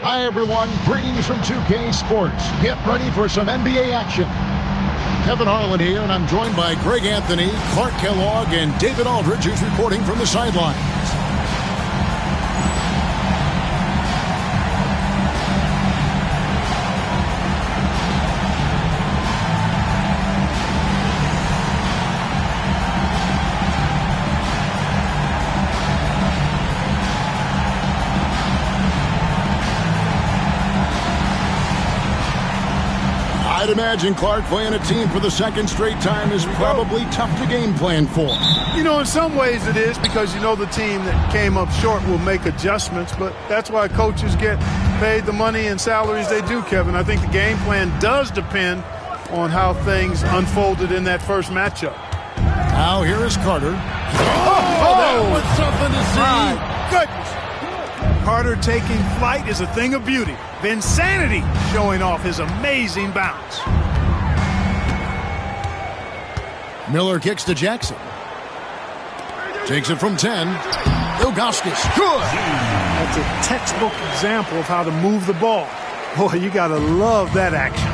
Hi, everyone. Greetings from 2K Sports. Get ready for some NBA action. Kevin Harlan here, and I'm joined by Greg Anthony, Clark Kellogg, and David Aldridge, who's reporting from the sidelines. I'd imagine Clark playing a team for the second straight time is probably tough to game plan for. You know, in some ways it is, because you know the team that came up short will make adjustments, but that's why coaches get paid the money and salaries they do, Kevin. I think the game plan does depend on how things unfolded in that first matchup. Now here is Carter. That was something to see. My goodness. Carter taking flight is a thing of beauty. Vinsanity showing off his amazing bounce. Miller kicks to Jackson. Takes it from 10. Ilgauskas. Good. That's a textbook example of how to move the ball. Boy, you got to love that action.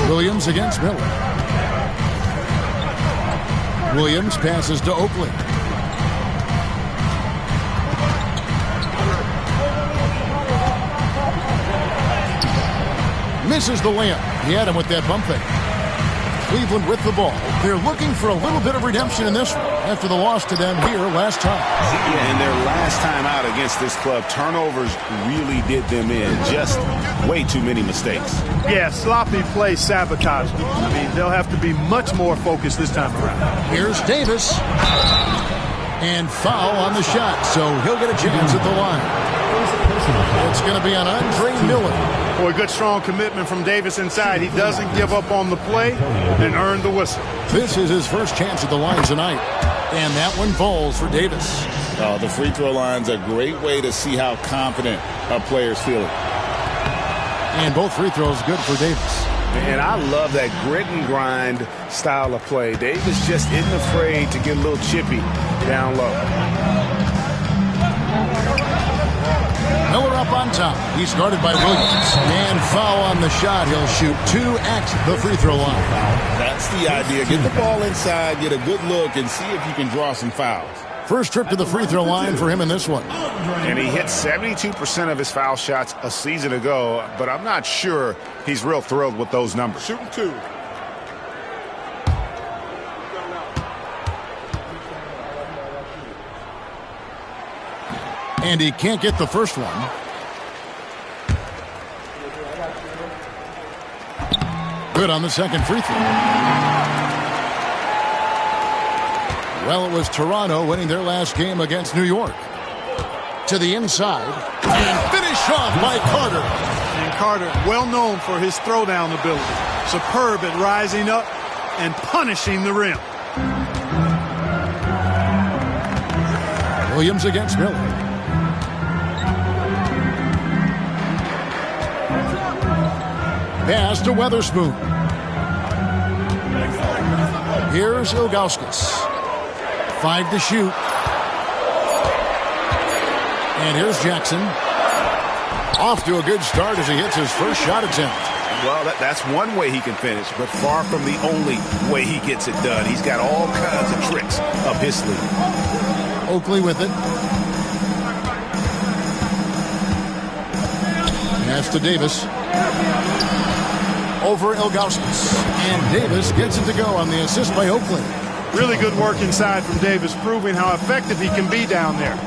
Williams against Miller. Williams passes to Oakley. Misses the layup. He had him with that bump fake. Cleveland with the ball. They're looking for a little bit of redemption in this one after the loss to them here last time. Yeah, and their last time out against this club, turnovers really did them in. Just way too many mistakes. Yeah, sloppy play sabotage. I mean, they'll have to be much more focused this time around. Here's Davis. And foul on the shot, so he'll get a chance at the line. It's going to be on Andre Miller. Boy, good strong commitment from Davis inside. He doesn't give up on the play and earn the whistle. This is his first chance at the line tonight. And that one falls for Davis. The free throw line's a great way to see how confident our players feel. And both free throws good for Davis. Man, I love that grit and grind style of play. Davis just isn't afraid to get a little chippy down low. Miller up on top. He's guarded by Williams. And foul on the shot. He'll shoot two at the free throw line. That's the idea. Get the ball inside, get a good look, and see if you can draw some fouls. First trip to the free throw line for him in this one. And he hit 72% of his foul shots a season ago, but I'm not sure he's real thrilled with those numbers. Shooting two. And he can't get the first one. Good on the second free throw. Well, it was Toronto winning their last game against New York. To the inside. And finish off by Carter. And Carter, well known for his throwdown ability. Superb at rising up and punishing the rim. Williams against Miller. Pass to Weatherspoon. Here's Ilgauskas. 5 to shoot. And here's Jackson. Off to a good start as he hits his first shot attempt. Well, that's one way he can finish, but far from the only way he gets it done. He's got all kinds of tricks up his sleeve. Oakley with it. Pass to Davis. Over Ilgauskas. And Davis gets it to go on the assist by Oakley. Really good work inside from Davis, proving how effective he can be down there.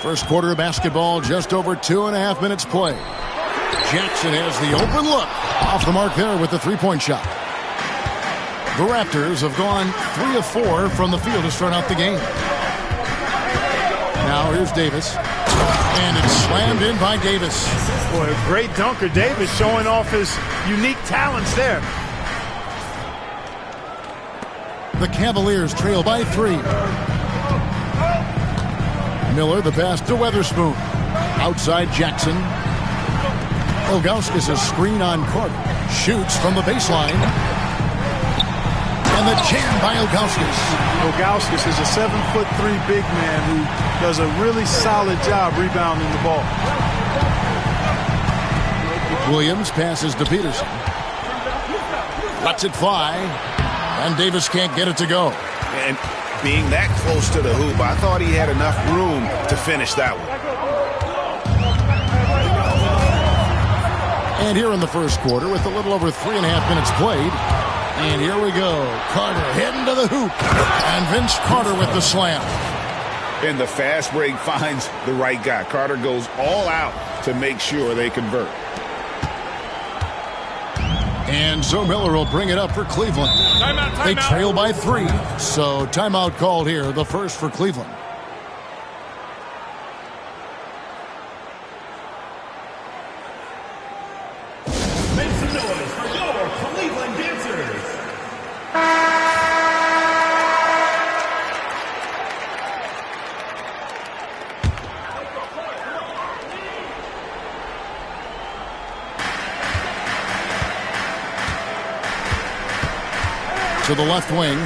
First quarter of basketball, just over 2.5 minutes play. Jackson has the open look. Off the mark there with the three-point shot. The Raptors have gone 3 of 4 from the field to start out the game. Now here's Davis. And it's slammed in by Davis. Boy, a great dunker. Davis showing off his unique talents there. The Cavaliers trail by 3. Miller, the pass to Weatherspoon. Outside Jackson. Ilgauskas' screen on Carter. Shoots from the baseline. And the jam by Ilgauskas. Ilgauskas is a 7'3" big man who does a really solid job rebounding the ball. Williams passes to Peterson. Lets it fly. And Davis can't get it to go. And being that close to the hoop, I thought he had enough room to finish that one. And here in the first quarter, with a little over 3.5 minutes played. And here we go. Carter heading to the hoop. And Vince Carter with the slam. And the fast break finds the right guy. Carter goes all out to make sure they convert. And Zoe Miller will bring it up for Cleveland. Timeout. They trail by 3. So timeout called here, the first for Cleveland. Make some noise for your Cleveland dancers. To the left wing.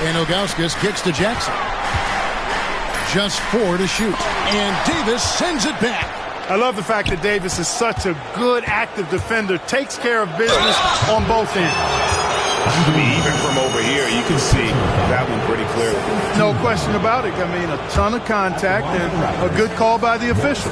And Ilgauskas kicks to Jackson. Just 4 to shoot. And Davis sends it back. I love the fact that Davis is such a good active defender, takes care of business on both ends. Even from over here, you can see that one pretty clearly. No question about it. I mean, a ton of contact and a good call by the official.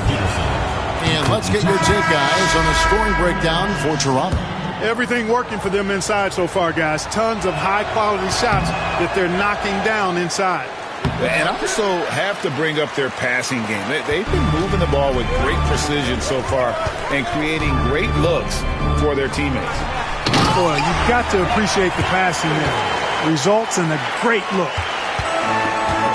And let's get your take, guys, on the scoring breakdown for Toronto. Everything working for them inside so far, guys. Tons of high-quality shots that they're knocking down inside. And I also have to bring up their passing game. They've been moving the ball with great precision so far and creating great looks for their teammates. Boy, you've got to appreciate the passing there. Results in a great look.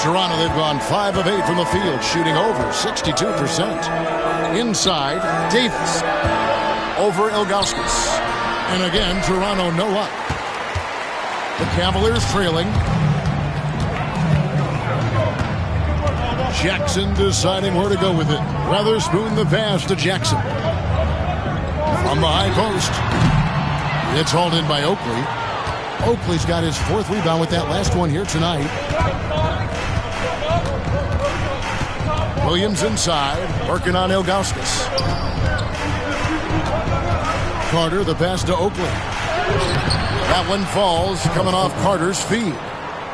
Toronto, they've gone 5 of 8 from the field, shooting over 62%. Inside, Davis over Ilgauskas. And again, Toronto no luck. The Cavaliers trailing. Jackson deciding where to go with it. Weatherspoon the pass to Jackson. From the high post. It's hauled in by Oakley. Oakley's got his 4th rebound with that last one here tonight. Williams inside, working on Ilgauskas. Carter, the pass to Oakley. That one falls, coming off Carter's feed.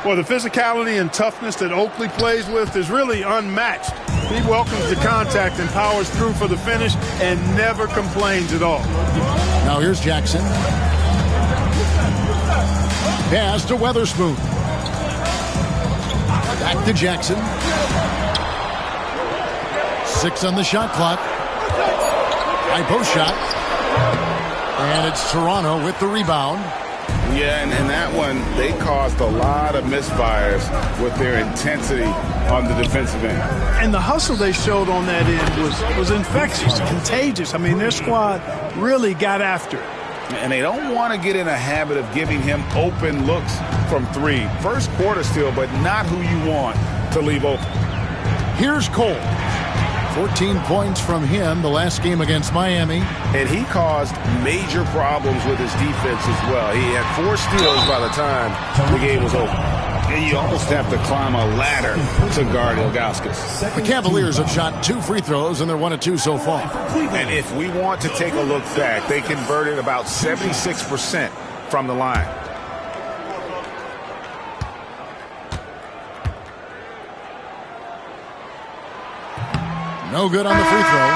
Well, the physicality and toughness that Oakley plays with is really unmatched. He welcomes the contact and powers through for the finish and never complains at all. Now here's Jackson. Pass to Weatherspoon. Back to Jackson. 6 on the shot clock. High post shot. And it's Toronto with the rebound. Yeah, and that one, they caused a lot of misfires with their intensity on the defensive end. And the hustle they showed on that end was infectious, contagious. I mean, their squad really got after it. And they don't want to get in a habit of giving him open looks from 3. First quarter still, but not who you want to leave open. Here's Cole. 14 points from him the last game against Miami. And he caused major problems with his defense as well. He had 4 steals by the time the game was over. And you almost have to climb a ladder to guard Ilgauskas. The Cavaliers have shot 2 free throws, and they're 1 of 2 so far. And if we want to take a look back, they converted about 76% from the line. No good on the free throw.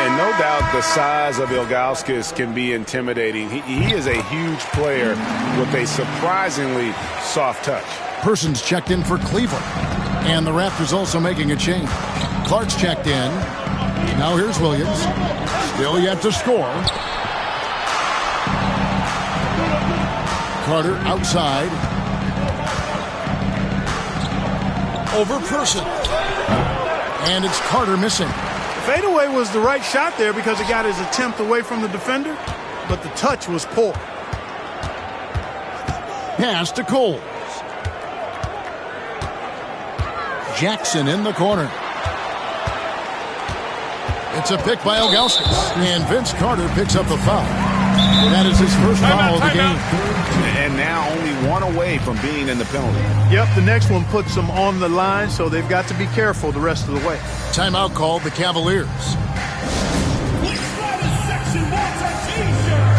And no doubt the size of Ilgauskas can be intimidating. He is a huge player with a surprisingly soft touch. Persons checked in for Cleveland. And the Raptors also making a change. Clark's checked in. Now here's Williams. Still yet to score. Carter outside. Over Person. And it's Carter missing. Fadeaway was the right shot there because he got his attempt away from the defender, but the touch was poor. Pass to Cole. Jackson in the corner. It's a pick by Ilgauskas, and Vince Carter picks up the foul. That is his first foul of the game. And now only one away from being in the penalty. Yep, the next one puts them on the line, so they've got to be careful the rest of the way. Timeout called the Cavaliers. Section wants a t-shirt.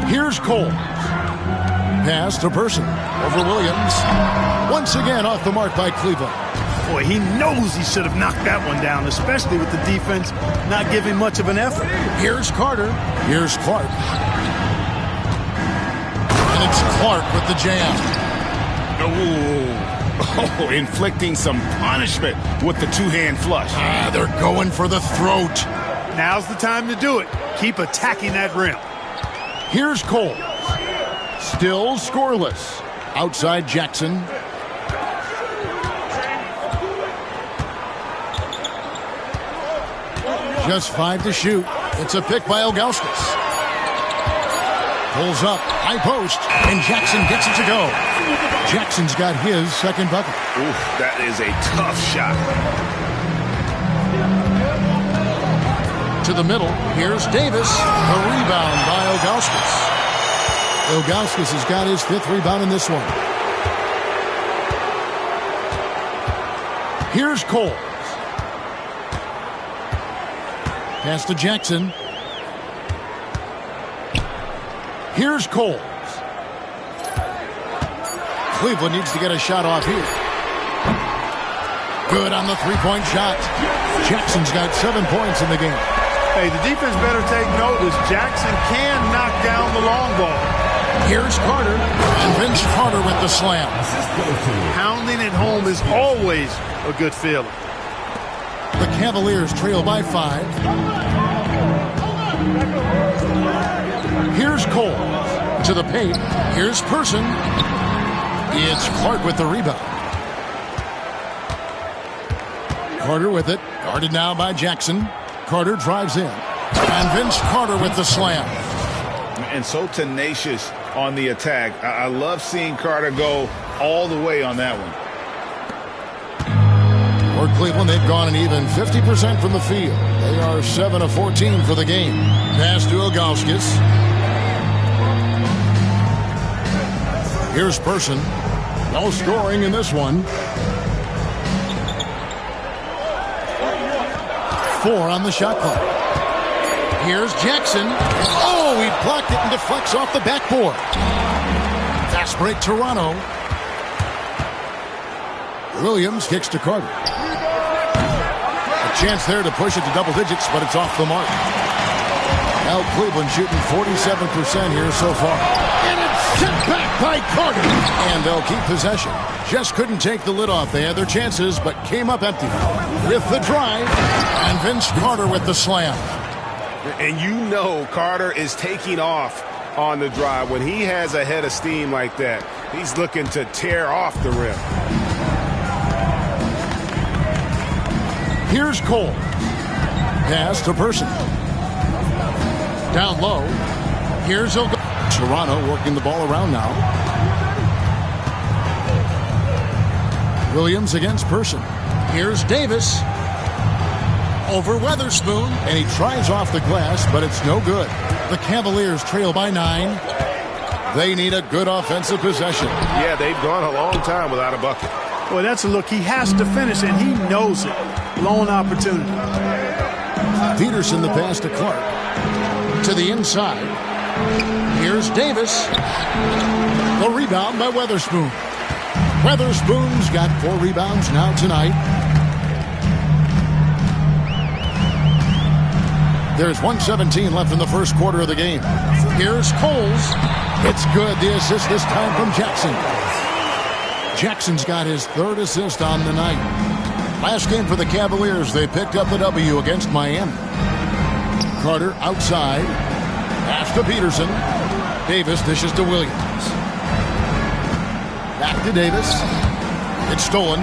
Here's Cole. Pass to Person. Over Williams. Once again off the mark by Cleveland. Boy, he knows he should have knocked that one down, especially with the defense not giving much of an effort. Here's Carter. Here's Clark. And it's Clark with the jam. Oh, inflicting some punishment with the two-hand flush. They're going for the throat. Now's the time to do it. Keep attacking that rim. Here's Cole. Still scoreless. Outside Jackson. Just 5 to shoot. It's a pick by Ilgauskas. Pulls up, high post, and Jackson gets it to go. Jackson's got his second bucket. Oof, that is a tough shot. To the middle, here's Davis. A rebound by Ilgauskas. Ilgauskas has got his 5th rebound in this one. Here's Cole. Pass to Jackson. Here's Cole. Cleveland needs to get a shot off here. Good on the three-point shot. Jackson's got 7 points in the game. Hey, the defense better take notice. Jackson can knock down the long ball. Here's Carter, and Vince Carter with the slam. Pounding it home is always a good feeling. The Cavaliers trail by 5. Here's Cole to the paint. Here's Person. It's Clark with the rebound. Carter with it. Guarded now by Jackson. Carter drives in. And Vince Carter with the slam. And so tenacious on the attack. I love seeing Carter go all the way on that one. For Cleveland, they've gone an even 50% from the field. They are 7 of 14 for the game. Pass to Ilgauskas. Here's Person. No scoring in this one. 4 on the shot clock. Here's Jackson. Oh, he blocked it and deflects off the backboard. Fast break Toronto. Williams kicks to Carter. A chance there to push it to double digits, but it's off the mark. Now Cleveland shooting 47% here so far. And it's sent back by Carter. And they'll keep possession. Just couldn't take the lid off. They had their chances, but came up empty. With the drive, and Vince Carter with the slam. And you know Carter is taking off on the drive. When he has a head of steam like that, he's looking to tear off the rim. Here's Cole. Pass to Person. Down low. Here's Ilgauskas. Toronto working the ball around now. Williams against Person. Here's Davis. Over Weatherspoon. And he tries off the glass, but it's no good. The Cavaliers trail by 9. They need a good offensive possession. Yeah, they've gone a long time without a bucket. Boy, that's a look. He has to finish, and he knows it. Lone opportunity. Peterson the pass to Clark. To the inside. Here's Davis. The rebound by Weatherspoon. Weatherspoon's got 4 rebounds now tonight. There's 1:17 left in the first quarter of the game. Here's Coles. It's good. The assist this time from Jackson. Jackson's got his 3rd assist on the night. Last game for the Cavaliers, they picked up the W against Miami. Carter outside. Pass to Peterson. Davis dishes to Williams. Back to Davis. It's stolen.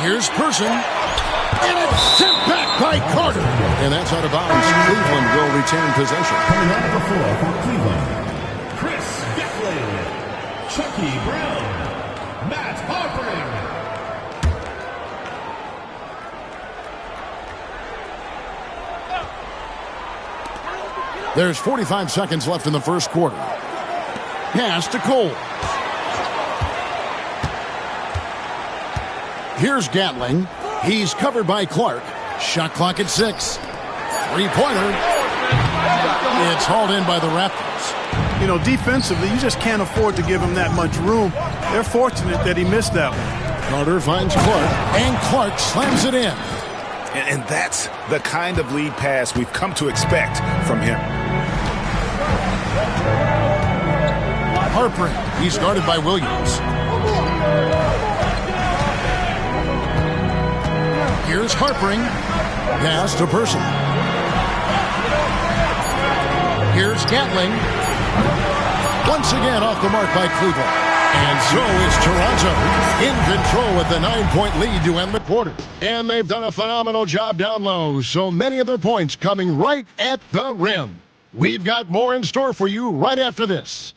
Here's Person. And it's sent back by Carter. And that's out of bounds. Cleveland will retain possession. Coming out of the floor for Cleveland, Chris Gatling, Chucky Brown, Matt Harpering. There's 45 seconds left in the first quarter. Pass to Cole. Here's Gatling. He's covered by Clark. Shot clock at 6. Three-pointer. It's hauled in by the Raptors. You know, defensively, you just can't afford to give him that much room. They're fortunate that he missed that one. Carter finds Clark, and Clark slams it in. And that's the kind of lead pass we've come to expect from him. Harpering. He's guarded by Williams. Here's Harpering. Pass to Person. Here's Gatling. Once again off the mark by Cleveland. And so is Toronto in control with the 9-point lead to end the quarter. And they've done a phenomenal job down low. So many of their points coming right at the rim. We've got more in store for you right after this.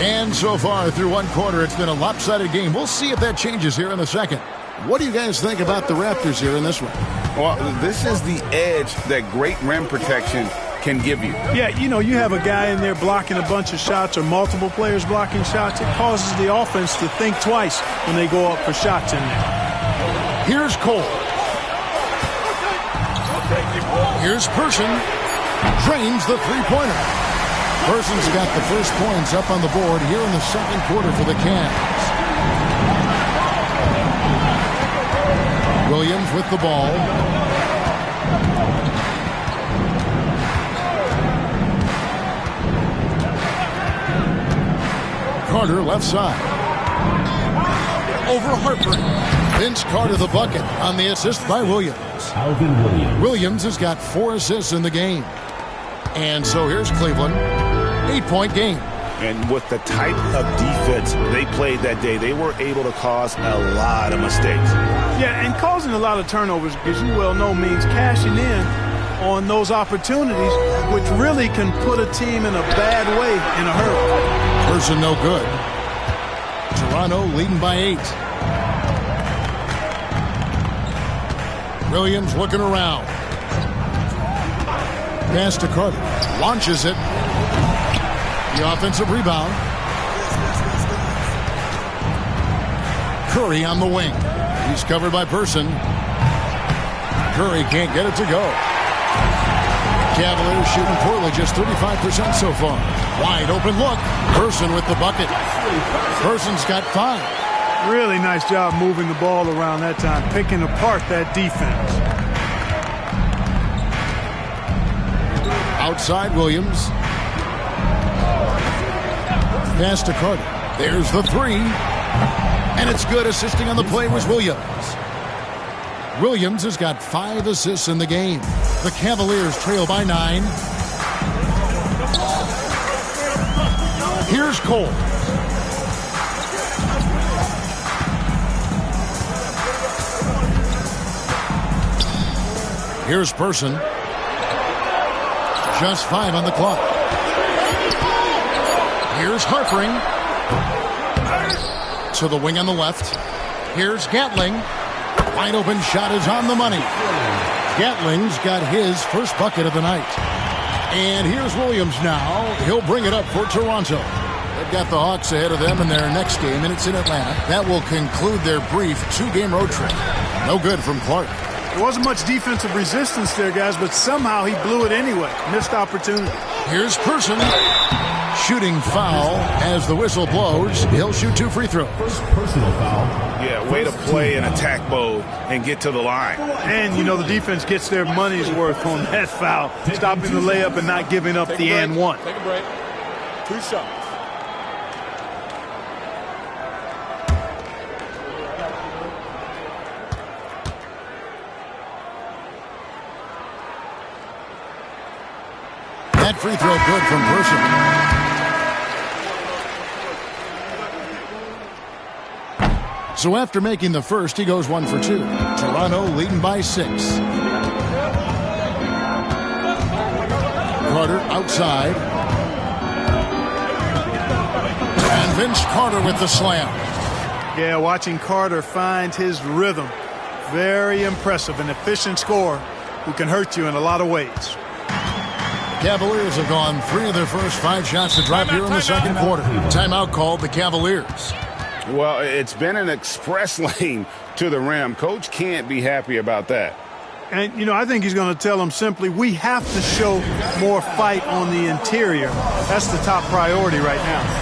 And so far through one quarter, it's been a lopsided game. We'll see if that changes here in the second. What do you guys think about the Raptors here in this one? Well, this is the edge that great rim protection can give you. Yeah, you know, you have a guy in there blocking a bunch of shots or multiple players blocking shots. It causes the offense to think twice when they go up for shots in there. Here's Cole. Here's Person. Drains the three-pointer. Person's got the first points up on the board here in the second quarter for the Cavs. Williams with the ball. Carter left side. Over Harper. Vince Carter the bucket on the assist by Williams. Alvin Williams. Williams has got 4 assists in the game. And so here's Cleveland. 8-point game. And with the type of defense they played that day, they were able to cause a lot of mistakes. Yeah, and causing a lot of turnovers, as you well know, means cashing in on those opportunities, which really can put a team in a bad way in a hurry. Person no good. Toronto leading by 8. Williams looking around. Pass to Carter. Launches it. The offensive rebound. Curry on the wing. He's covered by Person. Curry can't get it to go. Cavaliers shooting poorly, just 35% so far. Wide open look. Person with the bucket. Person's got 5. Really nice job moving the ball around that time, picking apart that defense. Outside Williams. Pass to Carter. There's the 3. And it's good. Assisting on the play was Williams. Williams has got 5 assists in the game. The Cavaliers trail by 9. Here's Cole. Here's Person. Just 5 on the clock. Here's Harpering. To the wing on the left. Here's Gatling. Wide open shot is on the money. Gatling's got his first bucket of the night. And here's Williams now. He'll bring it up for Toronto. They've got the Hawks ahead of them in their next game, and it's in Atlanta. That will conclude their brief 2-game road trip. No good from Clark. There wasn't much defensive resistance there, guys, but somehow he blew it anyway. Missed opportunity. Here's Person. Shooting foul as the whistle blows. He'll shoot 2 free throws. First personal foul. Yeah, way to play in attack mode and get to the line. And, you know, the defense gets their money's worth on that foul. Stopping the layup and not giving up the and one. Take a break. 2 shots. That free throw good from Person. So after making the first, he goes 1 for 2. Toronto leading by 6. Carter outside. And Vince Carter with the slam. Yeah, watching Carter find his rhythm. Very impressive. An efficient scorer who can hurt you in a lot of ways. Cavaliers have gone 3 of their first 5 shots to drop here in the second quarter. Timeout called the Cavaliers. Well, it's been an express lane to the rim. Coach can't be happy about that. And, you know, I think he's going to tell them simply, we have to show more fight on the interior. That's the top priority right now.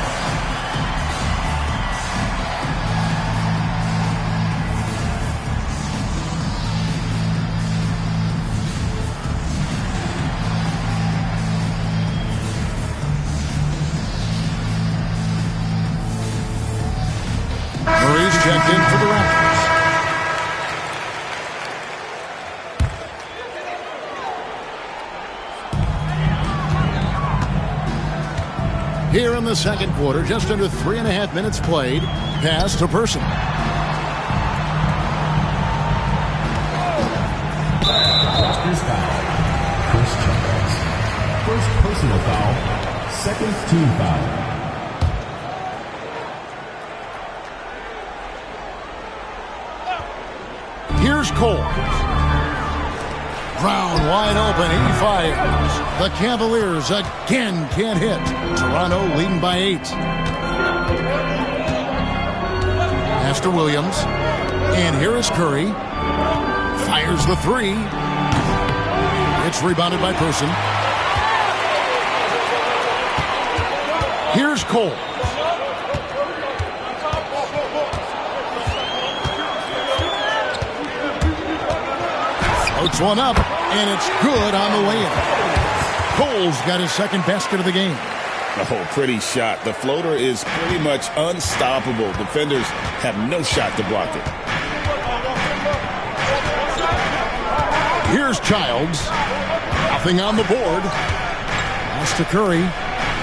Murray's checked in for the Raptors. Here in the second quarter, just under 3.5 minutes played. Pass to Person. Raptors foul. Chris Childs. First personal foul. Second team foul. Here's Cole. Brown wide open. He fires. The Cavaliers again can't hit. Toronto leading by 8. Pass to Williams. And here is Curry. Fires the 3. It's rebounded by Person. Here's Cole. Floats one up, and it's good on the way in. Cole's got his second basket of the game. Oh, pretty shot. The floater is pretty much unstoppable. Defenders have no shot to block it. Here's Childs. Nothing on the board. Pass to Curry.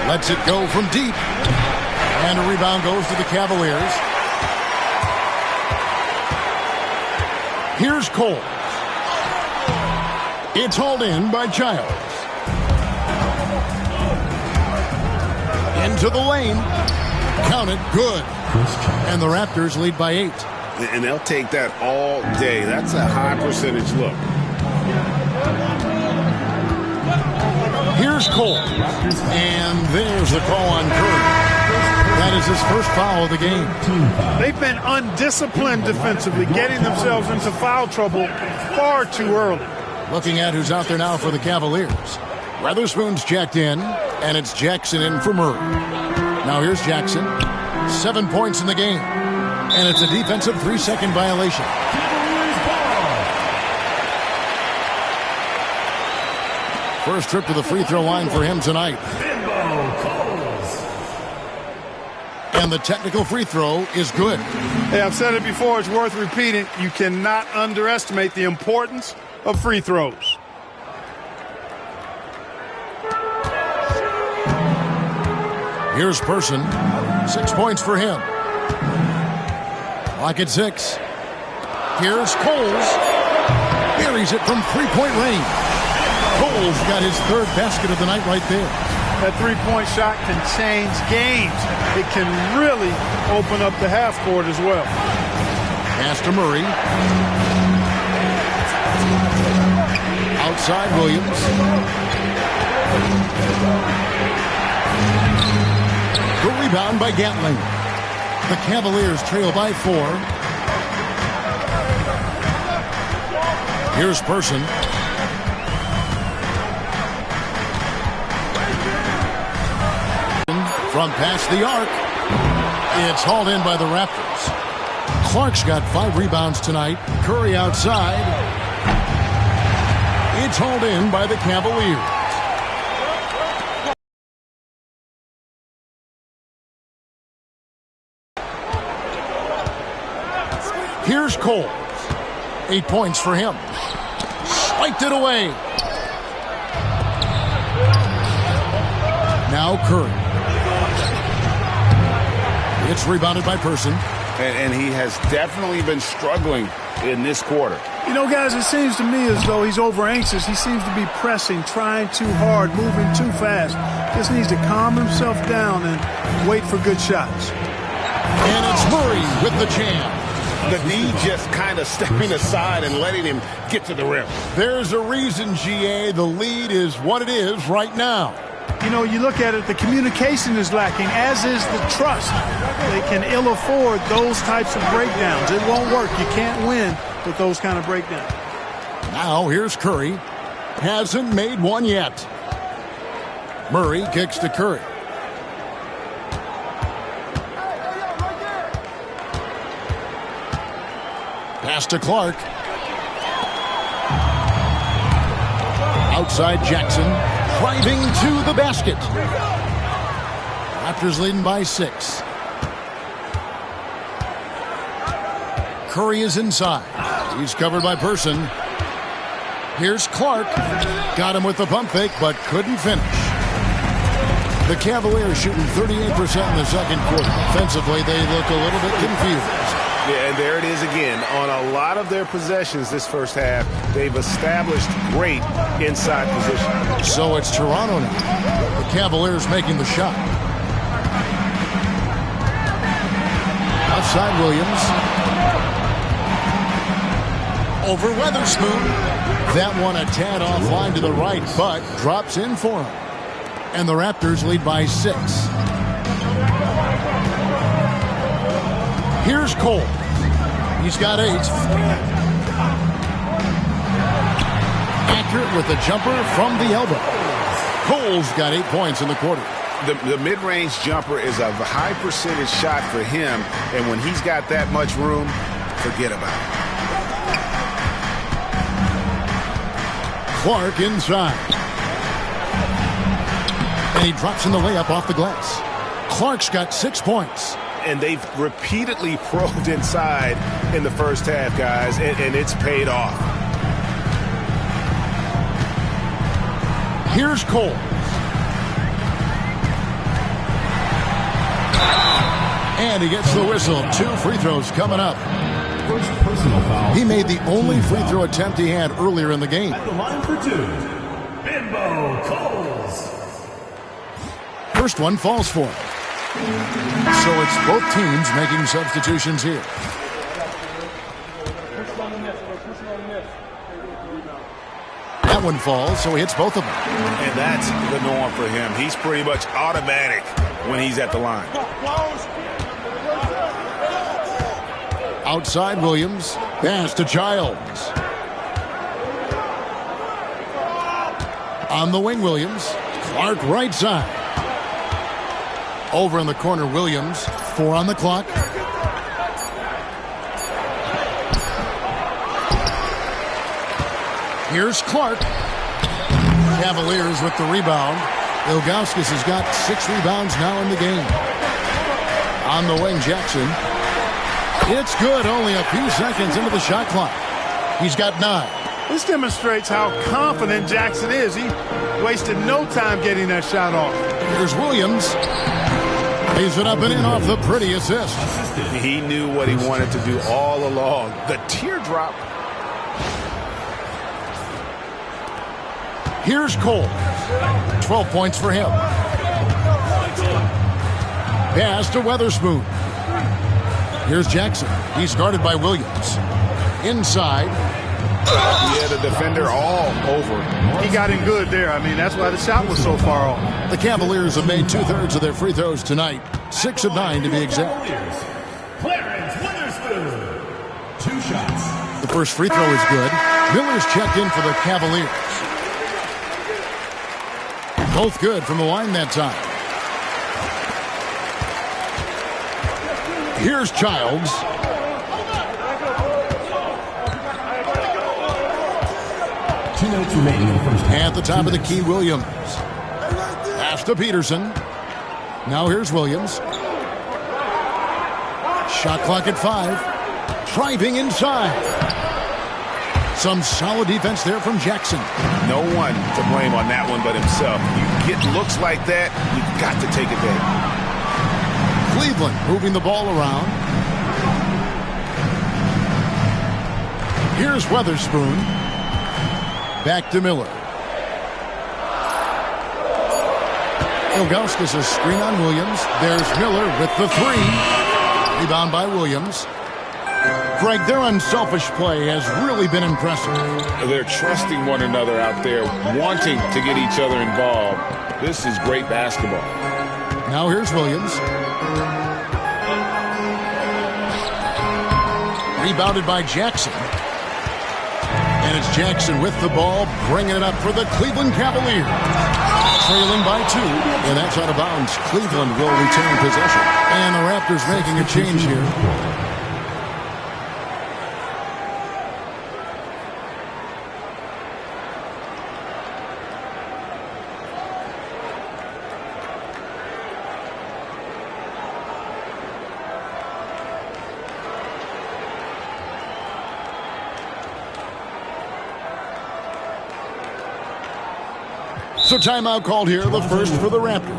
Lets it go from deep. And a rebound goes to the Cavaliers. Here's Cole. It's hauled in by Childs. Into the lane. Count it. Good. And the Raptors lead by 8. And they'll take that all day. That's a high percentage look. Here's Cole. And there's the call on Curry. That is his first foul of the game. They've been undisciplined defensively, getting themselves into foul trouble far too early. Looking at who's out there now for the Cavaliers. Weatherspoon's checked in, and it's Jackson in for Murray. Now here's Jackson. 7 points in the game. And it's a defensive 3-second violation. First trip to the free throw line for him tonight. And the technical free throw is good. Hey, I've said it before, it's worth repeating. You cannot underestimate the importance of free throws. Here's Person. 6 points for him. Lock at 6. Here's Coles. Buries it from three-point range. Coles got his third basket of the night right there. That three-point shot can change games. It can really open up the half court as well. Pass to Murray. Outside Williams. The rebound by Gatling. The Cavaliers trail by 4. Here's Person. From past the arc. It's hauled in by the Raptors. Clark's got 5 rebounds tonight. Curry outside. It's hauled in by the Cavaliers. Here's Cole. 8 points for him. Spiked it away. Now Curry. It's rebounded by Person. And he has definitely been struggling in this quarter. You know, guys, it seems to me as though he's over anxious. He seems to be pressing, trying too hard, moving too fast. Just needs to calm himself down and wait for good shots. And it's Murray with the jam. The D just kind of stepping aside and letting him get to the rim. There's a reason, GA, the lead is what it is right now. You know, you look at it, the communication is lacking, as is the trust. They can ill afford those types of breakdowns. It won't work. You can't win with those kind of breakdowns. Now here's Curry. Hasn't made one yet. Murray kicks to Curry. Pass to Clark. Outside Jackson. Driving to the basket. Raptors leading by 6. Curry is inside. He's covered by Person. Here's Clark. Got him with the pump fake, but couldn't finish. The Cavaliers shooting 38% in the second quarter. Offensively, they look a little bit confused. Yeah, and there it is again. On a lot of their possessions this first half, they've established great inside position. So it's Toronto now. The Cavaliers making the shot. Outside Williams. Over Weatherspoon. That one a tad offline to the right, but drops in for him. And the Raptors lead by 6. Here's Cole. He's got 8. Accurate with the jumper from the elbow. Cole's got 8 points in the quarter. The mid-range jumper is a high percentage shot for him, and when he's got that much room, forget about it. Clark inside. And he drops in the layup off the glass. Clark's got 6 points. And they've repeatedly probed inside in the first half, guys, and it's paid off. Here's Cole. And he gets the whistle. 2 free throws coming up. First personal foul. He made the only free throw attempt he had earlier in the game. At the line for 2, Bimbo Coles. First one falls for him. So it's both teams making substitutions here. That one falls, so he hits both of them. And that's the norm for him. He's pretty much automatic when he's at the line. Outside Williams. Pass to Childs. On the wing, Williams. Clark right side. Over in the corner, Williams. 4 on the clock. Here's Clark. Cavaliers with the rebound. Ilgauskas has got 6 rebounds now in the game. On the wing, Jackson. It's good. Only a few seconds into the shot clock. He's got 9. This demonstrates how confident Jackson is. He wasted no time getting that shot off. Here's Williams. Lays it up and in off the pretty assist. He knew what he wanted to do all along. The teardrop. Here's Cole. 12 points for him. Pass to Weatherspoon. Here's Jackson. He's guarded by Williams. Inside. Yeah, the defender all over. He got in good there. I mean, that's why the shot was so far off. The Cavaliers have made 2/3 of their free throws tonight. 6 of 9 to be exact. Clarence Weatherspoon. 2 shots. The first free throw is good. Miller's checked in for the Cavaliers. Both good from the line that time. Here's Childs. Remaining in the first half. At the top of the key, Williams. Pass to Peterson. Now here's Williams. Shot clock at 5. Driving inside. Some solid defense there from Jackson. No one to blame on that one but himself. You get looks like that, you've got to take advantage. Cleveland moving the ball around. Here's Weatherspoon. Back to Miller. Ilgauskas a screen on Williams. There's Miller with the three. Rebound by Williams. Greg, their unselfish play has really been impressive. They're trusting one another out there, wanting to get each other involved. This is great basketball. Now here's Williams. Rebounded by Jackson. And it's Jackson with the ball, bringing it up for the Cleveland Cavaliers. Trailing by 2, and that's out of bounds. Cleveland will retain possession. And the Raptors making a change here. So timeout called here, the first for the Raptors.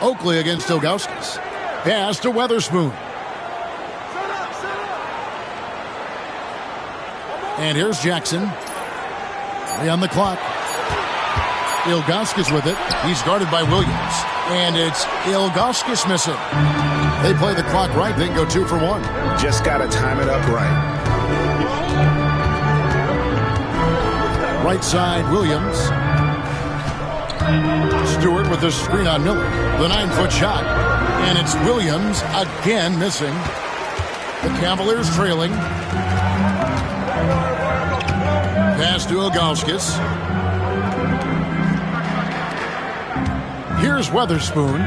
Oakley against Ilgauskas. Pass to Weatherspoon. And here's Jackson. 3 on the clock. Ilgauskas with it. He's guarded by Williams. And it's Ilgauskas missing. They play the clock right. They can go 2 for 1. Just got to time it up right. Right side, Williams. Stewart with the screen on Miller. The 9-foot shot. And it's Williams again missing. The Cavaliers trailing. Pass to Ilgauskas. Here's Weatherspoon.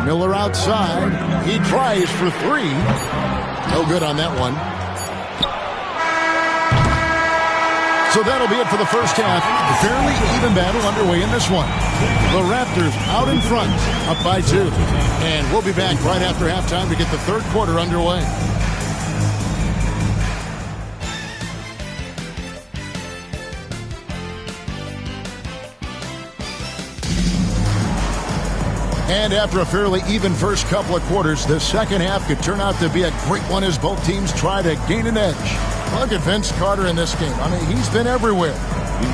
Miller outside. He tries for 3. No good on that one. So that'll be it for the first half. A fairly even battle underway in this one. The Raptors out in front, up by 2. And we'll be back right after halftime to get the third quarter underway. And after a fairly even first couple of quarters, the second half could turn out to be a great one as both teams try to gain an edge. Look at Vince Carter in this game. I mean, he's been everywhere.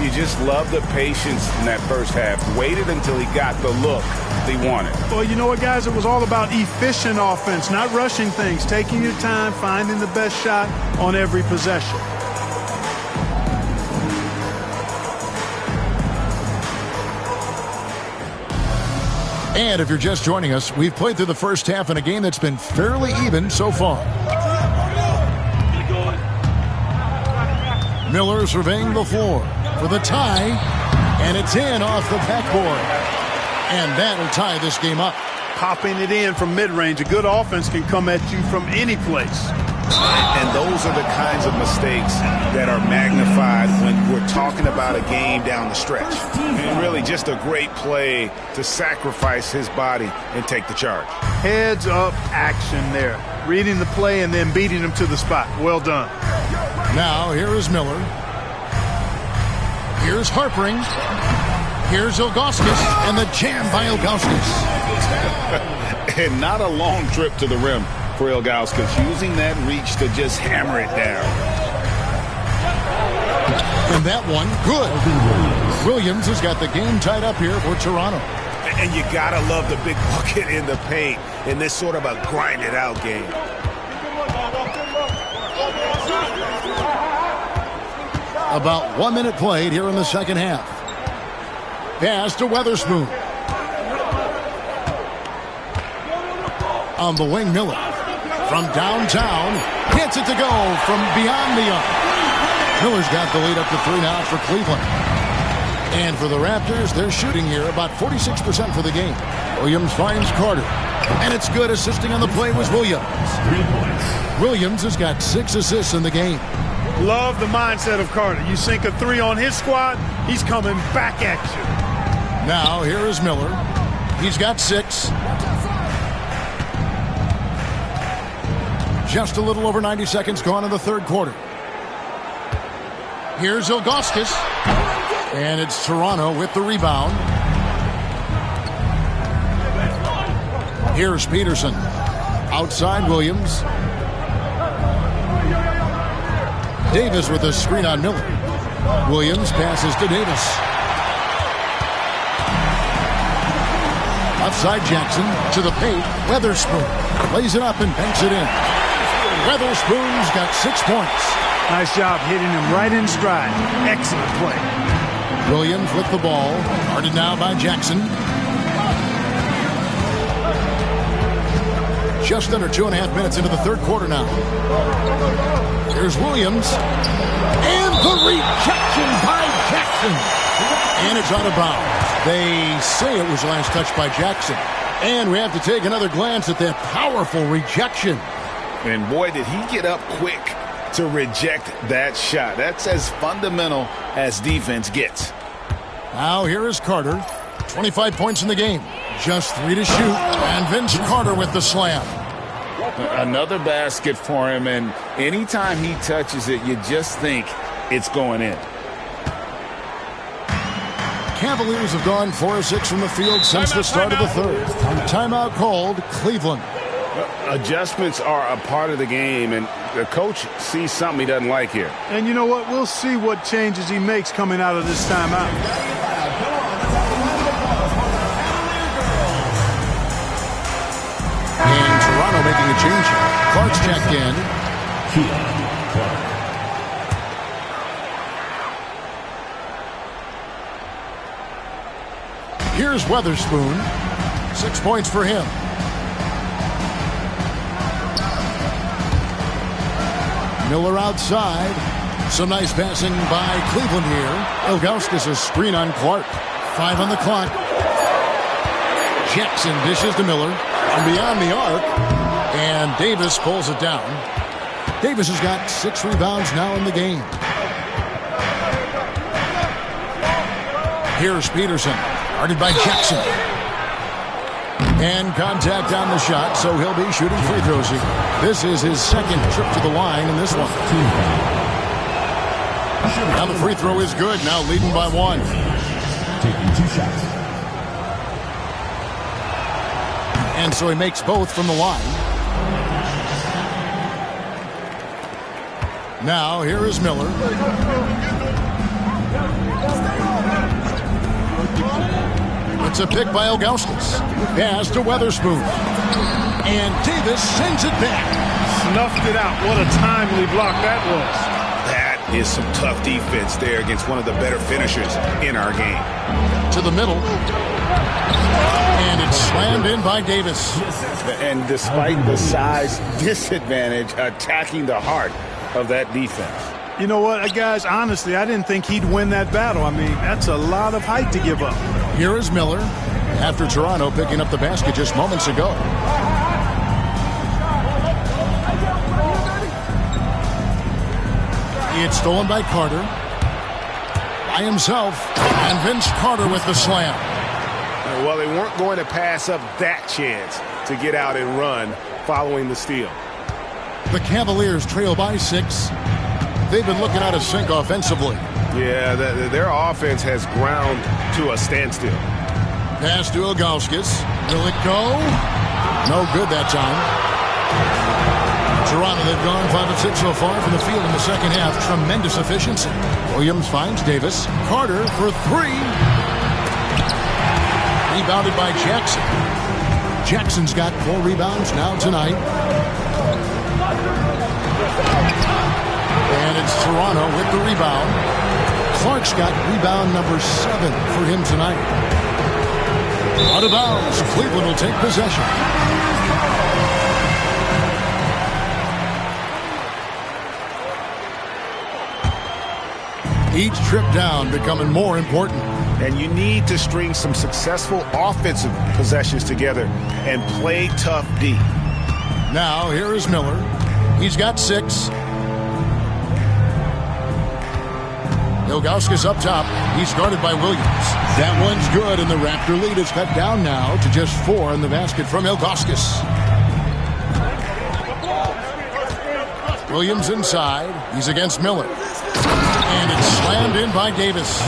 You just love the patience in that first half. Waited until he got the look they wanted. Well, you know what, guys? It was all about efficient offense, not rushing things, taking your time, finding the best shot on every possession. And if you're just joining us, we've played through the first half in a game that's been fairly even so far. Miller surveying the floor for the tie, and it's in off the backboard. And that'll tie this game up. Popping it in from mid-range. A good offense can come at you from any place. And those are the kinds of mistakes that are magnified when we're talking about a game down the stretch. And really just a great play to sacrifice his body and take the charge. Heads up action there. Reading the play and then beating him to the spot. Well done. Now here is Miller. Here's Harpering. Here's Ilgauskas, and the jam by Ilgauskas. And not a long trip to the rim for Ilgauskas, using that reach to just hammer it down. And that one, good. Williams has got the game tied up here for Toronto. And you gotta love the big bucket in the paint in this sort of a grind-it-out game. About 1 minute played here in the second half. Pass to Weatherspoon. On the wing, Miller. From downtown, gets it to go from beyond the arc. Miller's got the lead up to 3 now for Cleveland. And for the Raptors, they're shooting here about 46% for the game. Williams finds Carter. And it's good. Assisting on the play was Williams. 3 points. Williams has got 6 assists in the game. Love the mindset of Carter. You sink a 3 on his squad, he's coming back at you. Now, here is Miller. He's got 6. Just a little over 90 seconds gone in the third quarter. Here's Ilgauskas. And it's Toronto with the rebound. Here's Peterson. Outside Williams. Davis with a screen on Miller. Williams passes to Davis. Outside Jackson to the paint. Weatherspoon lays it up and banks it in. Weatherspoon's got 6 points. Nice job hitting him right in stride. Excellent play. Williams with the ball. Guarded now by Jackson. Just under 2.5 minutes into the third quarter now. Here's Williams. And the rejection by Jackson. And it's out of bounds. They say it was last touched by Jackson. And we have to take another glance at that powerful rejection. And boy, did he get up quick to reject that shot. That's as fundamental as defense gets. Now here is Carter. 25 points in the game. Just 3 to shoot. And Vince Carter with the slam. Another basket for him, and anytime he touches it, you just think it's going in. Cavaliers have gone 4 of 6 from the field since the start of the third. Timeout called, Cleveland. Adjustments are a part of the game, and the coach sees something he doesn't like here. And you know what? We'll see what changes he makes coming out of this timeout. And Toronto making a change here. Clark's checked in. Clark. Here's Weatherspoon. 6 points for him. Miller outside. Some nice passing by Cleveland here. Ilgauskas a screen on Clark. 5 on the clock. Jackson dishes to Miller. From beyond the arc. And Davis pulls it down. Davis has got 6 rebounds now in the game. Here's Peterson. Guarded by Jackson. And contact on the shot, so he'll be shooting free throws here. This is his second trip to the line in this one. Now the free throw is good, now leading by 1. Taking 2 shots. And so he makes both from the line. Now here is Miller. It's a pick by Ilgauskas. Pass to Weatherspoon. And Davis sends it back. Snuffed it out. What a timely block that was. That is some tough defense there against one of the better finishers in our game. To the middle. And it's slammed in by Davis. And despite the size disadvantage, attacking the heart of that defense. You know what, guys, honestly, I didn't think he'd win that battle. I mean, that's a lot of height to give up. Here is Miller after Toronto picking up the basket just moments ago. It's stolen by Carter. By himself. And Vince Carter with the slam. Well, they weren't going to pass up that chance to get out and run following the steal. The Cavaliers trail by 6. They've been looking out of sync offensively. Yeah, their offense has ground to a standstill. Pass to Ilgauskas. Will it go? No good that time. Toronto, they've gone 5 of 6 so far from the field in the second half. Tremendous efficiency. Williams finds Davis. Carter for 3. Rebounded by Jackson. Jackson's got 4 rebounds now tonight. And it's Toronto with the rebound. Clark's got rebound number 7 for him tonight. Out of bounds. Cleveland will take possession. Each trip down becoming more important. And you need to string some successful offensive possessions together and play tough D. Now, here is Miller. He's got 6. Ilgauskas up top. He's guarded by Williams. That one's good, and the Raptor lead is cut down now to just 4 in the basket from Ilgauskas. Williams inside. He's against Miller. And it's slammed in by Davis.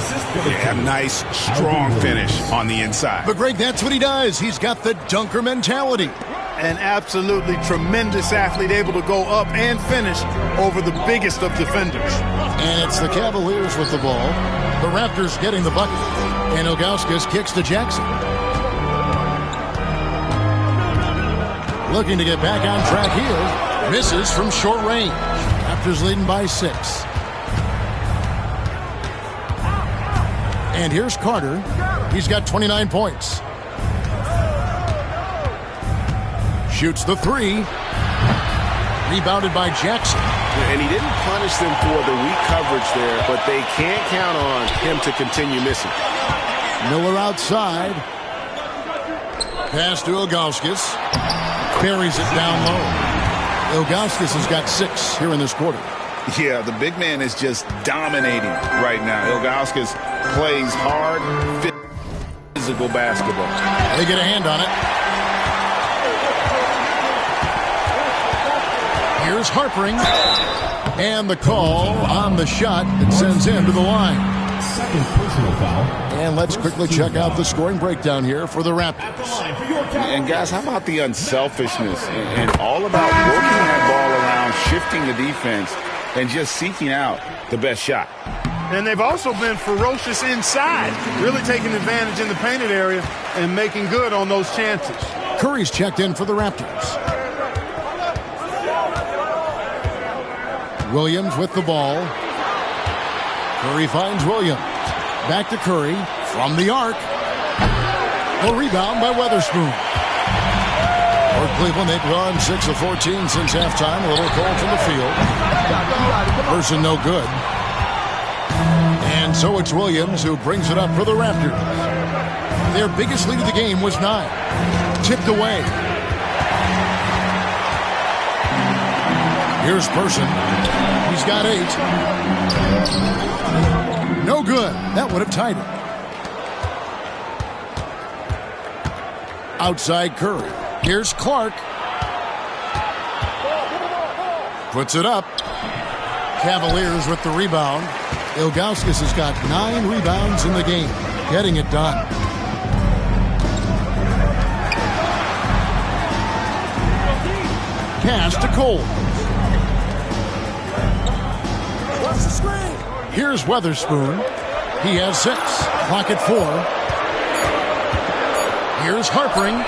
Yeah, nice, strong finish on the inside. But, Greg, that's what he does. He's got the dunker mentality. An absolutely tremendous athlete, able to go up and finish over the biggest of defenders. And it's the Cavaliers with the ball. The Raptors getting the bucket. And Ilgauskas kicks to Jackson. Looking to get back on track here. Misses from short range. Raptors leading by 6. And here's Carter. He's got 29 points. Shoots the 3. Rebounded by Jackson. And he didn't punish them for the weak coverage there, but they can't count on him to continue missing. Miller outside. Pass to Ilgauskas. Buries it down low. Ilgauskas has got 6 here in this quarter. Yeah, the big man is just dominating right now. Ilgauskas plays hard, physical basketball. They get a hand on it. Here's Harpering. And the call on the shot that sends him to the line. Second personal foul. And let's quickly check out the scoring breakdown here for the Raptors. And guys, how about the unselfishness and all about working that ball around, shifting the defense, and just seeking out the best shot. And they've also been ferocious inside, really taking advantage in the painted area and making good on those chances. Curry's checked in for the Raptors. Williams with the ball. Curry finds Williams. Back to Curry from the arc. A rebound by Weatherspoon. For Cleveland, they've gone 6 of 14 since halftime. A little cold from the field. Person no good. And so it's Williams who brings it up for the Raptors. Their biggest lead of the game was 9. Tipped away. Here's Person. He's got 8. No good. That would have tied it. Outside Curry. Here's Clark. Puts it up. Cavaliers with the rebound. Ilgauskas has got 9 rebounds in the game. Getting it done. Pass to Cole. Here's Weatherspoon. He has 6. Clock at 4. Here's Harpering.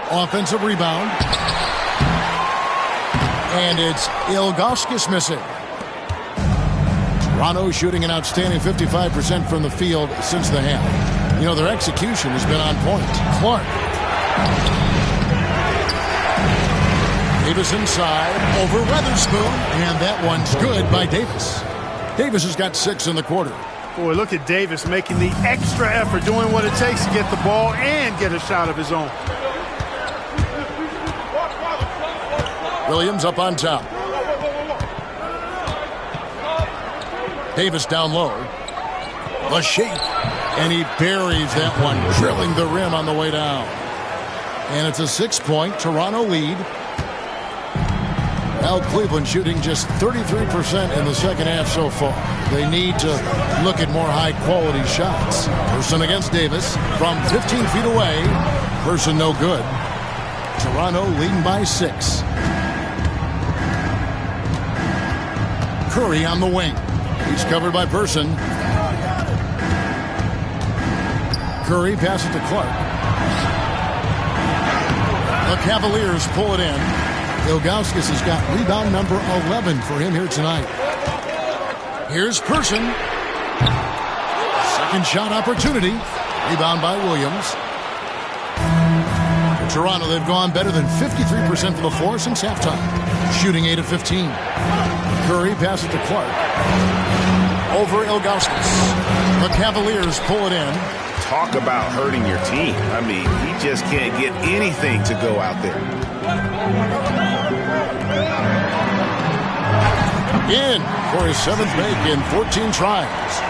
Offensive rebound. And it's Ilgauskas missing. Toronto shooting an outstanding 55% from the field since the half. You know, their execution has been on point. Clark. Davis inside over Weatherspoon. And that one's good by Davis. Davis has got 6 in the quarter. Boy, look at Davis making the extra effort, doing what it takes to get the ball and get a shot of his own. Williams up on top. Davis down low. The shake. And he buries that one, drilling the rim on the way down. And it's a 6-point Toronto lead. Now Cleveland shooting just 33% in the second half so far. They need to look at more high-quality shots. Person against Davis from 15 feet away. Person no good. Toronto leading by 6. Curry on the wing. He's covered by Person. Curry passes to Clark. The Cavaliers pull it in. Ilgauskas has got rebound number 11 for him here tonight. Here's Person. Second shot opportunity. Rebound by Williams. For Toronto, they've gone better than 53% from the floor since halftime. Shooting 8 of 15. Curry passes to Clark. over Ilgauskas. The Cavaliers pull it in. Talk about hurting your team. I mean, he just can't get anything to go out there. In for his 7th make in 14 tries.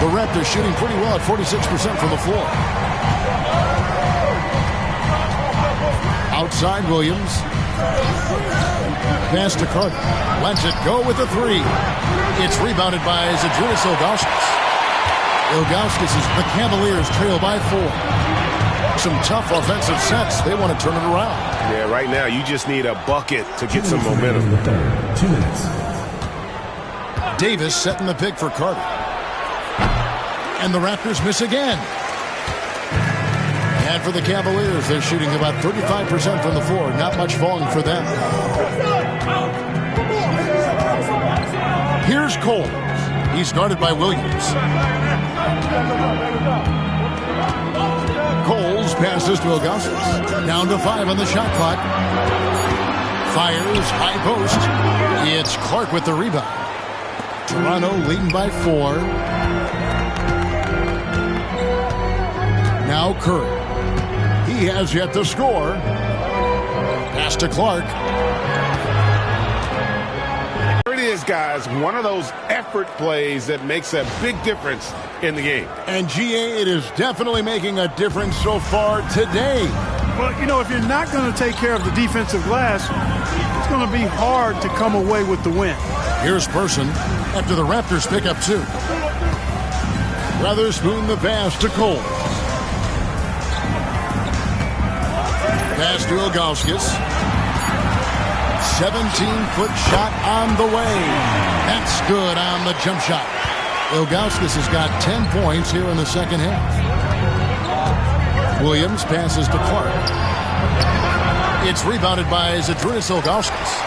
The Raptors shooting pretty well at 46% from the floor. Outside Williams. Pass to Carter. Lets it go with a 3. It's rebounded by Zydrunas Ilgauskas. Ilgauskas is the Cavaliers trail by 4. Some tough offensive sets. They want to turn it around. Yeah, right now you just need a bucket to get some momentum. 2 minutes. Davis setting the pick for Carter. And the Raptors miss again. And for the Cavaliers, they're shooting about 35% from the floor. Not much falling for them. Here's Cole. He's guarded by Williams. Coles passes to Ilgauskas. Down to 5 on the shot clock. Fires, high post. It's Clark with the rebound. Toronto leading by 4. Now Curry. He has yet to score. Pass to Clark. It is, guys, one of those effort plays that makes a big difference in the game. And GA, it is definitely making a difference so far today. Well, you know, if you're not going to take care of the defensive glass, it's going to be hard to come away with the win. Here's Person after the Raptors pick up 2. Weatherspoon the pass to Cole. Pass to Ilgauskas. 17-foot shot on the way. That's good on the jump shot. Ilgauskas has got 10 points here in the second half. Williams passes to Clark. It's rebounded by Zydrunas Ilgauskas.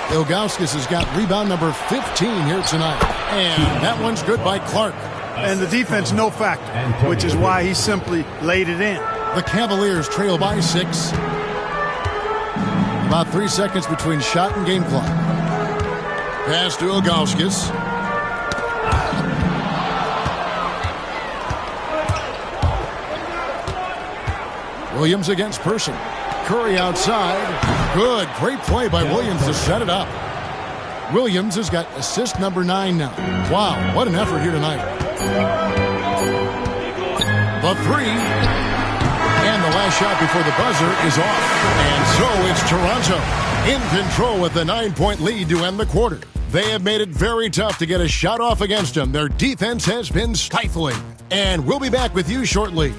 Ilgauskas has got rebound number 15 here tonight. And that one's good by Clark. And the defense no factor, which is why he simply laid it in. The Cavaliers trail by 6. About 3 seconds between shot and game clock. Pass to Ilgauskas. Williams against Person. Curry outside. Good. Great play by Williams to set it up. Williams has got assist number 9 now. Wow, what an effort here tonight. The 3. And the last shot before the buzzer is off. And so it's Toronto in control with the 9-point lead to end the quarter. They have made it very tough to get a shot off against them. Their defense has been stifling. And we'll be back with you shortly.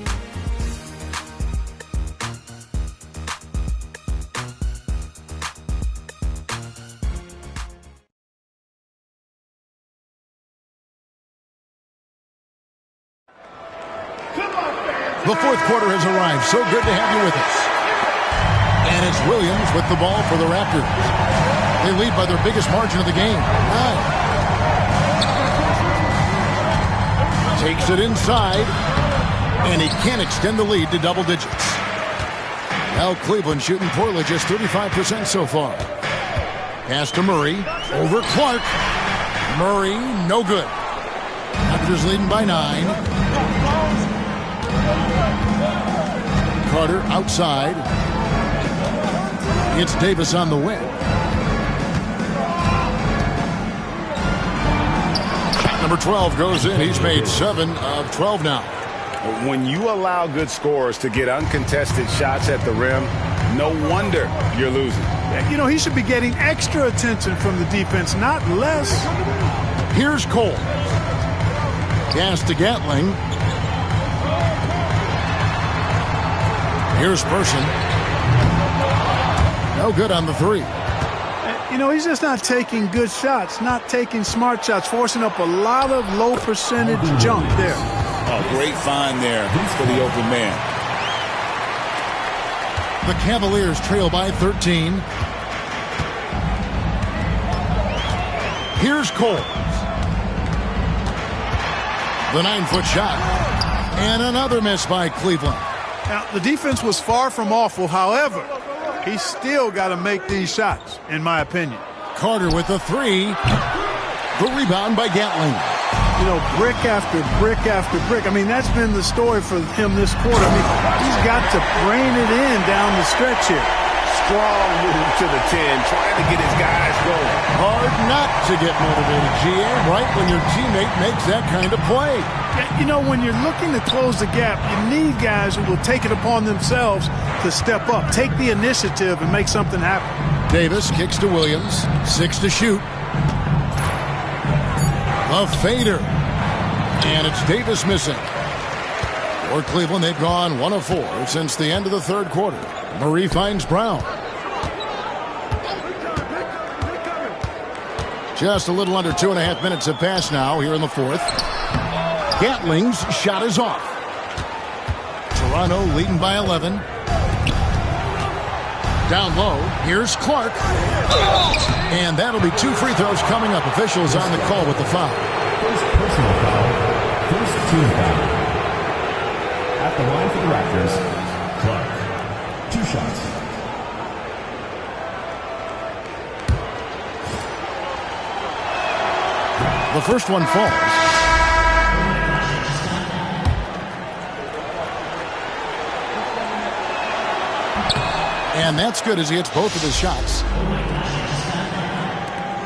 The fourth quarter has arrived. So good to have you with us. And it's Williams with the ball for the Raptors. They lead by their biggest margin of the game, 9. Takes it inside. And he can't extend the lead to double digits. Now Cleveland shooting poorly, just 35% so far. Pass to Murray. Over Clark. Murray, no good. Raptors leading by 9. Carter outside. It's Davis on the wing. Shot number 12 goes in. He's made 7 of 12 now. When you allow good scorers to get uncontested shots at the rim, no wonder you're losing. You know, he should be getting extra attention from the defense, not less. Here's Cole. Pass to Gatling. Here's Person. No good on the 3. You know, he's just not taking good shots, not taking smart shots, forcing up a lot of low percentage jump there. Oh, great find there for the open man. The Cavaliers trail by 13. Here's Cole. The 9-foot shot. And another miss by Cleveland. Now, the defense was far from awful. However, he's still got to make these shots, in my opinion. Carter with the 3. The rebound by Gatling. You know, brick after brick after brick. I mean, that's been the story for him this quarter. I mean, he's got to rein it in down the stretch here. Strong move to the 10, trying to get his guys going. Hard not to get motivated, GA, right when your teammate makes that kind of play. You know, when you're looking to close the gap, you need guys who will take it upon themselves to step up, take the initiative, and make something happen. Davis kicks to Williams. 6 to shoot. A fader. And it's Davis missing. For Cleveland, they've gone 1 of 4 since the end of the third quarter. Murray finds Brown. Just a little under 2.5 minutes have passed now here in the fourth. Gatling's shot is off. Toronto leading by 11. Down low, here's Clark. And that'll be 2 free throws coming up. Officials on the call with the foul. First personal foul. First team foul. At the line for the Raptors, Clark. 2 shots. The first one falls. And that's good as he hits both of his shots.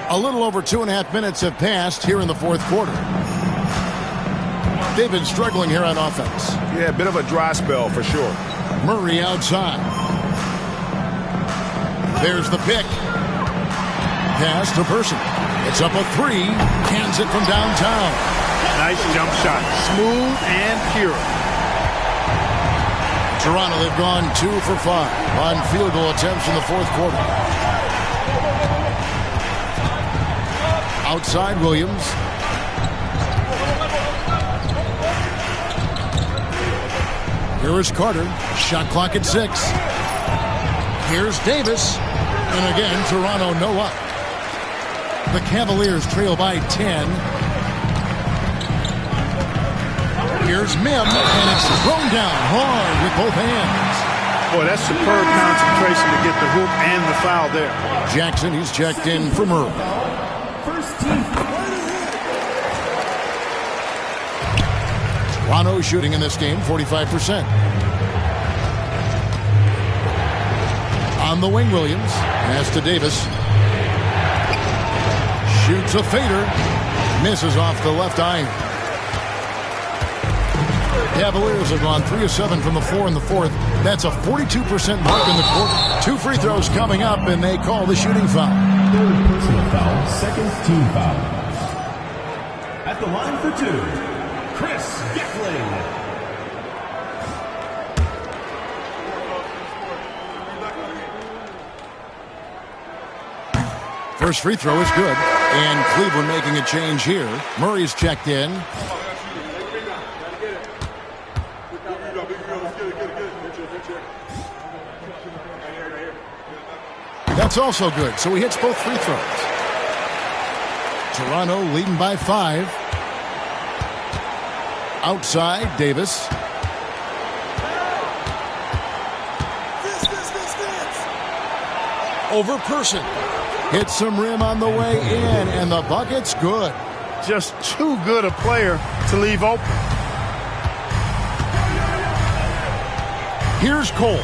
A little over 2.5 minutes have passed here in the fourth quarter. They've been struggling here on offense. Yeah, a bit of a dry spell for sure. Murray outside. There's the pick. Pass to Person. It's up a 3. Cans it from downtown. Nice jump shot. Smooth and pure. Toronto, they've gone 2 for 5 on field goal attempts in the fourth quarter. Outside Williams. Here is Carter. Shot clock at 6. Here's Davis. And again, Toronto no up. The Cavaliers trail by 10. Here's Mim, and it's thrown down hard with both hands. Boy, that's superb concentration to get the hoop and the foul there. Jackson, he's checked in for Murray. First team. Toronto shooting in this game 45%. On the wing, Williams. Pass to Davis. Shoots a fader. Misses off the left iron. Cavaliers have gone 3 of 7 from the floor in the fourth. That's a 42% mark in the quarter. 2 free throws coming up, and they call the shooting foul. Third personal foul. Second team foul. At the line for 2, Chris Gatling. First free throw is good. And Cleveland making a change here. Murray's checked in. That's also good, so he hits both free throws. Toronto leading by 5. Outside, Davis. Over Person. Hits some rim on the way in, and the bucket's good. Just too good a player to leave open. Here's Cole.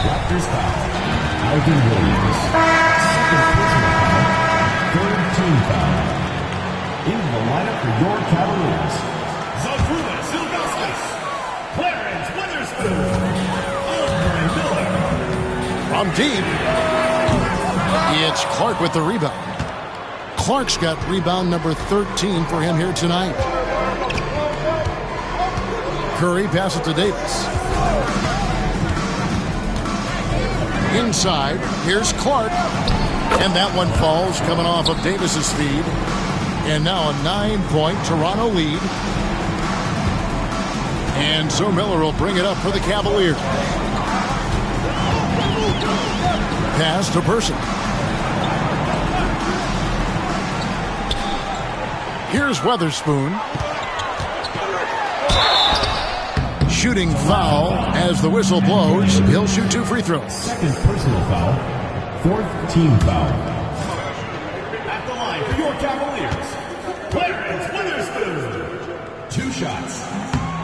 Raptors foul. Ivan Williams. Second personal foul. Third team foul. In the lineup for your Cavaliers, Zydrunas Ilgauskas, Clarence Weatherspoon, Andre Miller. From deep. It's Clark with the rebound. Clark's got rebound number 13 for him here tonight. Curry passes it to Davis. Inside, here's Clark. And that one falls coming off of Davis's feed. And now a 9-point Toronto lead. And so Miller will bring it up for the Cavaliers. Pass to Person. Here's Weatherspoon. Shooting foul as the whistle blows. He'll shoot 2 free throws. Second personal foul. Fourth team foul. At the line for your Cavaliers, Clarence Witherspoon. 2 shots.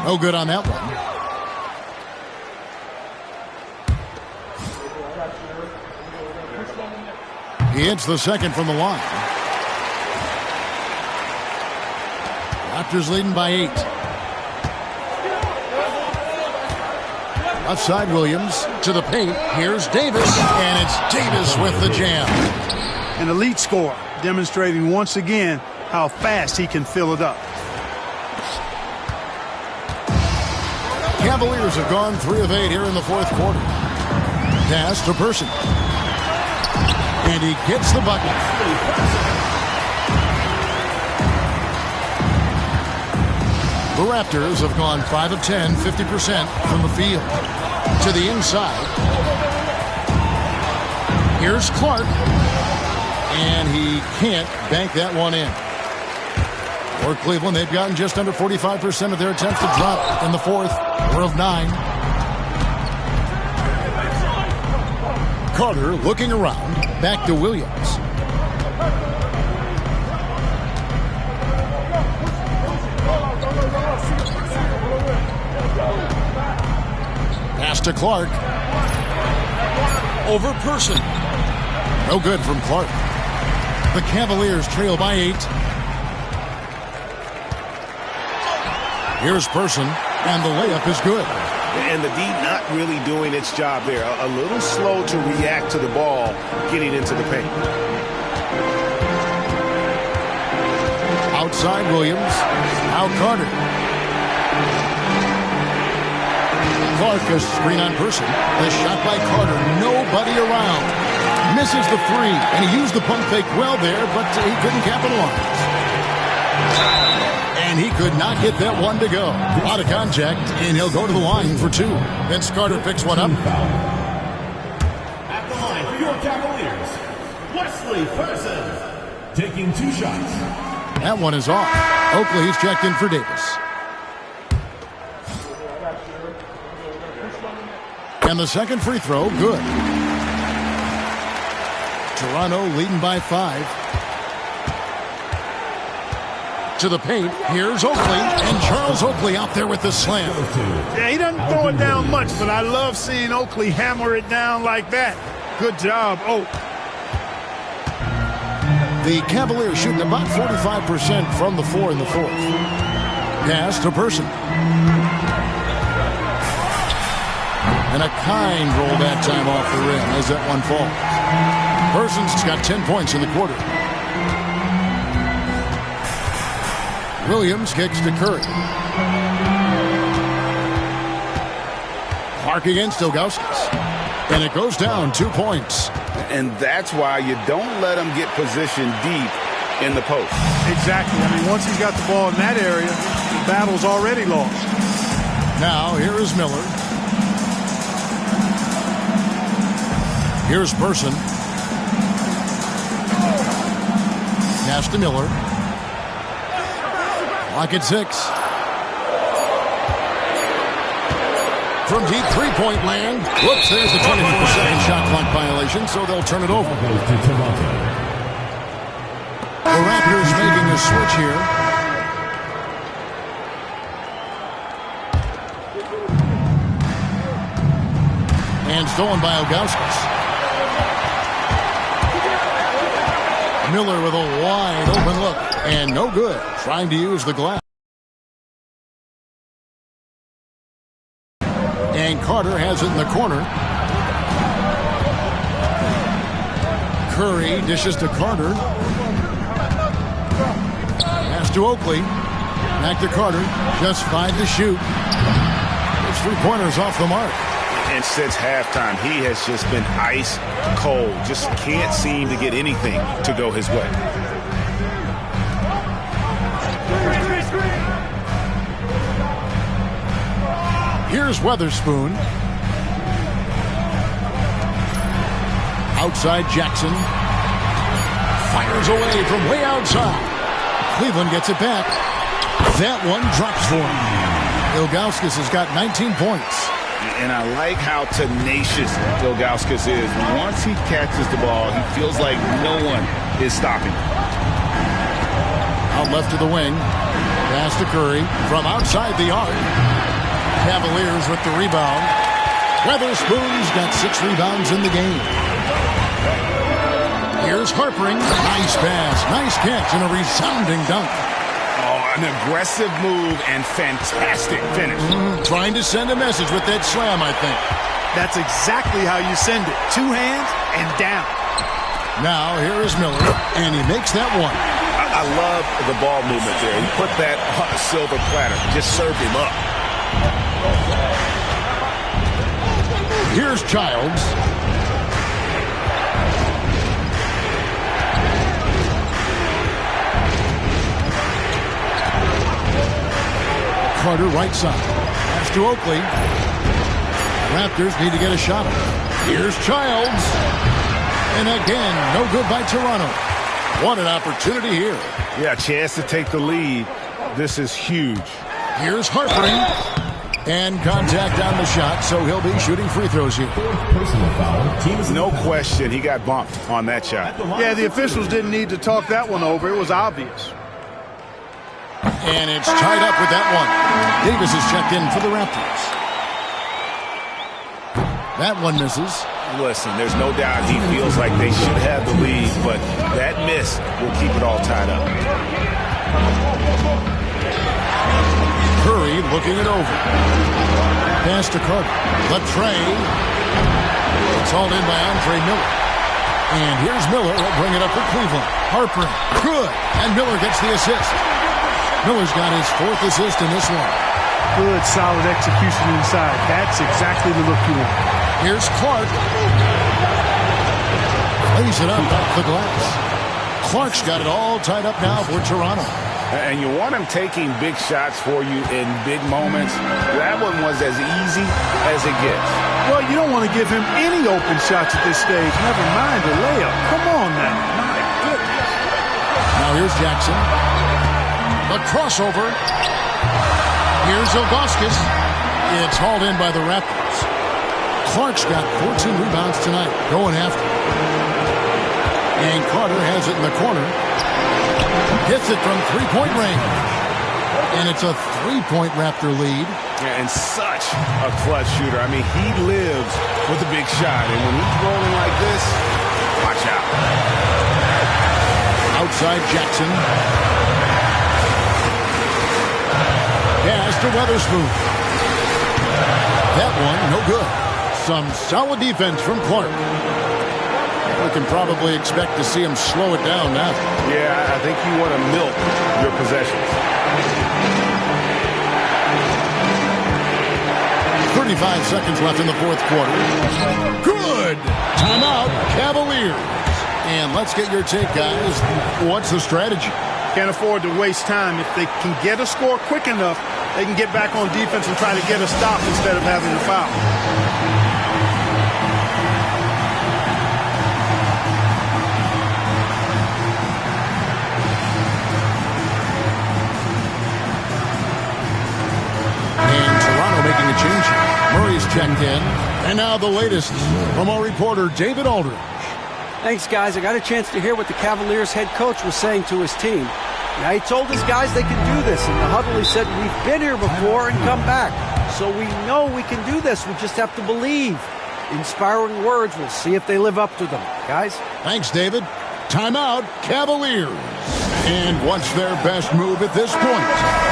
No good on that one. He hits the second from the line. Raptors leading by 8. Left side, Williams to the paint. Here's Davis, and it's Davis with the jam. An elite scorer, demonstrating once again how fast he can fill it up. Cavaliers have gone 3 of 8 here in the fourth quarter. Pass to Person. And he gets the bucket. The Raptors have gone 5 of 10, 50% from the field. To the inside. Here's Clark. And he can't bank that one in. For Cleveland, they've gotten just under 45% of their attempts to drop in the fourth. 4 of 9. Carter looking around. Back to Williams. Pass to Clark. Over Person. No good from Clark. The Cavaliers trail by 8. Here's Person, and the layup is good. And the D not really doing its job there. A little slow to react to the ball getting into the paint. Outside Williams. Now Carter. Clark, a screen on Person. The shot by Carter. Nobody around. Misses the 3. And he used the pump fake well there, but he couldn't capitalize. And he could not get that one to go. Out of contact, and he'll go to the line for 2. Vince Carter picks one up. At the line for your Cavaliers, Wesley Person. Taking 2 shots. That one is off. Oakley, he's checked in for Davis. And the second free throw, good. Toronto leading by 5. To the paint, here's Oakley, and Charles Oakley out there with the slam. Yeah, he doesn't throw it down much, but I love seeing Oakley hammer it down like that. Good job, Oak. The Cavaliers shooting about 45% from the 4 in the fourth. Pass to Person. And a kind roll that time off the rim as that one falls. Person's got 10 points in the quarter. Williams kicks to Curry. Clark against Ilgauskas. And it goes down 2 points. And that's why you don't let him get positioned deep in the post. Exactly. I mean, once he's got the ball in that area, the battle's already lost. Now, here is Miller. Here's Person. Pass to Miller. Clock at 6. From deep three-point land. Whoops, there's the 24-second shot clock violation, so they'll turn it over. The Raptors making a switch here. And stolen by Ilgauskas. Miller with a wide open look. And no good. Trying to use the glass. And Carter has it in the corner. Curry dishes to Carter. Pass to Oakley. Back to Carter. Just 5 to shoot. Those 3-pointers off the mark. And since halftime, he has just been ice cold. Just can't seem to get anything to go his way. Here's Weatherspoon. Outside Jackson. Fires away from way outside. Cleveland gets it back. That one drops for him. Ilgauskas has got 19 points. And I like how tenacious Ilgauskas is. Once he catches the ball, he feels like no one is stopping him. Out left to the wing. Pass to Curry from outside the arc. Cavaliers with the rebound. Weatherspoon's got 6 rebounds in the game. Here's Harpering. Nice pass. Nice catch and a resounding dunk. Oh, an aggressive move and fantastic finish. Trying to send a message with that slam, I think. That's exactly how you send it. 2 hands and down. Now here is Miller, and he makes that one. I love the ball movement there. He put that on a silver platter. Just served him up. Here's Childs. Carter right side. Pass to Oakley. Raptors need to get a shot. Here's Childs. And again, no good by Toronto. What an opportunity here. Yeah, a chance to take the lead. This is huge. Here's Harpering. And contact on the shot, so he'll be shooting free throws here. Personal foul. No question he got bumped on that shot. Yeah, the officials didn't need to talk that one over. It was obvious. And it's tied up with that one. Davis is checked in for the Raptors. That one misses. Listen, there's no doubt he feels like they should have the lead, but that miss will keep it all tied up. Curry looking it over. Pass to Carter. The tray. It's hauled in by Andre Miller. And here's Miller. He'll bring it up for Cleveland. Harper. Good. And Miller gets the assist. Miller's got his 4th assist in this one. Good, solid execution inside. That's exactly the look you want. Here's Clark. Lays it up off the glass. Clark's got it all tied up now for Toronto. And you want him taking big shots for you in big moments. That one was as easy as it gets. Well, you don't want to give him any open shots at this stage. Never mind a layup. Come on now. My goodness. Now here's Jackson. The crossover. Here's Ilgauskas. It's hauled in by the Raptors. Clark's got 14 rebounds tonight, going after. And Carter has it in the corner. Hits it from 3-point range. And it's a 3-point Raptor lead. Yeah, and such a clutch shooter. I mean, he lives with a big shot. And when he's rolling like this, watch out. Outside Jackson. Pass to Weatherspoon. That one, no good. Some solid defense from Clark. We can probably expect to see him slow it down now. Yeah, I think you want to milk your possessions. 35 seconds left in the 4th quarter. Good! Timeout, Cavaliers. And let's get your take, guys. What's the strategy? Can't afford to waste time. If they can get a score quick enough, they can get back on defense and try to get a stop instead of having a foul. And Toronto making a change here. Murray's checked in. And now the latest from our reporter, David Aldridge. Thanks, guys. I got a chance to hear what the Cavaliers head coach was saying to his team. Now, he told his guys they can do this. In the huddle, he said, we've been here before and come back. So we know we can do this. We just have to believe. Inspiring words. We'll see if they live up to them. Guys? Thanks, David. Timeout, Cavaliers. And what's their best move at this point?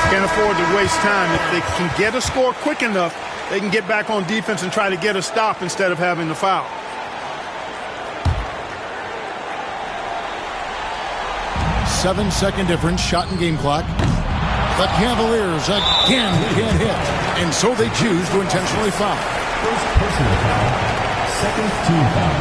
Can't afford to waste time. If they can get a score quick enough, they can get back on defense and try to get a stop instead of having the foul. Seven-second difference, shot and game clock. The Cavaliers again can't hit, and so they choose to intentionally foul. First personal foul. Second team foul.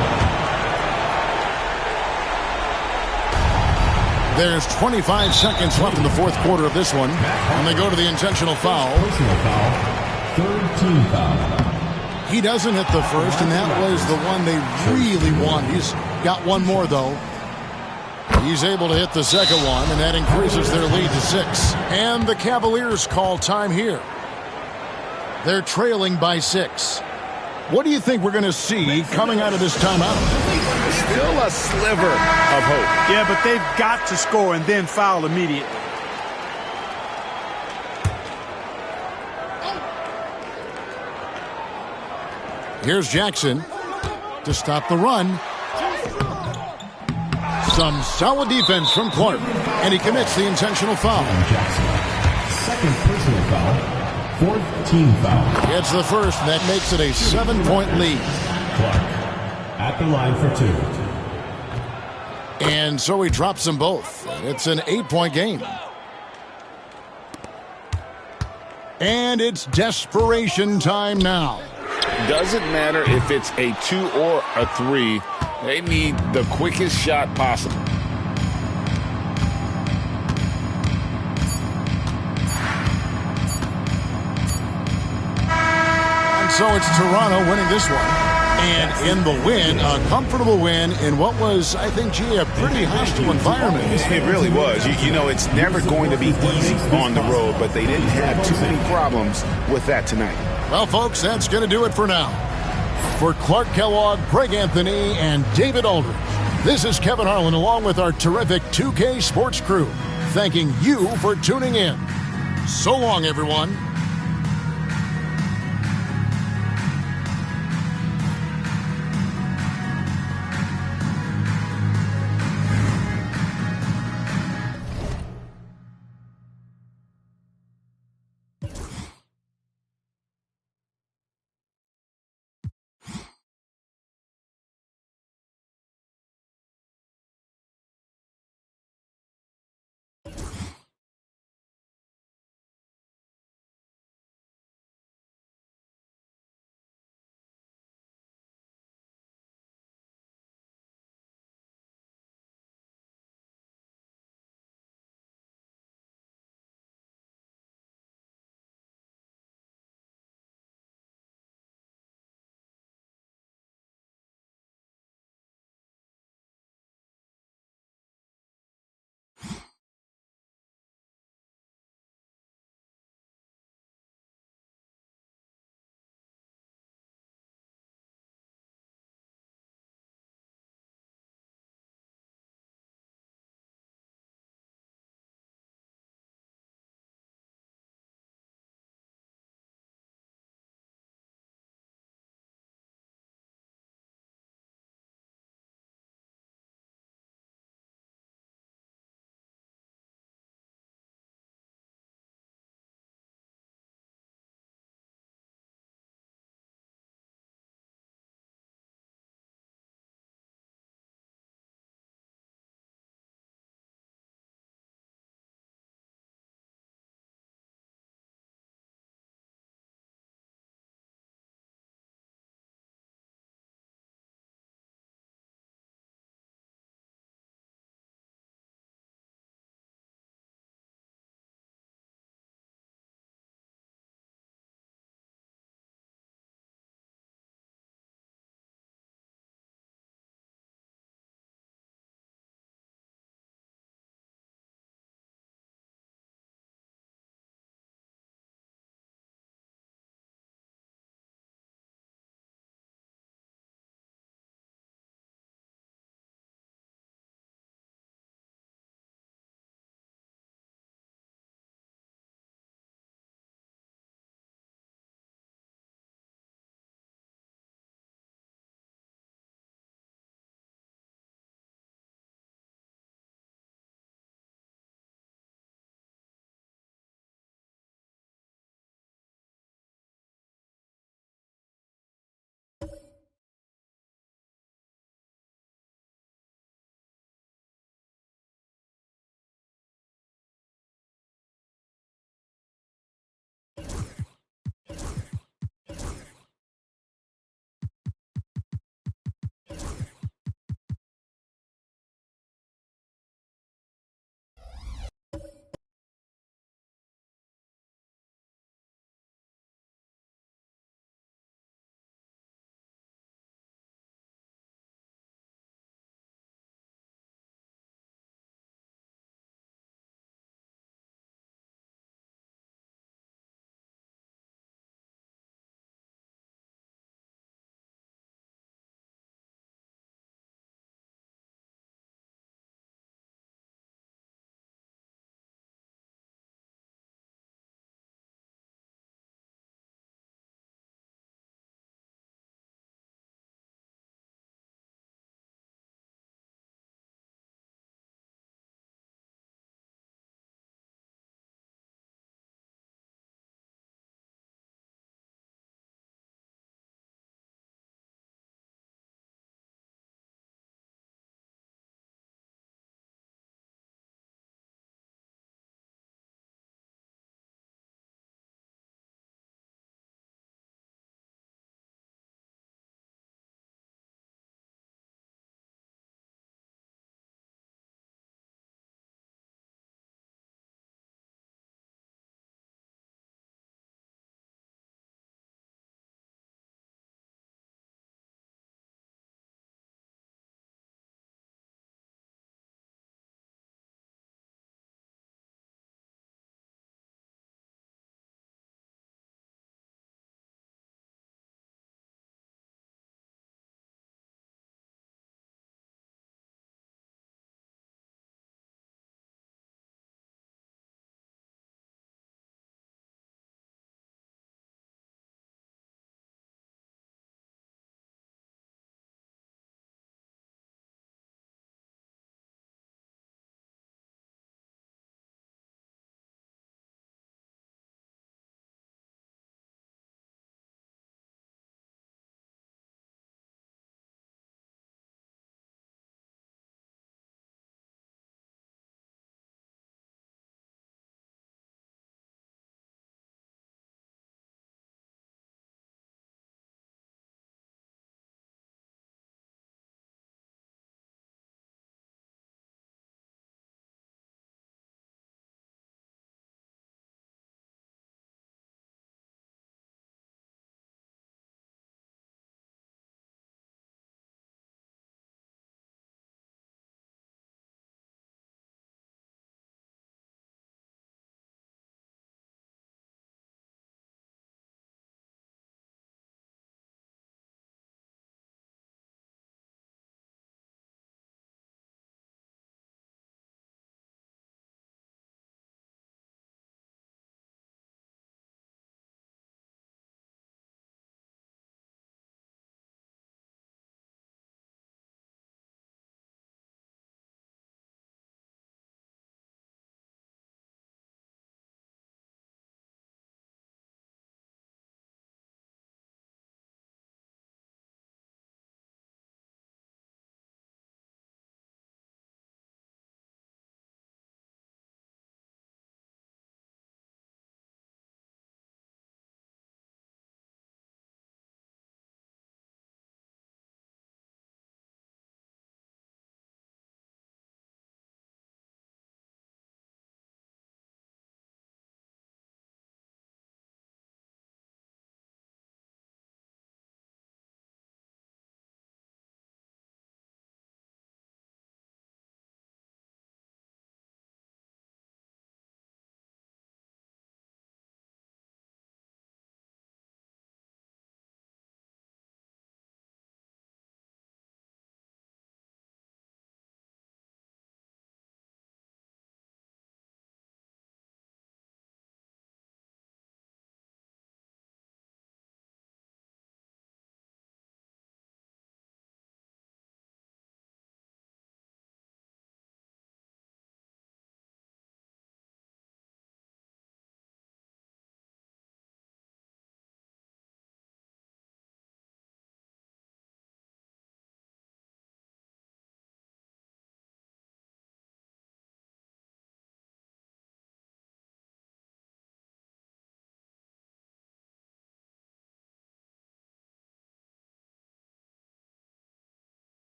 There's 25 seconds left in the 4th quarter of this one, and they go to the intentional foul. Personal foul. Third team foul. He doesn't hit the first, and that was the one they really want. He's got one more, though. He's able to hit the second one, and that increases their lead to 6. And the Cavaliers call time here. They're trailing by 6. What do you think we're going to see coming out of this timeout? Still a sliver of hope. Yeah, but they've got to score and then foul immediately. Here's Jackson to stop the run. Some solid defense from Clark, and he commits the intentional foul. Jackson. Second personal foul. Fourth team foul. Gets the first, and that makes it a 7-point lead. Clark at the line for 2. And so he drops them both. It's an 8-point game. And it's desperation time now. Doesn't matter if it's a 2 or a 3. They need the quickest shot possible. And so it's Toronto winning this one. And in the win, a comfortable win in what was, I think, gee, a pretty hostile environment. It really was. You know, it's never going to be easy on the road, but they didn't have too many problems with that tonight. Well, folks, that's going to do it for now. For Clark Kellogg, Greg Anthony, and David Aldridge, this is Kevin Harlan along with our terrific 2K Sports crew, thanking you for tuning in. So long, everyone.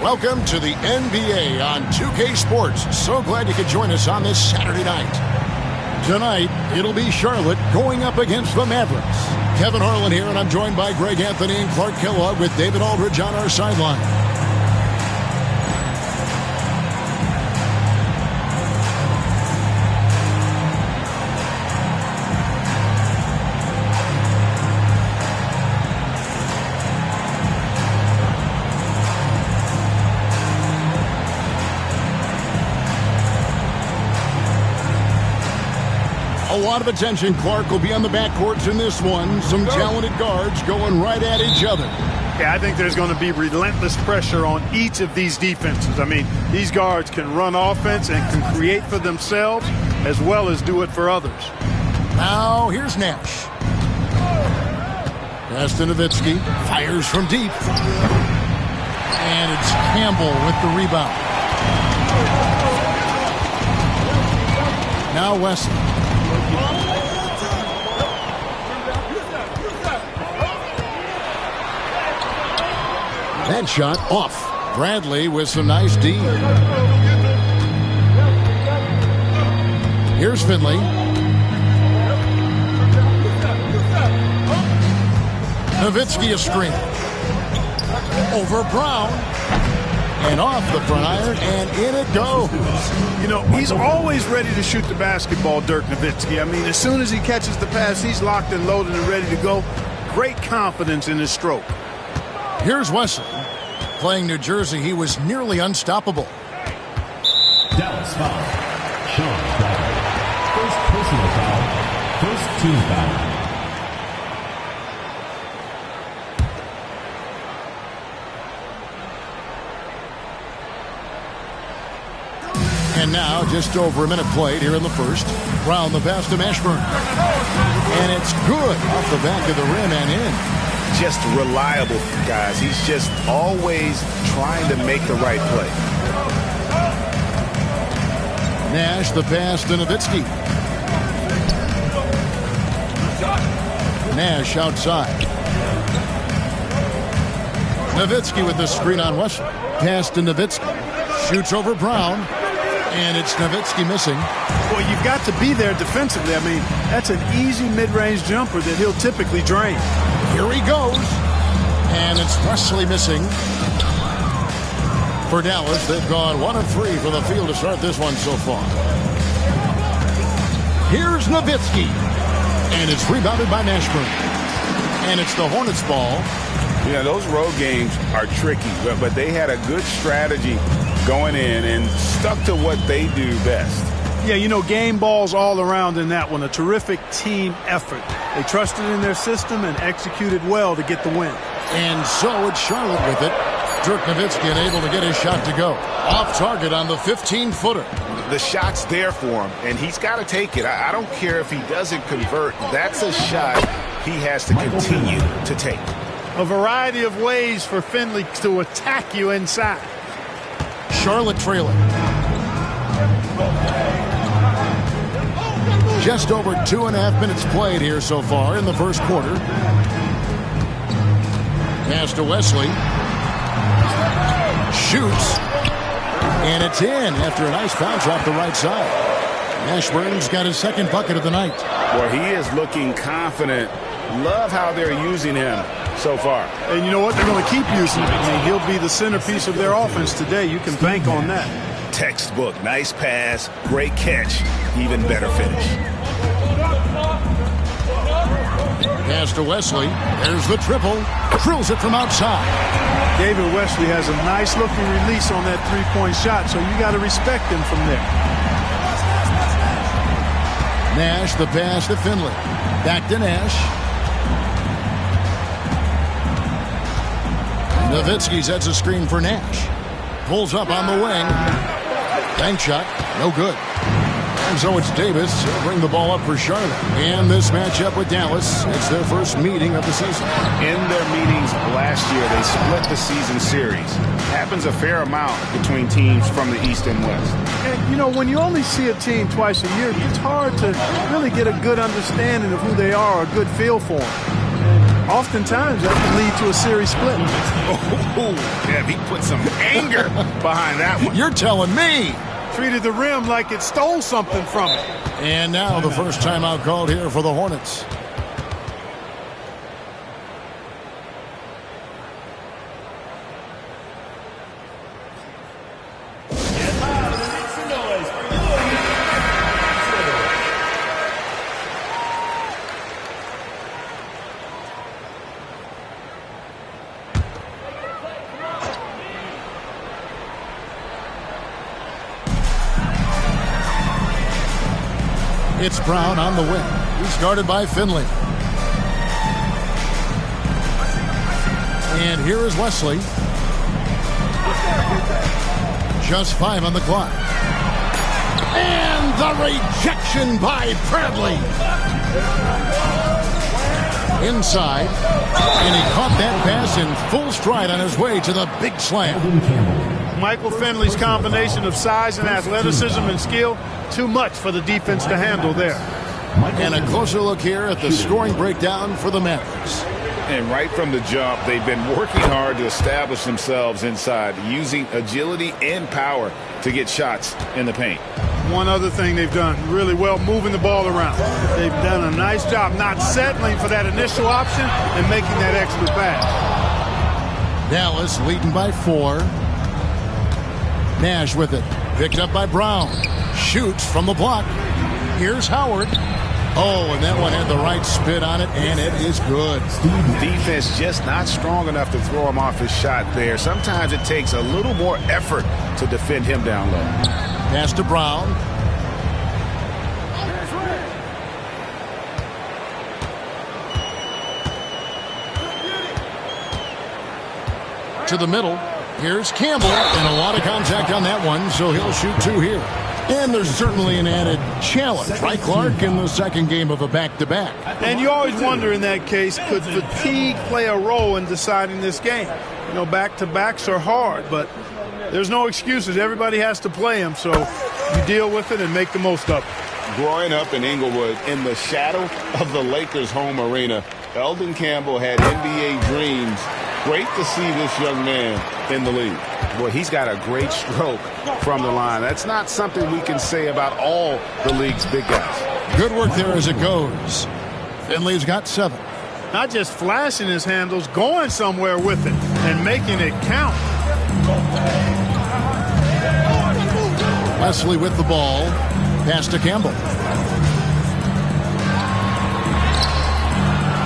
Welcome to the NBA on 2K Sports. So glad you could join us on this Saturday night. Tonight, it'll be Charlotte going up against the Mavericks. Kevin Harlan here, and I'm joined by Greg Anthony and Clark Kellogg with David Aldridge on our sideline. A lot of attention. Clark will be on the backcourts in this one. Some talented guards going right at each other. Yeah, I think there's going to be relentless pressure on each of these defenses. I mean, these guards can run offense and can create for themselves as well as do it for others. Now, here's Nash. Pass to Nowitzki. Fires from deep. And it's Campbell with the rebound. Now Wesley. That shot off. Bradley with some nice D. Here's Finley. Nowitzki a screen. Over Brown. And off the front iron, and in it goes. You know, he's always ready to shoot the basketball, Dirk Nowitzki. I mean, as soon as he catches the pass, he's locked and loaded and ready to go. Great confidence in his stroke. Here's Wesley. Playing New Jersey, he was nearly unstoppable. Dallas foul. Sean Crowder. First personal foul. First team foul. And now, just over a minute played here in the first. Brown the pass to Mashburn. And it's good off the back of the rim and in. Just reliable, guys. He's just always trying to make the right play. Nash the pass to Nowitzki. Nash outside. Nowitzki with the screen on Wesley. Pass to Nowitzki. Shoots over Brown. And it's Nowitzki missing. Well, you've got to be there defensively. I mean, that's an easy mid-range jumper that he'll typically drain. Here he goes. And it's Wesley missing. For Dallas, they've gone 1 of 3 from the field to start this one so far. Here's Nowitzki. And it's rebounded by Mashburn. And it's the Hornets' ball. Yeah, those road games are tricky, but they had a good strategy going in and stuck to what they do best. Yeah, you know, game balls all around in that one. A terrific team effort. They trusted in their system and executed well to get the win. And so it's Charlotte with it. Dirk Nowitzki unable to get his shot to go. Off target on the 15-footer. The shot's there for him, and he's got to take it. I don't care if he doesn't convert. That's a shot he has to continue to take. A variety of ways for Finley to attack you inside. Charlotte trailing. Just over 2.5 minutes played here so far in the first quarter. Pass to Wesley. Shoots. And it's in after a nice bounce off the right side. Mashburn's got his second bucket of the night. Boy, he is looking confident. Love how they're using him so far. And you know what? They're going to keep using him. I mean, he'll be the centerpiece of their offense today. You can bank on that. Textbook. Nice pass. Great catch. Even better finish. Pass to Wesley. There's the triple. Drills it from outside. David Wesley has a nice-looking release on that three-point shot, so you got to respect him from there. Nash the pass to Finley. Back to Nash. Nowitzki sets a screen for Nash. Pulls up on the wing. Bank shot. No good. And so it's Davis. He'll bring the ball up for Charlotte. And this matchup with Dallas, it's their first meeting of the season. In their meetings last year, they split the season series. Happens a fair amount between teams from the East and West. And, you know, when you only see a team twice a year, it's hard to really get a good understanding of who they are, a good feel for them. Oftentimes, that can lead to a series split. Oh, Kev, he put some anger behind that one. You're telling me. Treated the rim like it stole something from it. And now the first timeout called here for the Hornets. It's Brown on the wing. He's guarded by Finley. And here is Wesley. Just 5 on the clock. And the rejection by Bradley. Inside. And he caught that pass in full stride on his way to the big slam. Michael Finley's combination of size and athleticism and skill, too much for the defense to handle there. And a closer look here at the scoring breakdown for the Mavericks. And right from the jump, they've been working hard to establish themselves inside, using agility and power to get shots in the paint. One other thing they've done really well, moving the ball around. They've done a nice job not settling for that initial option and making that extra pass. Dallas leading by 4. Nash with it. Picked up by Brown. Shoots from the block. Here's Howard. Oh, and that one had the right spin on it, and it is good. Defense just not strong enough to throw him off his shot there. Sometimes it takes a little more effort to defend him down low. Pass to Brown. To the middle. Here's Campbell, and a lot of contact on that one, so he'll shoot 2 here. And there's certainly an added challenge, right, Clark, in the second game of a back-to-back. And you always wonder in that case, could fatigue play a role in deciding this game? You know, back-to-backs are hard, but there's no excuses. Everybody has to play them, so you deal with it and make the most of it. Growing up in Inglewood, in the shadow of the Lakers' home arena, Eldon Campbell had NBA dreams. Great to see this young man in the league. Boy, he's got a great stroke from the line. That's not something we can say about all the league's big guys. Good work there as it goes. Finley's got 7. Not just flashing his handles, going somewhere with it and making it count. Wesley with the ball. Pass to Campbell.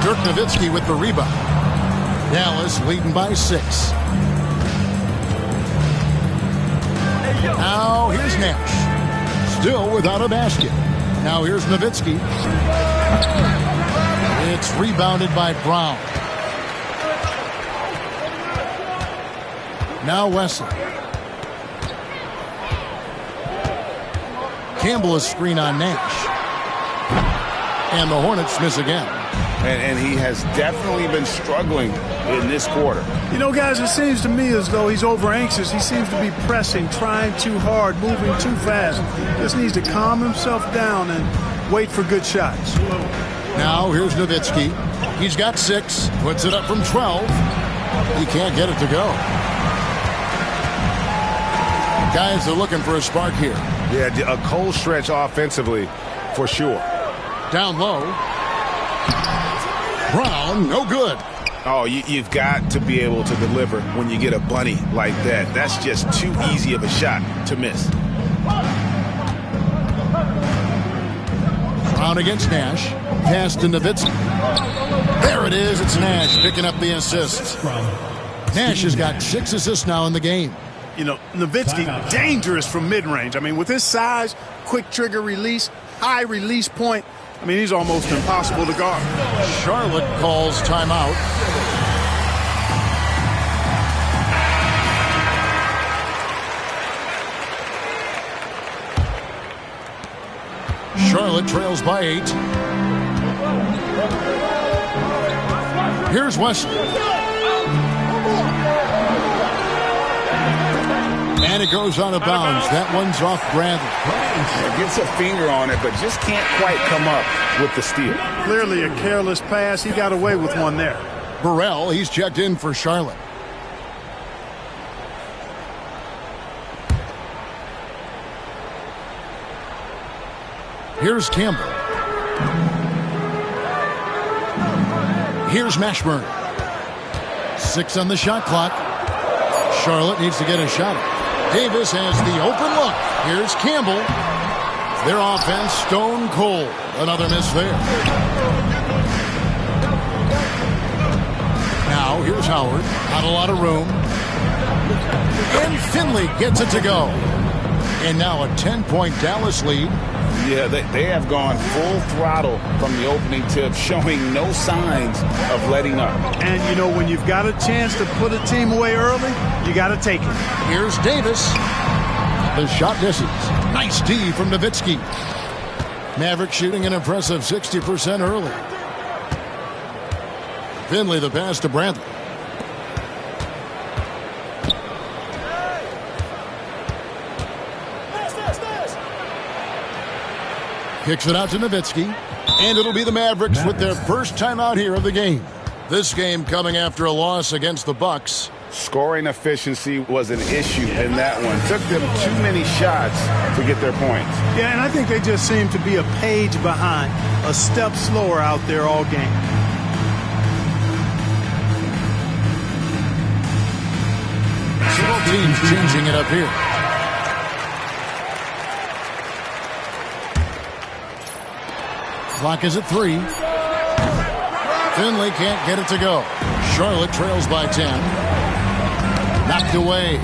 Dirk Nowitzki with the rebound. Dallas leading by 6. Now here's Nash. Still without a basket. Now here's Nowitzki. It's rebounded by Brown. Now Wesley. Campbell is screen on Nash. And the Hornets miss again. And he has definitely been struggling in this quarter. You know, guys, it seems to me as though he's over anxious. He seems to be pressing, trying too hard, moving too fast. Just needs to calm himself down and wait for good shots. Now here's Nowitzki. He's got 6. Puts it up from 12. He can't get it to go. Guys are looking for a spark here. Yeah, a cold stretch offensively for sure. Down low. Brown, no good. Oh, you've got to be able to deliver when you get a bunny like that. That's just too easy of a shot to miss. Brown against Nash. Pass to Nowitzki. There it is. It's Nash picking up the assists. Nash has got 6 assists now in the game. You know, Nowitzki, dangerous from mid-range. I mean, with his size, quick trigger release, high release point, I mean, he's almost impossible to guard. Charlotte calls timeout. Charlotte trails by 8. Here's Wesley. And it goes out of bounds. That one's off Bradley. Gets a finger on it, but just can't quite come up with the steal. Clearly a careless pass. He got away with one there. Burrell, he's checked in for Charlotte. Here's Campbell. Here's Mashburn. 6 on the shot clock. Charlotte needs to get a shot. Davis has the open look. Here's Campbell. Their offense stone cold. Another miss there. Now here's Howard. Not a lot of room. And Finley gets it to go. And now a 10-point Dallas lead. Yeah, they have gone full throttle from the opening tip, showing no signs of letting up. And, you know, when you've got a chance to put a team away early, you got to take it. Here's Davis. The shot misses. Nice D from Nowitzki. Maverick shooting an impressive 60% early. Finley the pass to Bradley. Kicks it out to Nowitzki. And it'll be the Mavericks with their first time out here of the game. This game coming after a loss against the Bucks. Scoring efficiency was an issue in that one. Took them too many shots to get their points. Yeah, and I think they just seem to be a page behind, a step slower out there all game. So both teams changing it up here. Clock is at 3. Finley can't get it to go. Charlotte trails by 10. Knocked away.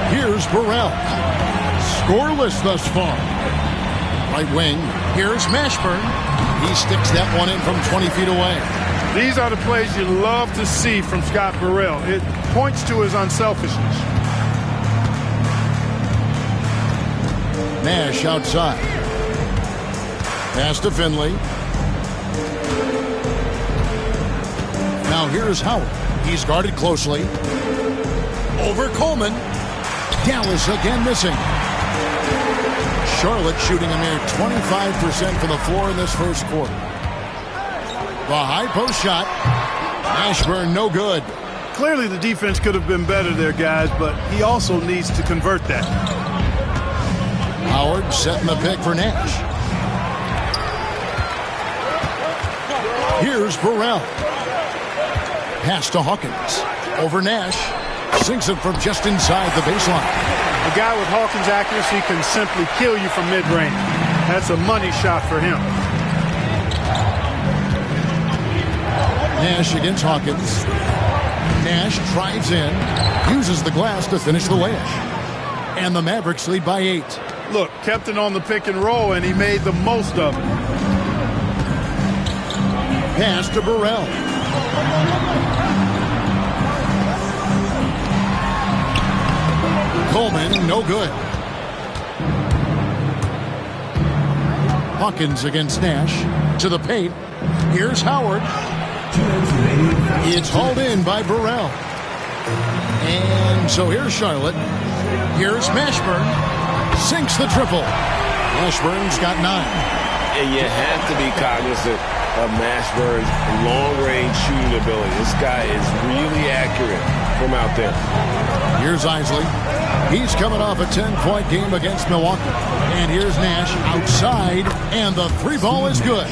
Here's Burrell. Scoreless thus far. Right wing. Here's Mashburn. He sticks that one in from 20 feet away. These are the plays you love to see from Scott Burrell. It points to his unselfishness. Nash outside. Pass to Finley. Now here's Howard. He's guarded closely. Over Coleman. Dallas again missing. Charlotte shooting a mere 25% from the floor in this first quarter. The high post shot. Mashburn no good. Clearly the defense could have been better there, guys, but he also needs to convert that. Howard setting the pick for Nash. Here's Burrell. Pass to Hawkins. Over Nash. Sinks it from just inside the baseline. A guy with Hawkins' accuracy can simply kill you from mid-range. That's a money shot for him. Nash against Hawkins. Nash drives in. Uses the glass to finish the layup. And the Mavericks lead by 8. Look, kept it on the pick and roll, and he made the most of it. Pass to Burrell. Coleman, no good. Hawkins against Nash. To the paint. Here's Howard. It's hauled in by Burrell. And so here's Charlotte. Here's Mashburn. Sinks the triple. Mashburn's got 9. And you have to be cognizant of Mashburn's long-range shooting ability. This guy is really accurate from out there. Here's Isley. He's coming off a 10-point game against Milwaukee. And here's Nash outside, and the 3 ball is good.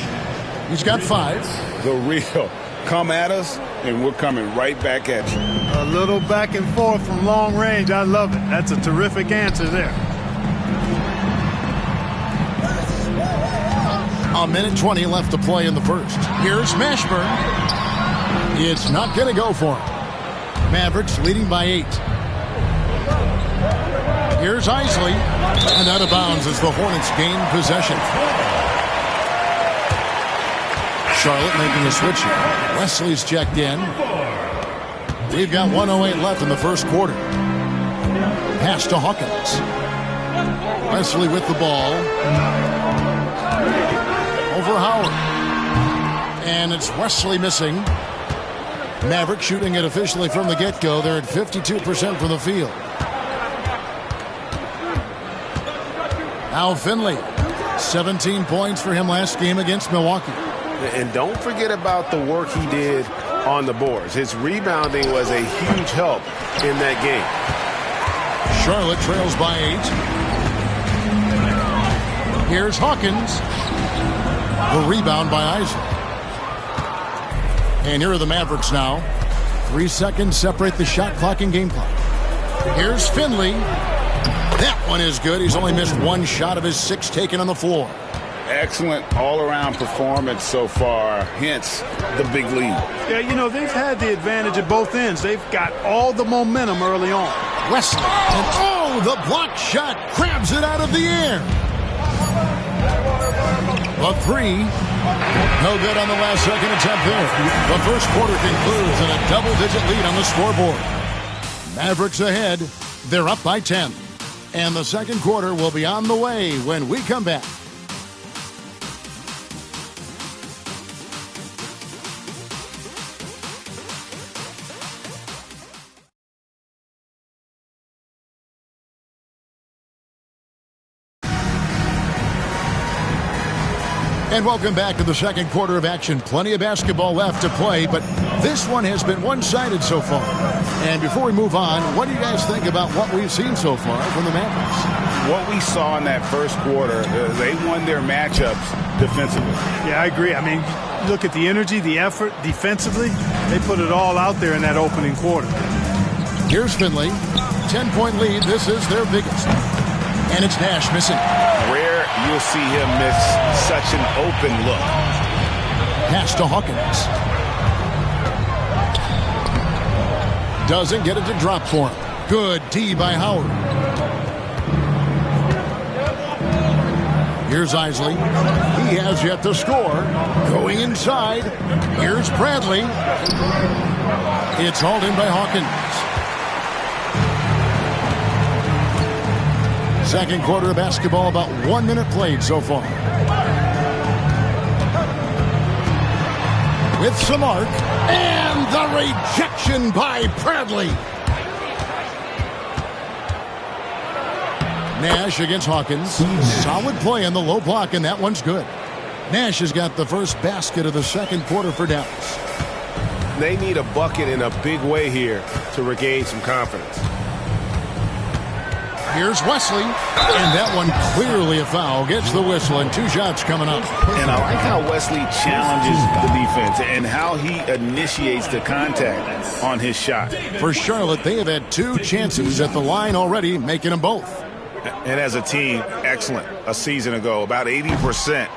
He's got 5. The real come at us, and we're coming right back at you. A little back and forth from long range. I love it. That's a terrific answer there. A minute 20 left to play in the first. Here's Mashburn. It's not going to go for him. Mavericks leading by 8. Here's Isley. And out of bounds as the Hornets gain possession. Charlotte making a switch here. Wesley's checked in. We've got 1:08 left in the first quarter. Pass to Hawkins. Wesley with the ball. Over Howard. And it's Wesley missing. Mavericks shooting it officially from the get-go. They're at 52% from the field. Now Finley. 17 points for him last game against Milwaukee. And don't forget about the work he did on the boards. His rebounding was a huge help in that game. Charlotte trails by 8. Here's Hawkins. The rebound by Isaac. And here are the Mavericks now. 3 seconds separate the shot clock and game clock. Here's Finley. That one is good. He's only missed 1 shot of his 6 taken on the floor. Excellent all-around performance so far, hence the big lead. Yeah, you know, they've had the advantage at both ends. They've got all the momentum early on. Wesley. And oh, the block shot grabs it out of the air. A 3. No good on the last second attempt there. The first quarter concludes in a double-digit lead on the scoreboard. Mavericks ahead. They're up by 10. And the second quarter will be on the way when we come back. And welcome back to the second quarter of action. Plenty of basketball left to play, but this one has been one-sided so far. And before we move on, what do you guys think about what we've seen so far from the Mavericks? What we saw in that first quarter, they won their matchups defensively. Yeah, I agree. I mean, look at the energy, the effort defensively. They put it all out there in that opening quarter. Here's Finley. 10-point lead. This is their biggest. And it's Nash missing. Rare you'll see him miss such an open look. Pass to Hawkins. Doesn't get it to drop for him. Good D by Howard. Here's Isley. He has yet to score. Going inside. Here's Bradley. It's hauled in by Hawkins. Second quarter of basketball, about 1 minute played so far. With some arc, and the rejection by Bradley. Nash against Hawkins. Solid play on the low block, and that one's good. Nash has got the first basket of the second quarter for Dallas. They need a bucket in a big way here to regain some confidence. Here's Wesley, and that one clearly a foul. Gets the whistle, and 2 shots coming up. And I like how Wesley challenges the defense and how he initiates the contact on his shot. For Charlotte, they have had 2 chances at the line already, making them both. And as a team, excellent. A season ago, about 80%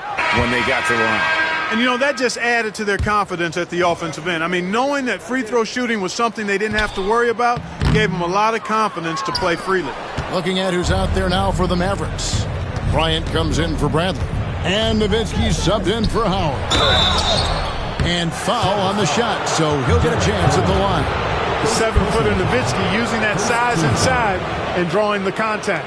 when they got to the line. And, you know, that just added to their confidence at the offensive end. I mean, knowing that free throw shooting was something they didn't have to worry about gave them a lot of confidence to play freely. Looking at who's out there now for the Mavericks. Bryant comes in for Bradley. And Nowitzki subbed in for Howard. And foul on the shot, so he'll get a chance at the line. The 7-footer Nowitzki using that size inside and drawing the contact.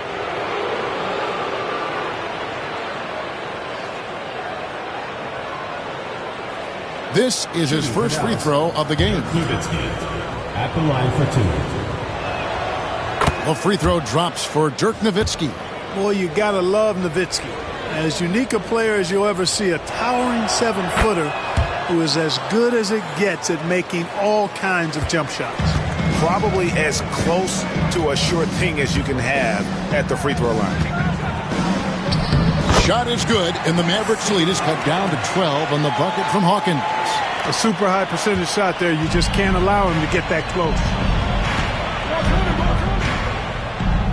This is his first free throw of the game. At the line for 2. A free throw drops for Dirk Nowitzki. Boy, you got to love Nowitzki. As unique a player as you'll ever see, a towering 7-footer who is as good as it gets at making all kinds of jump shots. Probably as close to a sure thing as you can have at the free throw line. Shot is good, and the Mavericks lead is cut down to 12 on the bucket from Hawkins. A super high percentage shot there. You just can't allow him to get that close.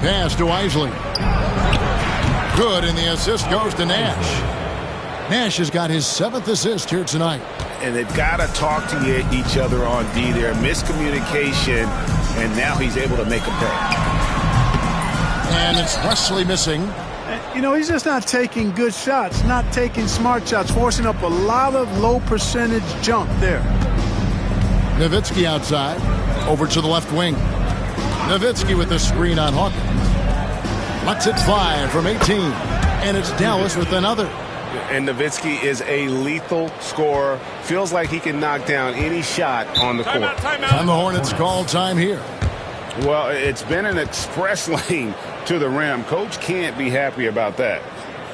Pass to Isley. Good, and the assist goes to Nash. Nash has got his 7th assist here tonight. And they've got to talk to each other on D there. Miscommunication, and now he's able to make a play. And it's Wesley missing. You know, he's just not taking good shots, not taking smart shots, forcing up a lot of low percentage junk there. Nowitzki outside, over to the left wing. Nowitzki with the screen on Hawkins. Lets it fly from 18, and it's Dallas with another. And Nowitzki is a lethal scorer. Feels like he can knock down any shot on the court. And the Hornets call time here. Well, it's been an express lane to the rim. Coach can't be happy about that.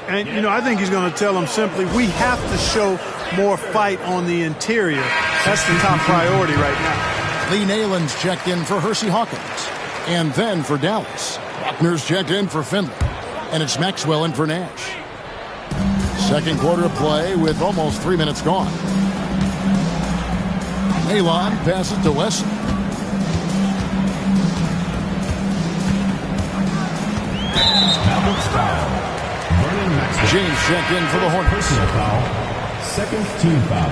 And, you know, I think he's going to tell them simply, we have to show more fight on the interior. That's the top priority right now. Lee Nayland's checked in for Hersey Hawkins. And then for Dallas. Buckner's checked in for Finley. And it's Maxwell in for Nash. Second quarter of play with almost 3 minutes gone. Nayland passes to Wesley. James checked in for the Hornets. Personal foul. Second team foul.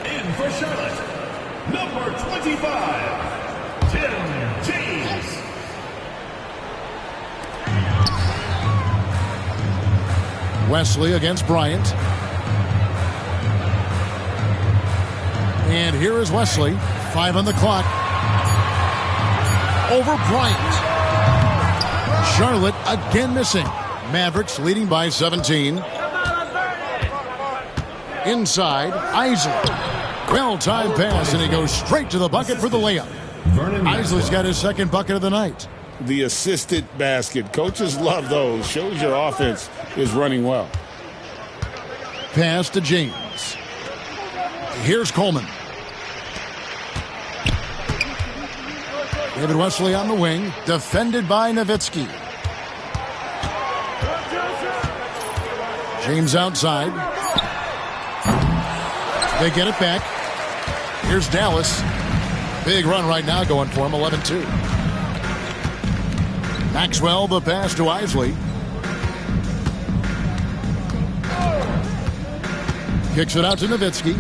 In for Charlotte, number 25, Tim James. Wesley against Bryant. And here is Wesley. 5 on the clock. Over Bryant. Charlotte again missing. Mavericks leading by 17. Inside, Isley. Well-timed pass, and he goes straight to the bucket for the layup. Isley's got his second bucket of the night. The assisted basket. Coaches love those. Shows your offense is running well. Pass to James. Here's Coleman. David Wesley on the wing, defended by Nowitzki. James outside. They get it back. Here's Dallas. Big run right now going for him, 11-2. Maxwell, the pass to Isley. Kicks it out to Nowitzki.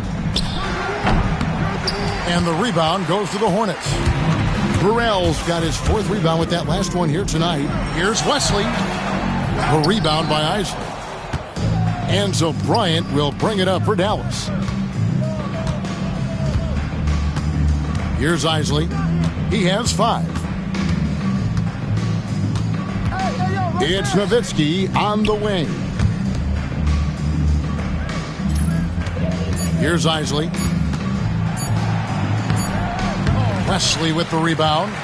And the rebound goes to the Hornets. Burrell's got his 4th rebound with that last one here tonight. Here's Wesley. The rebound by Isley. And so Bryant will bring it up for Dallas. Here's Isley. He has 5. It's Nowitzki on the wing. Here's Isley. Wesley with the rebound.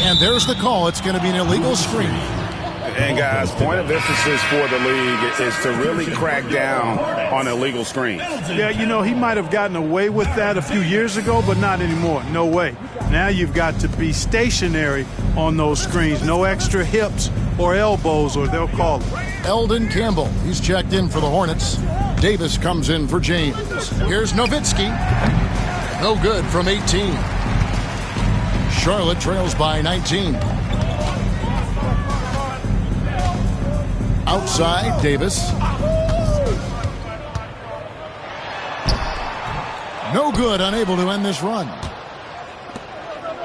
And there's the call. It's going to be an illegal screen. And, guys, point of emphasis for the league is to really crack down on illegal screens. Yeah, you know, he might have gotten away with that a few years ago, but not anymore. No way. Now you've got to be stationary on those screens. No extra hips or elbows, or they'll call it. Eldon Campbell. He's checked in for the Hornets. Davis comes in for James. Here's Nowitzki. No good from 18. Charlotte trails by 19. Outside, Davis. No good, unable to end this run.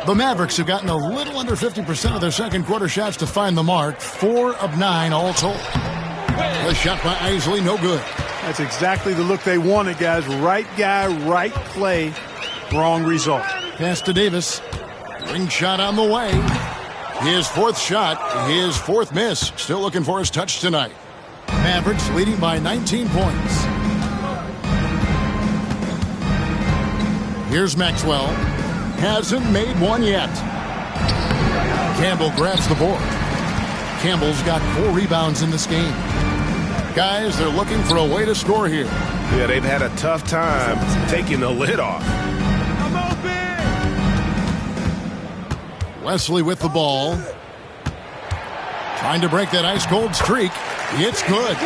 The Mavericks have gotten a little under 50% of their second quarter shots to find the mark. 4 of 9 all told. A shot by Isley, no good. That's exactly the look they wanted, guys. Right guy, right play, wrong result. Pass to Davis. Ring shot on the way. His 4th shot, his 4th miss. Still looking for his touch tonight. Mavericks leading by 19 points. Here's Maxwell. Hasn't made one yet. Campbell grabs the board. Campbell's got 4 rebounds in this game. Guys, they're looking for a way to score here. Yeah, they've had a tough time taking the lid off. Wesley with the ball. Trying to break that ice-cold streak. It's good.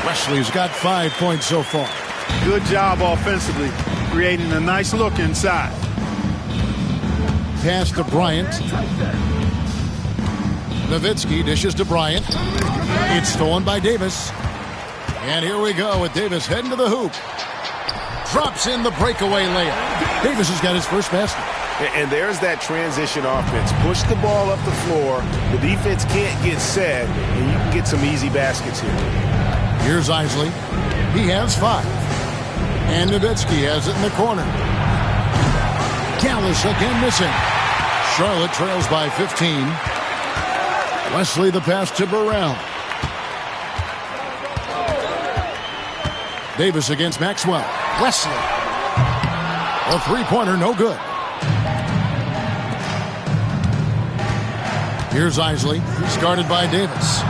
Wesley's got 5 points so far. Good job offensively, creating a nice look inside. Pass to Bryant. Nowitzki dishes to Bryant. It's stolen by Davis. And here we go with Davis heading to the hoop. Drops in the breakaway layup. Davis has got his first basket. And there's that transition offense. Push the ball up the floor. The defense can't get set, and you can get some easy baskets here. Here's Isley. He has 5. And Nowitzki has it in the corner. Dallas again missing. Charlotte trails by 15. Wesley the pass to Burrell. Davis against Maxwell. Wesley. A three-pointer, no good. Here's Isley. He's guarded by Davis.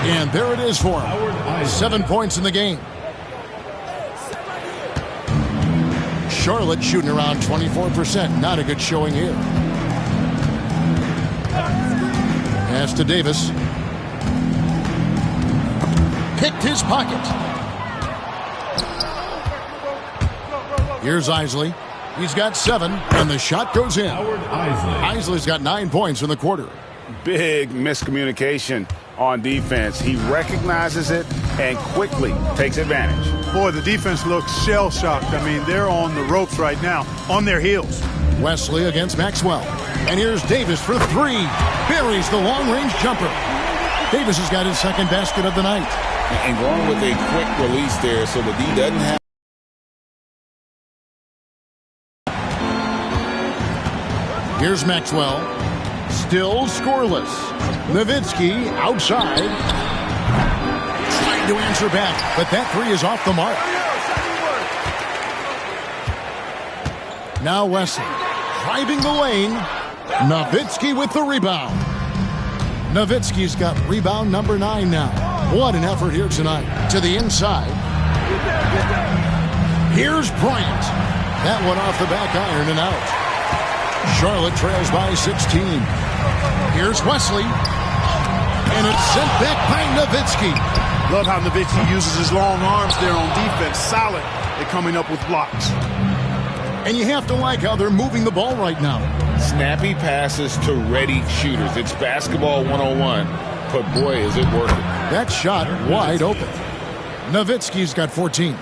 And there it is for him. 7 points in the game. Charlotte shooting around 24%. Not a good showing here. Pass to Davis. Picked his pocket. Here's Isley. He's got 7, and the shot goes in. Isley's got 9 points in the quarter. Big miscommunication on defense. He recognizes it and quickly takes advantage. Boy, the defense looks shell-shocked. I mean, they're on the ropes right now, on their heels. Wesley against Maxwell. And here's Davis for 3. Buries the long-range jumper. Davis has got his second basket of the night. And going with a quick release there so the D doesn't have. Here's Maxwell. Still scoreless. Nowitzki outside. Trying to answer back, but that 3 is off the mark. Now Wesley driving the lane. Nowitzki with the rebound. Nowitzki's got rebound number 9 now. What an effort here tonight. To the inside. Here's Bryant. That one off the back iron and out. Charlotte trails by 16. Here's Wesley. And it's sent back by Nowitzki. Love how Nowitzki uses his long arms there on defense. Solid at coming up with blocks. And you have to like how they're moving the ball right now. Snappy passes to ready shooters. It's basketball 101, but boy, is it working. That shot wide open. Nowitzki's got 14.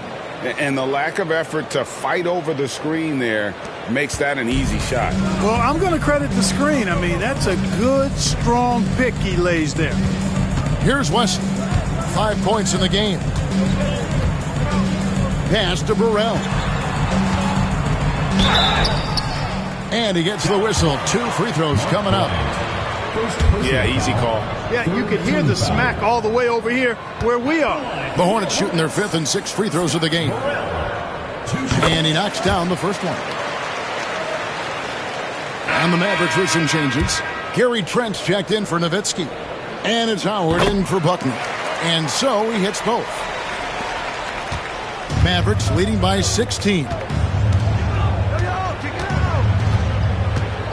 And the lack of effort to fight over the screen there makes that an easy shot. Well, I'm going to credit the screen. I mean, that's a good, strong pick he lays there. Here's Wesley. 5 points in the game. Pass to Burrell. And he gets the whistle. 2 free throws coming up. Yeah, easy call. Yeah, you could hear the smack all the way over here where we are. The Hornets shooting their 5th and 6th free throws of the game. And he knocks down the first one. And the Mavericks with some changes. Gary Trent's checked in for Nowitzki. And it's Howard in for Buckner. And so he hits both. Mavericks leading by 16.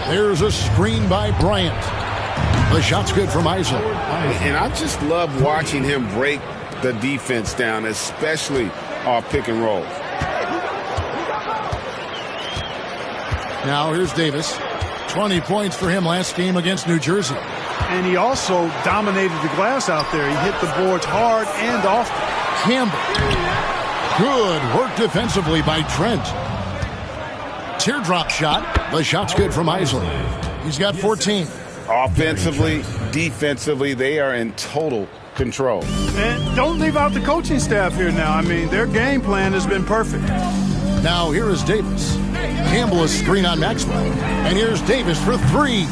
There's a screen by Bryant. The shot's good from Isley. And I just love watching him break the defense down, especially off pick and roll. Now here's Davis. 20 points for him last game against New Jersey. And he also dominated the glass out there. He hit the boards hard and often. Campbell. Good work defensively by Trent. Teardrop shot. The shot's good from Isley. He's got 14. Offensively, defensively, they are in total control. And don't leave out the coaching staff here now. I mean, their game plan has been perfect. Now here is Davis. Campbell is screen on Maxwell. And here's Davis for 3.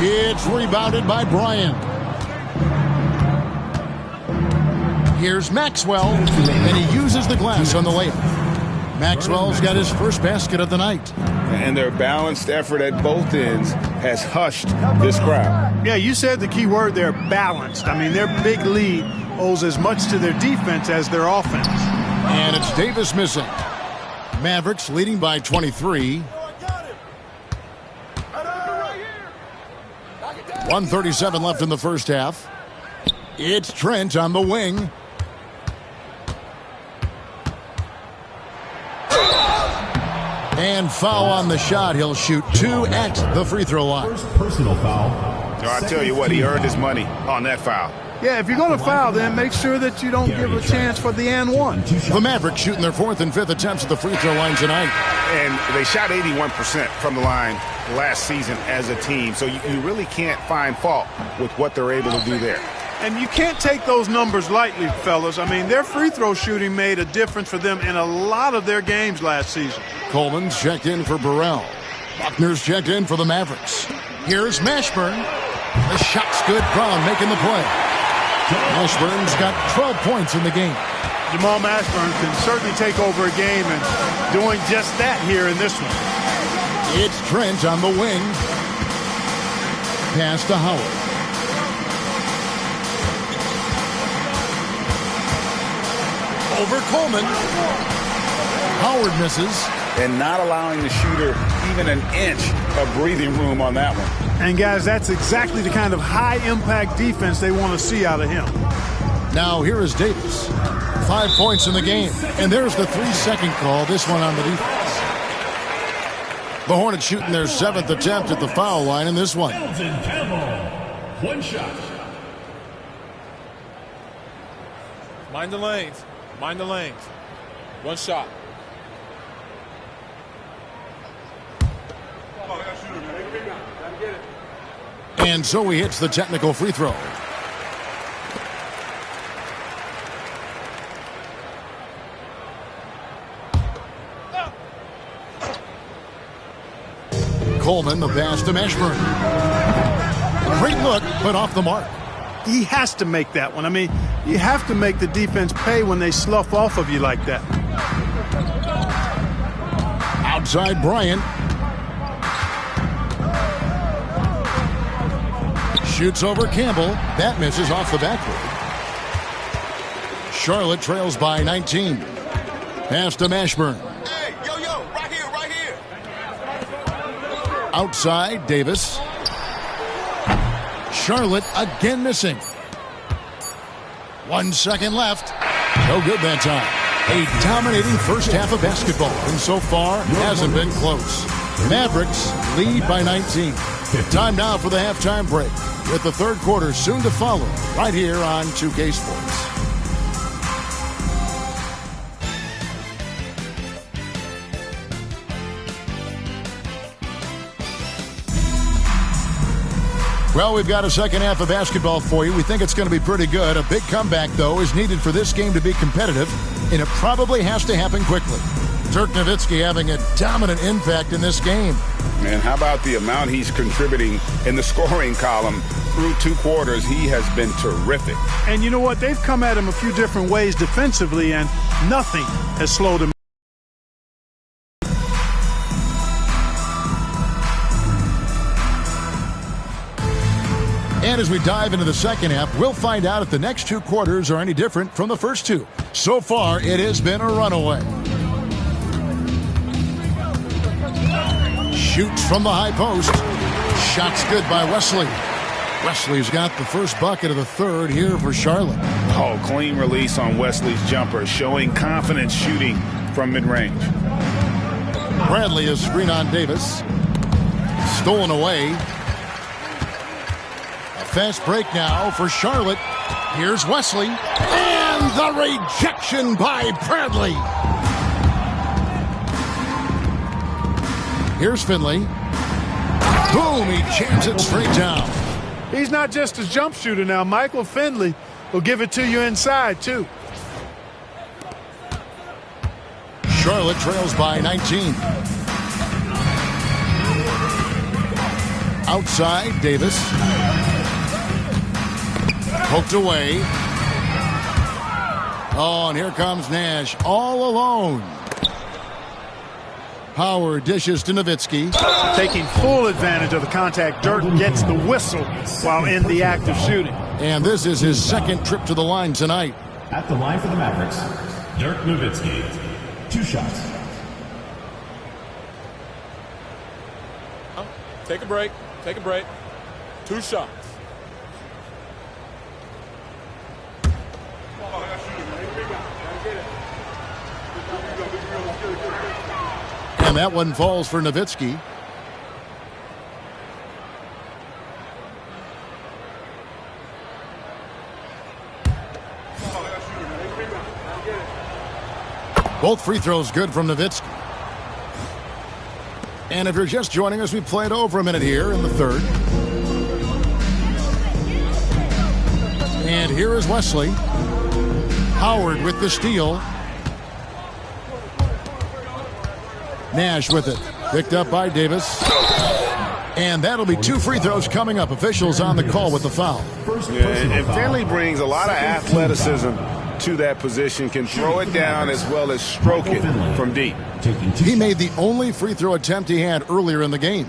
It's rebounded by Bryant. Here's Maxwell. And he uses the glass on the layup. Maxwell's got his first basket of the night. And their balanced effort at both ends has hushed this crowd. Yeah, you said the key word there, balanced. I mean, their big lead owes as much to their defense as their offense. And it's Davis missing. Mavericks leading by 23. 1:37 left in the first half. It's Trent on the wing. And foul on the shot. He'll shoot 2 at the free throw line. First personal foul. I tell you what, he earned his money on that foul. Yeah, if you're going to foul, then make sure that you don't give a chance for the and one. The Mavericks shooting their 4th and 5th attempts at the free throw line tonight. And they shot 81% from the line last season as a team. So you really can't find fault with what they're able to do there. And you can't take those numbers lightly, fellas. I mean, their free throw shooting made a difference for them in a lot of their games last season. Coleman's checked in for Burrell. Buckner's checked in for the Mavericks. Here's Mashburn. The shot's good. Brown making the play. Mashburn's got 12 points in the game. Jamal Mashburn can certainly take over a game and doing just that here in this one. It's Trent on the wing. Pass to Howard. Over Coleman. Howard misses. And not allowing the shooter even an inch of breathing room on that one. And, guys, that's exactly the kind of high-impact defense they want to see out of him. Now here is Davis. 5 points in the game. And there's the 3-second call, this one on the defense. The Hornets shooting their 7th attempt at the foul line in this one. One shot. Mind the lanes. Mind the lanes. One shot. And so he hits the technical free throw. Coleman, the pass to Mashburn. Great look, but off the mark. He has to make that one. I mean, you have to make the defense pay when they slough off of you like that. Outside Bryant. Shoots over Campbell. That misses off the backboard. Charlotte trails by 19. Pass to Mashburn. Hey, yo, right here. Outside Davis. Charlotte again missing. 1 second left. No good that time. A dominating first half of basketball, and so far hasn't been close. Mavericks lead by 19. Time now for the halftime break, with the third quarter soon to follow, right here on 2K Sports. Well, we've got a second half of basketball for you. We think it's going to be pretty good. A big comeback, though, is needed for this game to be competitive, and it probably has to happen quickly. Dirk Nowitzki having a dominant impact in this game. And how about the amount he's contributing in the scoring column through 2 quarters? He has been terrific. And you know what? They've come at him a few different ways defensively, and nothing has slowed him. And as we dive into the second half, we'll find out if the next 2 quarters are any different from the first 2. So far, it has been a runaway. Shoots from the high post. Shot's good by Wesley. Wesley's got the first bucket of the third here for Charlotte. Oh, clean release on Wesley's jumper, showing confidence shooting from mid-range. Bradley is screen on Davis. Stolen away. Fast break now for Charlotte. Here's Wesley. And the rejection by Bradley. Here's Finley. Boom, he jams it straight down. He's not just a jump shooter now. Michael Finley will give it to you inside, too. Charlotte trails by 19. Outside, Davis. Poked away. Oh, and here comes Nash all alone. Howard dishes to Nowitzki. Taking full advantage of the contact. Dirk gets the whistle while in the act of shooting. And this is his second trip to the line tonight. At the line for the Mavericks, Dirk Nowitzki. 2 shots. Take a break. 2 shots. And that one falls for Nowitzki. Both free throws good from Nowitzki. And if you're just joining us, we played over a minute here in the third. And here is Wesley. Howard with the steal. Nash with it. Picked up by Davis. And that'll be 2 free throws coming up. Officials on the call with the foul. Yeah, and Finley brings a lot of athleticism to that position, can throw it down as well as stroke it from deep. He made the only free throw attempt he had earlier in the game.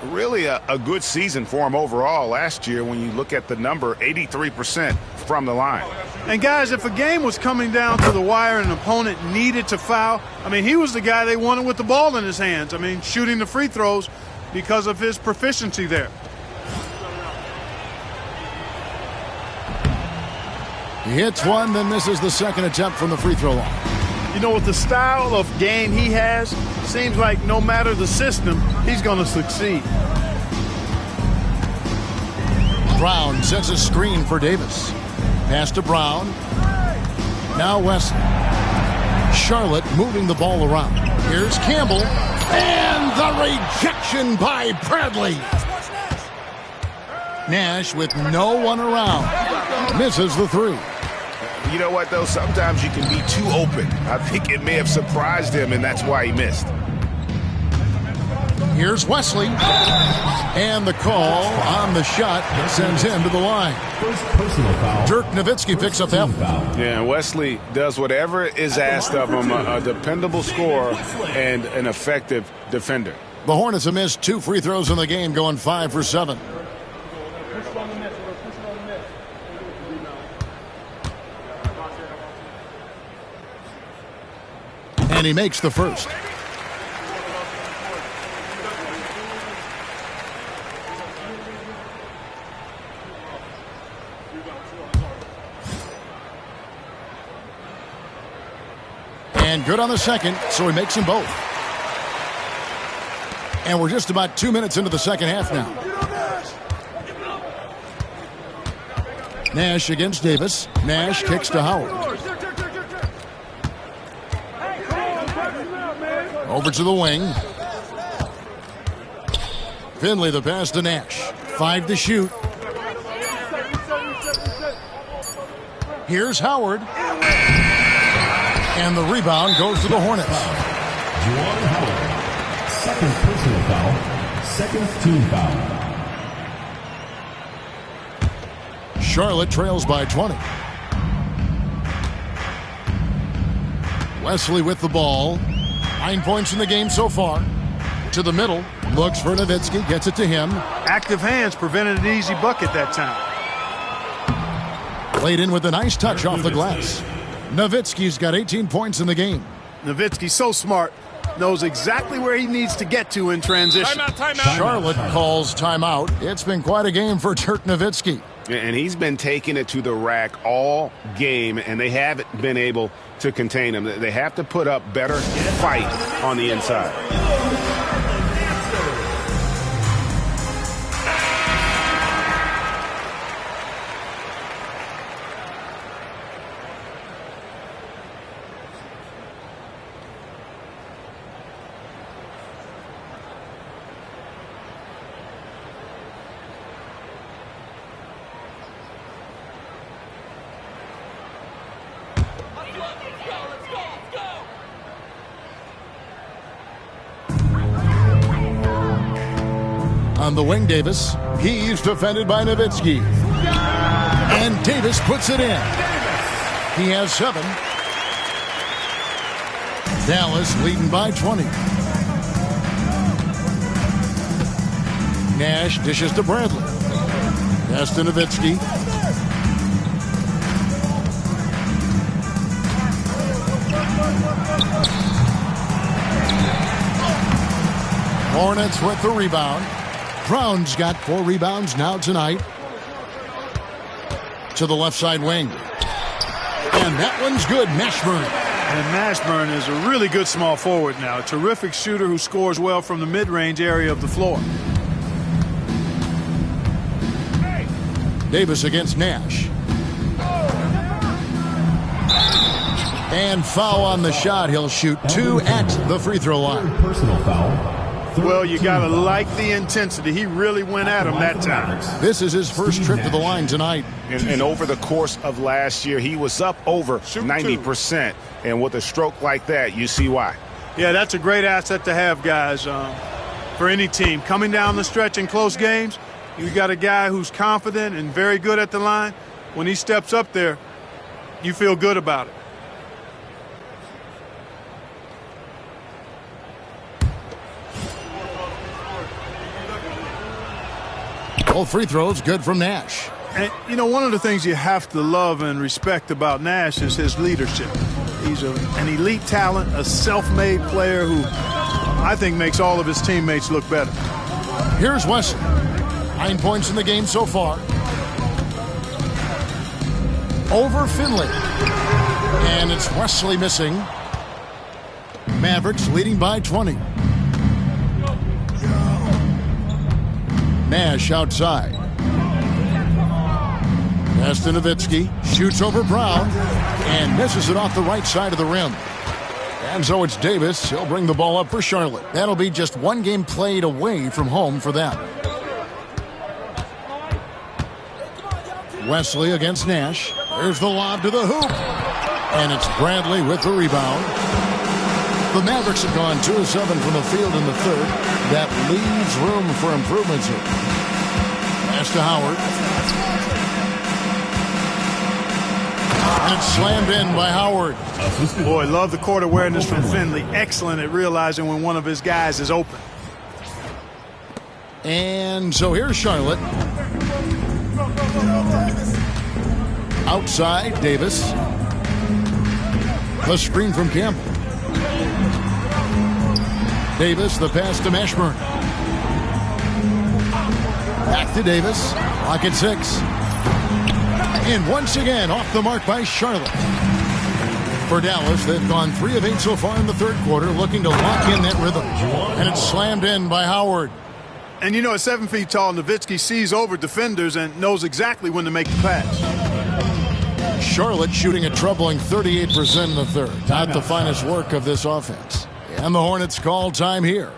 Really a good season for him overall last year when you look at the number, 83% from the line. And, guys, if a game was coming down to the wire and an opponent needed to foul, I mean, he was the guy they wanted with the ball in his hands. I mean, shooting the free throws because of his proficiency there. He hits one, then misses the second attempt from the free throw line. You know, with the style of game he has, seems like no matter the system, he's going to succeed. Brown sets a screen for Davis. Pass to Brown. Now Wesley. Charlotte moving the ball around. Here's Campbell. And the rejection by Bradley. Nash with no one around. Misses the 3. You know what, though? Sometimes you can be too open. I think it may have surprised him, and that's why he missed. Here's Wesley. And the call on the shot sends him to the line. First personal foul. Dirk Nowitzki picks up that one. Yeah, and Wesley does whatever is asked of him, a dependable scorer and an effective defender. The Hornets have missed 2 free throws in the game, going 5 for 7. And he makes the first. And good on the second, so he makes them both. And we're just about 2 minutes into the second half now. Nash against Davis. Nash kicks to Howard. Over to the wing. Finley the pass to Nash. 5 to shoot. Here's Howard. And the rebound goes to the Hornets. Juwan Howard. Second personal foul. Second team foul. Charlotte trails by 20. Wesley with the ball. 9 points in the game so far. To the middle. Looks for Nowitzki. Gets it to him. Active hands prevented an easy bucket that time. Played in with a nice touch off the glass. Nowitzki's got 18 points in the game. Nowitzki's so smart. Knows exactly where he needs to get to in transition. Timeout. Charlotte calls timeout. It's been quite a game for Dirk Nowitzki. And he's been taking it to the rack all game, and they haven't been able to contain him. They have to put up better fight on the inside. On the wing, Davis. He's defended by Nowitzki. And Davis puts it in. He has 7. Dallas leading by 20. Nash dishes to Bradley. Pass to Nowitzki. Hornets with the rebound. Brown's got 4 rebounds now tonight. To the left side wing. And that one's good. Mashburn. And Mashburn is a really good small forward now. A terrific shooter who scores well from the mid-range area of the floor. Davis against Nash. And foul on the shot. He'll shoot 2 at the free throw line. Personal foul. Well, you got to like the intensity. He really went at him that time. This is his first trip to the line tonight. And over the course of last year, he was up over 90%. And with a stroke like that, you see why. Yeah, that's a great asset to have, guys. for any team. Coming down the stretch in close games, you got a guy who's confident and very good at the line. When he steps up there, you feel good about it. All free throws good from Nash. And, you know, one of the things you have to love and respect about Nash is his leadership. He's an elite talent, a self-made player who I think makes all of his teammates look better. Here's Wesley. 9 points in the game so far. Over Finley. And it's Wesley missing. Mavericks leading by 20. Nash outside. Pass to Nowitzki. Shoots over Brown. And misses it off the right side of the rim. And so it's Davis. He'll bring the ball up for Charlotte. That'll be just one game played away from home for them. Wesley against Nash. There's the lob to the hoop. And it's Bradley with the rebound. The Mavericks have gone 2 of 7 from the field in the third. That leaves room for improvements here. Pass to Howard. And it's slammed in by Howard. Boy, love the court awareness from Finley. Excellent at realizing when one of his guys is open. And so here's Charlotte. Outside, Davis. The screen from Campbell. Davis, the pass to Mashburn. Back to Davis. Clock at 6. And once again, off the mark by Charlotte. For Dallas, they've gone 3 of 8 so far in the third quarter, looking to lock in that rhythm. And it's slammed in by Howard. And you know, at 7 feet tall, Nowitzki sees over defenders and knows exactly when to make the pass. Charlotte shooting a troubling 38% in the third. Not the finest work of this offense. And the Hornets call time here.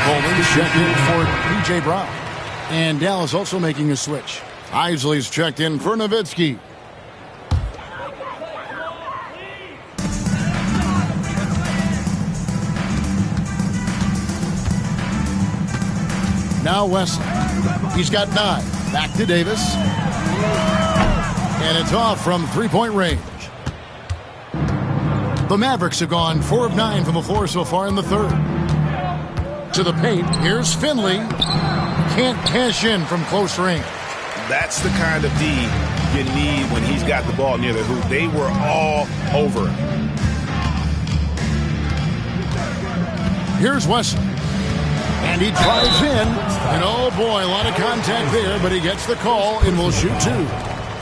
Coleman checked in for P.J. Brown. And Dallas also making a switch. Isley's checked in for Nowitzki. Now Wesley. He's got 9. Back to Davis. And it's off from three-point range. The Mavericks have gone 4 of 9 from the floor so far in the third. To the paint. Here's Finley. Can't cash in from close range. That's the kind of D you need when he's got the ball near the hoop. They were all over him. Here's Wesley. And he drives in. And oh boy, a lot of contact there, but he gets the call and will shoot 2.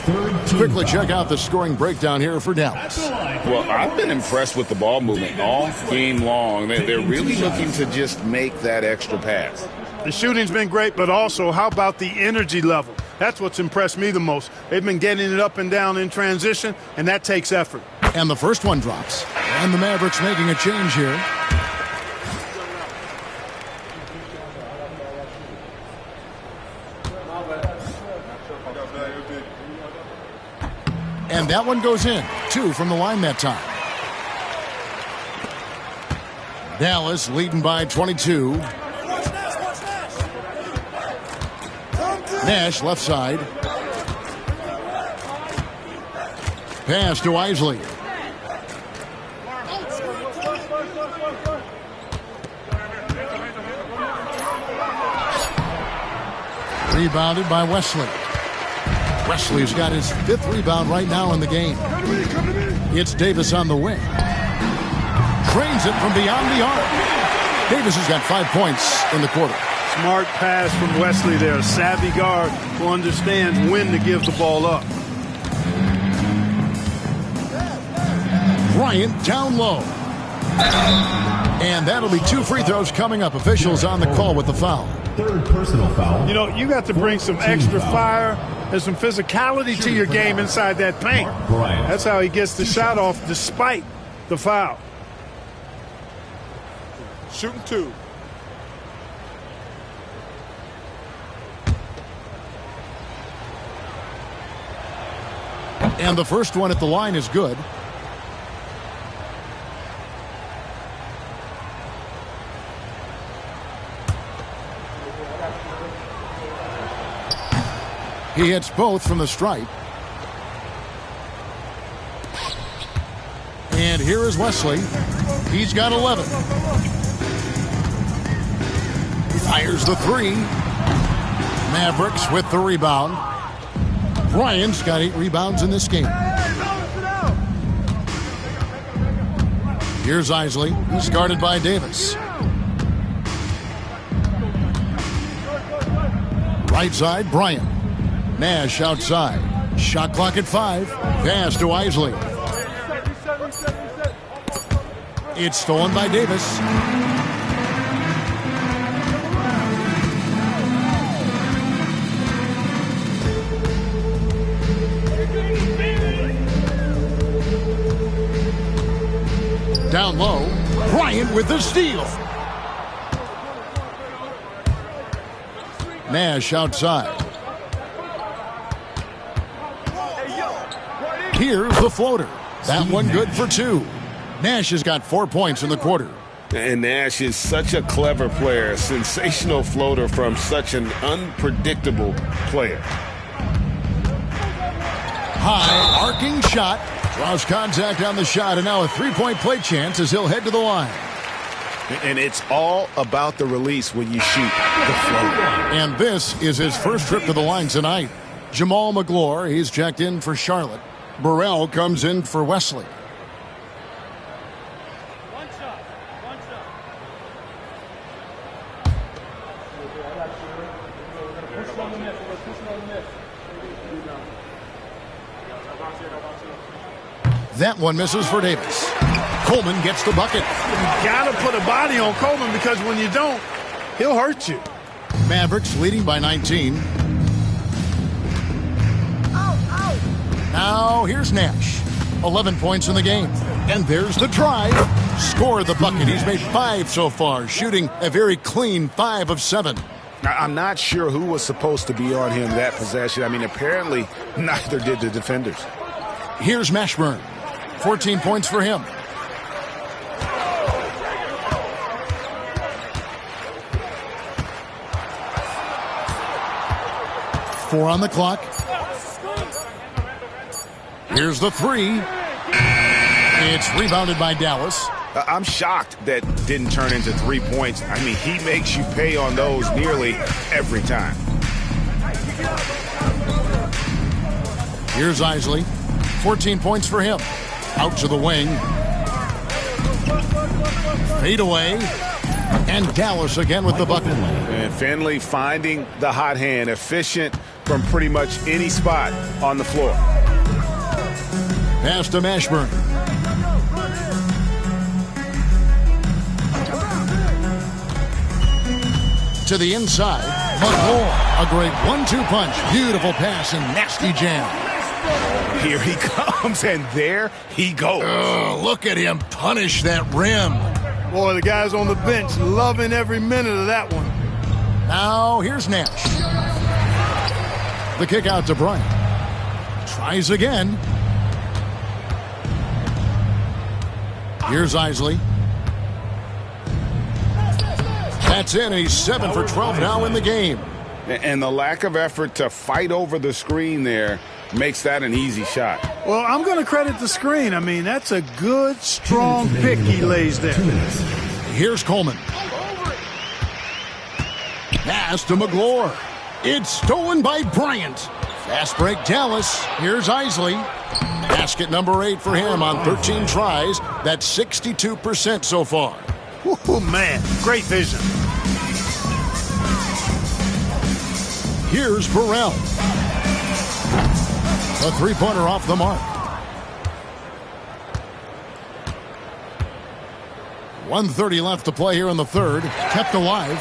Let's quickly check out the scoring breakdown here for Dallas. Well, I've been impressed with the ball movement all game long. They're really looking to just make that extra pass. The shooting's been great, but also how about the energy level? That's what's impressed me the most. They've been getting it up and down in transition, and that takes effort. And the first one drops. And the Mavericks making a change here. And that one goes in. 2 from the line that time. Dallas leading by 22. Nash left side. Pass to Isley. Rebounded by Wesley. Wesley's got his 5th rebound right now in the game. It's Davis on the wing. Trains it from beyond the arc. Davis has got 5 points in the quarter. Smart pass from Wesley there. A savvy guard who understands when to give the ball up. Bryant down low. And that'll be 2 free throws coming up. Officials on the call with the foul. 3rd personal foul. You know, you got to bring some extra fire and some physicality to your game inside that paint. That's how he gets the shot off despite the foul. Shooting 2. And the first one at the line is good. He hits both from the stripe. And here is Wesley. He's got 11. Fires the three. Mavericks with the rebound. Bryant's got 8 rebounds in this game. Here's Isley. He's guarded by Davis. Right side, Bryant. Nash outside. Shot clock at 5. Pass to Isley. It's stolen by Davis. Down low, Bryant with the steal. Nash outside. Here's the floater. That one good for 2. Nash has got 4 points in the quarter. And Nash is such a clever player, sensational floater from such an unpredictable player. High arcing shot. Draws contact on the shot, and now a 3-point play chance as he'll head to the line. And it's all about the release when you shoot the floater. And this is his first trip to the line tonight. Jamal McGlure, he's checked in for Charlotte. Burrell comes in for Wesley. That one misses for Davis. Coleman gets the bucket. You got to put a body on Coleman because when you don't, he'll hurt you. Mavericks leading by 19. Now here's Nash. 11 points in the game. And there's the drive. Scored the bucket. He's made 5 so far, shooting a very clean 5 of 7. I'm not sure who was supposed to be on him that possession. I mean, apparently neither did the defenders. Here's Mashburn. 14 points for him. Four on the clock. Here's the 3. It's rebounded by Dallas. I'm shocked that didn't turn into 3 points. I mean, he makes you pay on those nearly every time. Here's Isley. 14 points for him. Out to the wing. Fade away. And Dallas again with the bucket. And Finley finding the hot hand. Efficient from pretty much any spot on the floor. Pass to Mashburn. To the inside. McGlure. A great 1-2 punch. Beautiful pass and nasty jam. Here he comes, and there he goes. Oh, look at him punish that rim. Boy, the guys on the bench loving every minute of that one. Now, here's Nash. The kick out to Bryant. Tries again. Here's Isley. That's in. He's 7 for 12 now in the game. And the lack of effort to fight over the screen there makes that an easy shot. Well, I'm going to credit the screen. I mean, that's a good, strong pick he lays there. Here's Coleman. Pass to McGlure. It's stolen by Bryant. Fast break Dallas. Here's Isley. Basket number 8 for him on 13 tries. That's 62% so far. Oh, man. Great vision. Here's Burrell. A 3-pointer off the mark. 1:30 left to play here in the third. Kept alive.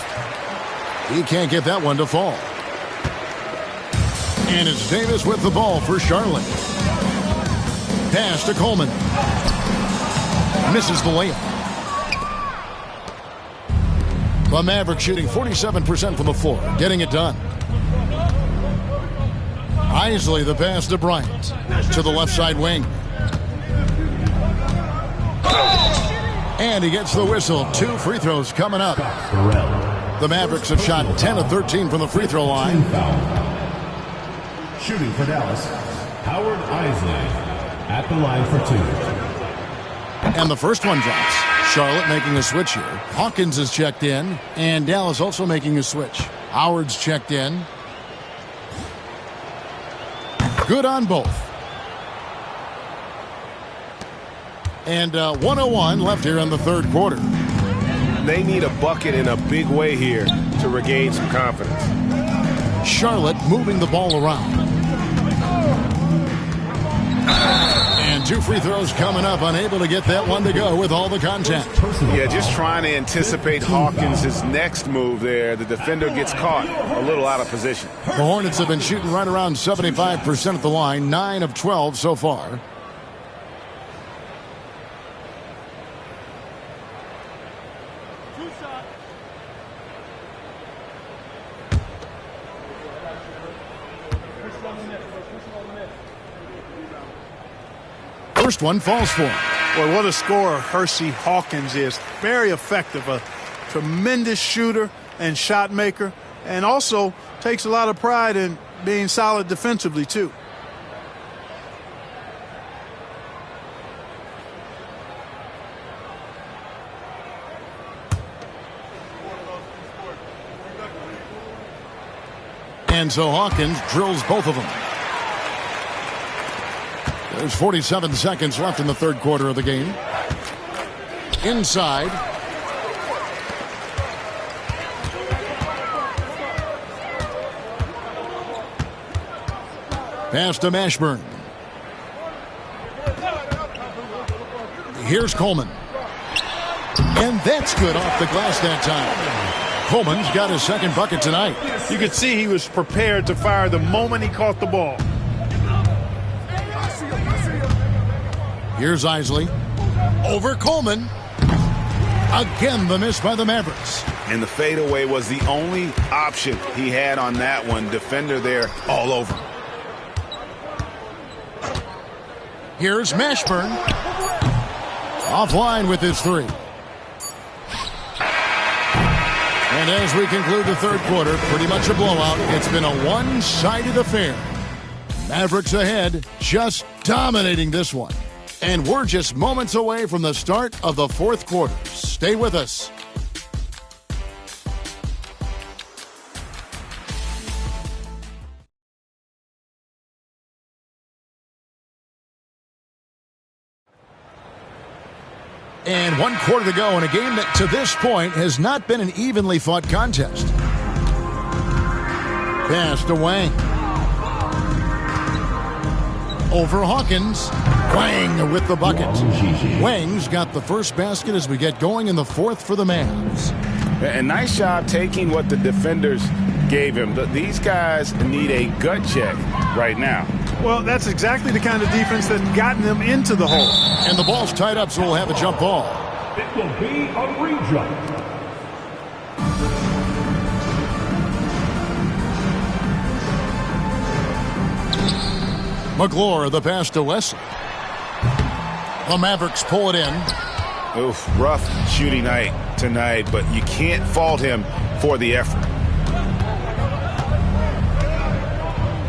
He can't get that one to fall. And it's Davis with the ball for Charlotte. Pass to Coleman. Misses the layup. The Mavericks shooting 47% from the floor. Getting it done. Isley, the pass to Bryant. To the left side wing. And he gets the whistle. 2 free throws coming up. The Mavericks have shot 10 of 13 from the free throw line. Shooting for Dallas, Howard Isley at the line for 2. And the first one drops. Charlotte making a switch here. Hawkins is checked in. And Dallas also making a switch. Howard's checked in. Good on both. And 1:01 left here in the third quarter. They need a bucket in a big way here to regain some confidence. Charlotte moving the ball around. And 2 free throws coming up. Unable to get that one to go with all the contact. Yeah, just trying to anticipate Hawkins' next move there. The defender gets caught a little out of position. The Hornets have been shooting right around 75% at the line. 9 of 12 so far. First one falls for him. Boy, what a scorer Hersey Hawkins is. Very effective. A tremendous shooter and shot maker. And also takes a lot of pride in being solid defensively, too. And so Hawkins drills both of them. There's 47 seconds left in the third quarter of the game. Inside. Pass to Mashburn. Here's Coleman. And that's good off the glass that time. Coleman's got his second bucket tonight. You could see he was prepared to fire the moment he caught the ball. Here's Isley. Over Coleman. Again, the miss by the Mavericks. And the fadeaway was the only option he had on that one. Defender there all over. Here's Mashburn. Offline with his 3. And as we conclude the third quarter, pretty much a blowout. It's been a one-sided affair. Mavericks ahead, just dominating this one. And we're just moments away from the start of the fourth quarter. Stay with us. And 1 quarter to go in a game that to this point has not been an evenly fought contest. Pass to Wang. Over Hawkins. Wang with the bucket. Wang's got the first basket as we get going in the fourth for the Mavs. A nice job taking what the defenders gave him. These guys need a gut check right now. Well, that's exactly the kind of defense that's gotten them into the hole. And the ball's tied up, so we'll have a jump ball. It will be a re-jump. McGlure, the pass to Wesley. The Mavericks pull it in. Oof, rough shooting night tonight, but you can't fault him for the effort.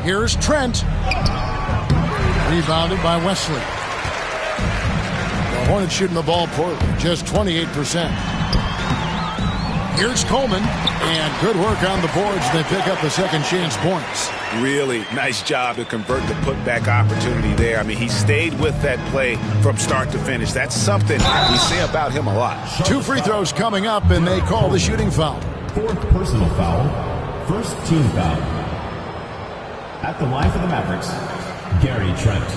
Here's Trent. Rebounded by Wesley. The Hornets shooting the ball poorly, just 28%. Here's Coleman, and good work on the boards. They pick up the second chance points. Really nice job to convert the putback opportunity there. I mean, he stayed with that play from start to finish. That's something we say about him a lot. 2 free throws coming up, and they call the shooting foul. 4th personal foul. First team foul. At the line for the Mavericks, Gary Trent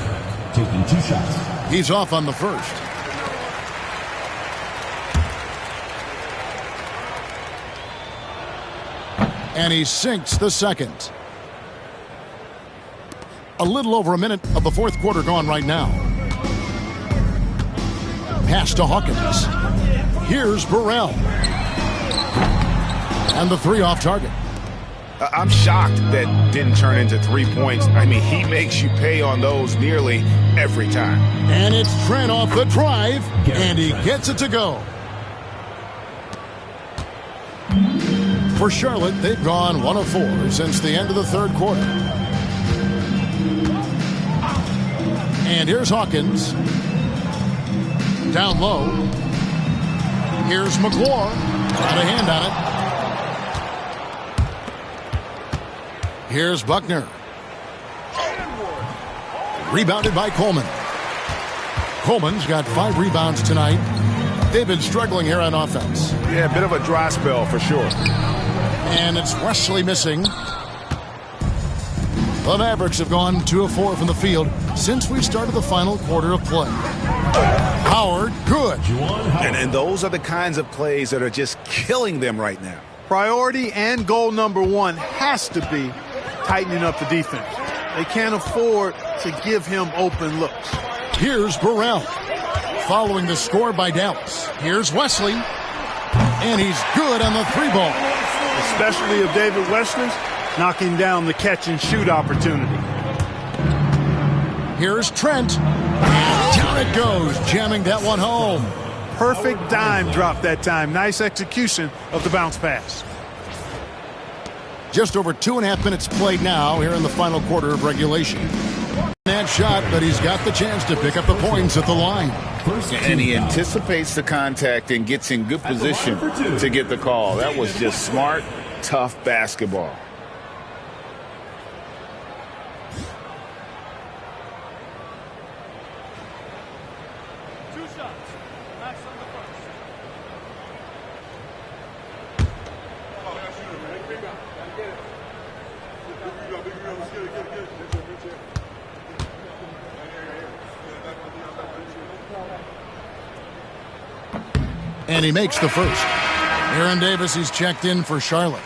taking 2 shots. He's off on the first. And he sinks the second. A little over a minute of the fourth quarter gone right now. Pass to Hawkins. Here's Burrell. And the 3 off target. I'm shocked that didn't turn into 3 points. I mean, he makes you pay on those nearly every time. And it's Trent off the drive, and he gets it to go. For Charlotte, they've gone 1 of 4 since the end of the third quarter. And here's Hawkins. Down low. Here's McClure. Got a hand on it. Here's Buckner. Rebounded by Coleman. Coleman's got 5 rebounds tonight. They've been struggling here on offense. Yeah, a bit of a dry spell for sure. And it's Wesley missing. The Mavericks have gone 2 of 4 from the field since we started the final quarter of play. Howard, good. And those are the kinds of plays that are just killing them right now. Priority and goal number 1 has to be tightening up the defense. They can't afford to give him open looks. Here's Burrell. Following the score by Dallas. Here's Wesley. And he's good on the 3-ball. The specialty of David Wesley's knocking down the catch-and-shoot opportunity. Here's Trent. And down it goes, jamming that one home. Perfect dime drop that time. Nice execution of the bounce pass. Just over 2.5 minutes played now here in the final quarter of regulation. That shot, but he's got the chance to pick up the points at the line. And he anticipates the contact and gets in good position to get the call. That was just smart, tough basketball. And he makes the first. Aaron Davis, he's checked in for Charlotte.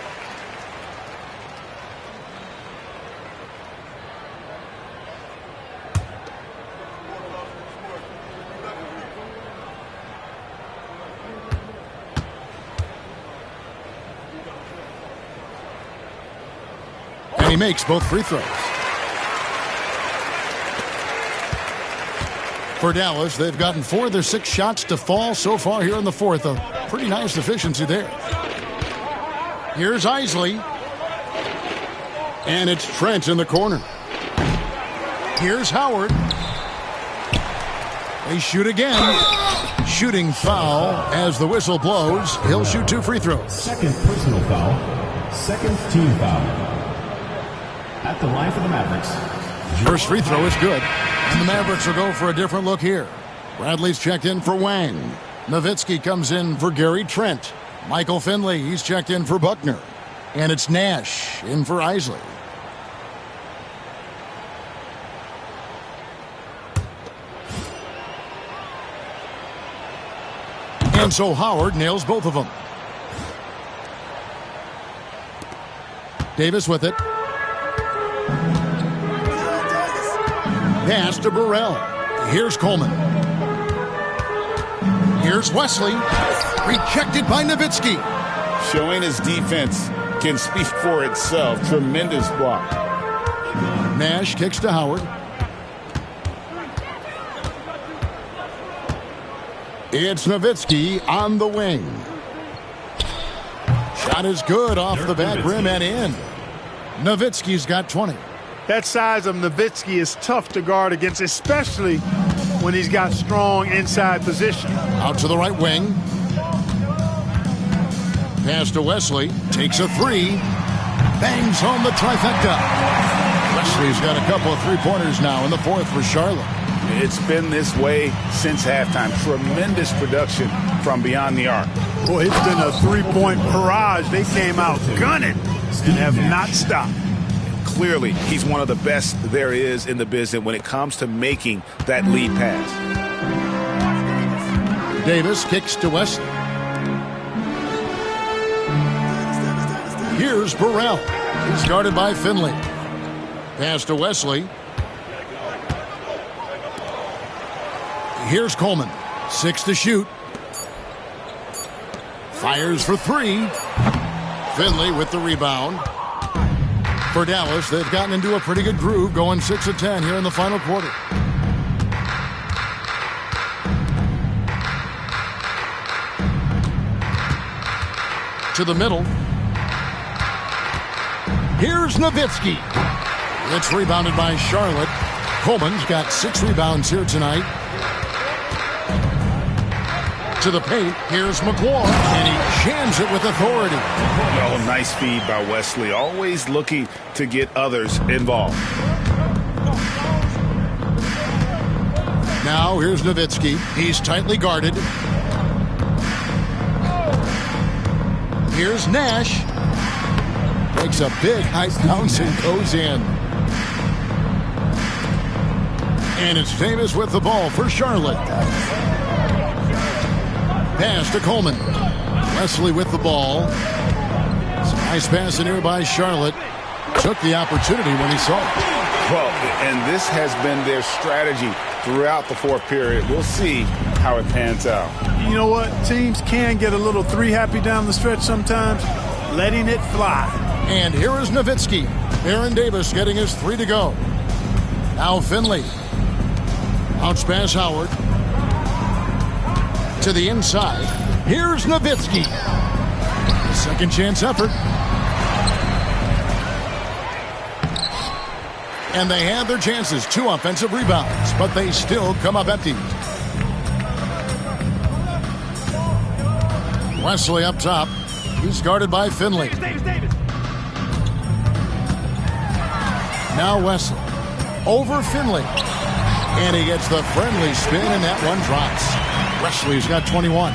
And he makes both free throws. For Dallas, they've gotten 4 of their 6 shots to fall so far here in the fourth. A pretty nice efficiency there. Here's Isley. And it's Trent in the corner. Here's Howard. They shoot again. Shooting foul as the whistle blows. He'll shoot 2 free throws. Second personal foul. Second team foul. At the line for the Mavericks. First free throw is good. And the Mavericks will go for a different look here. Bradley's checked in for Wang. Nowitzki comes in for Gary Trent. Michael Finley, he's checked in for Buckner. And it's Nash in for Isley. And so Howard nails both of them. Davis with it. Pass to Burrell. Here's Coleman. Here's Wesley. Rejected by Nowitzki. Showing his defense can speak for itself. Tremendous block. Nash kicks to Howard. It's Nowitzki on the wing. Shot is good off the back rim and in. Nowitzki's got 20. That size of Nowitzki is tough to guard against, especially when he's got strong inside position. Out to the right wing. Pass to Wesley. Takes a 3. Bangs home the trifecta. Wesley's got a couple of 3-pointers now in the fourth for Charlotte. It's been this way since halftime. Tremendous production from beyond the arc. Boy, it's been a 3-point barrage. They came out gunning and have not stopped. Clearly, he's one of the best there is in the business when it comes to making that lead pass. Davis kicks to Wesley. Here's Burrell. He's guarded by Finley. Pass to Wesley. Here's Coleman. 6 to shoot. Fires for 3. Finley with the rebound. For Dallas, they've gotten into a pretty good groove, going 6 of 10 here in the final quarter. To the middle. Here's Nowitzki. It's rebounded by Charlotte. Coleman's got 6 rebounds here tonight. To the paint, here's McClure, and he jams it with authority. Oh, nice feed by Wesley. Always looking to get others involved. Now here's Nowitzki. He's tightly guarded. Here's Nash. Makes a big high bounce and goes in. And it's Davis with the ball for Charlotte. Pass to Coleman. Wesley with the ball. Some nice pass in here by Charlotte. Took the opportunity when he saw it. Well, and this has been their strategy throughout the fourth period. We'll see how it pans out. You know what? Teams can get a little three happy down the stretch sometimes, letting it fly. And here is Nowitzki. Aaron Davis getting his 3 to go. Now Finley. Bounce pass Howard. To the inside. Here's Nowitzki. Second chance effort. And they had their chances. 2 offensive rebounds, but they still come up empty. Wesley up top. He's guarded by Finley. Now Wesley. Over Finley. And he gets the friendly spin, and that one drops. Wesley's got 21.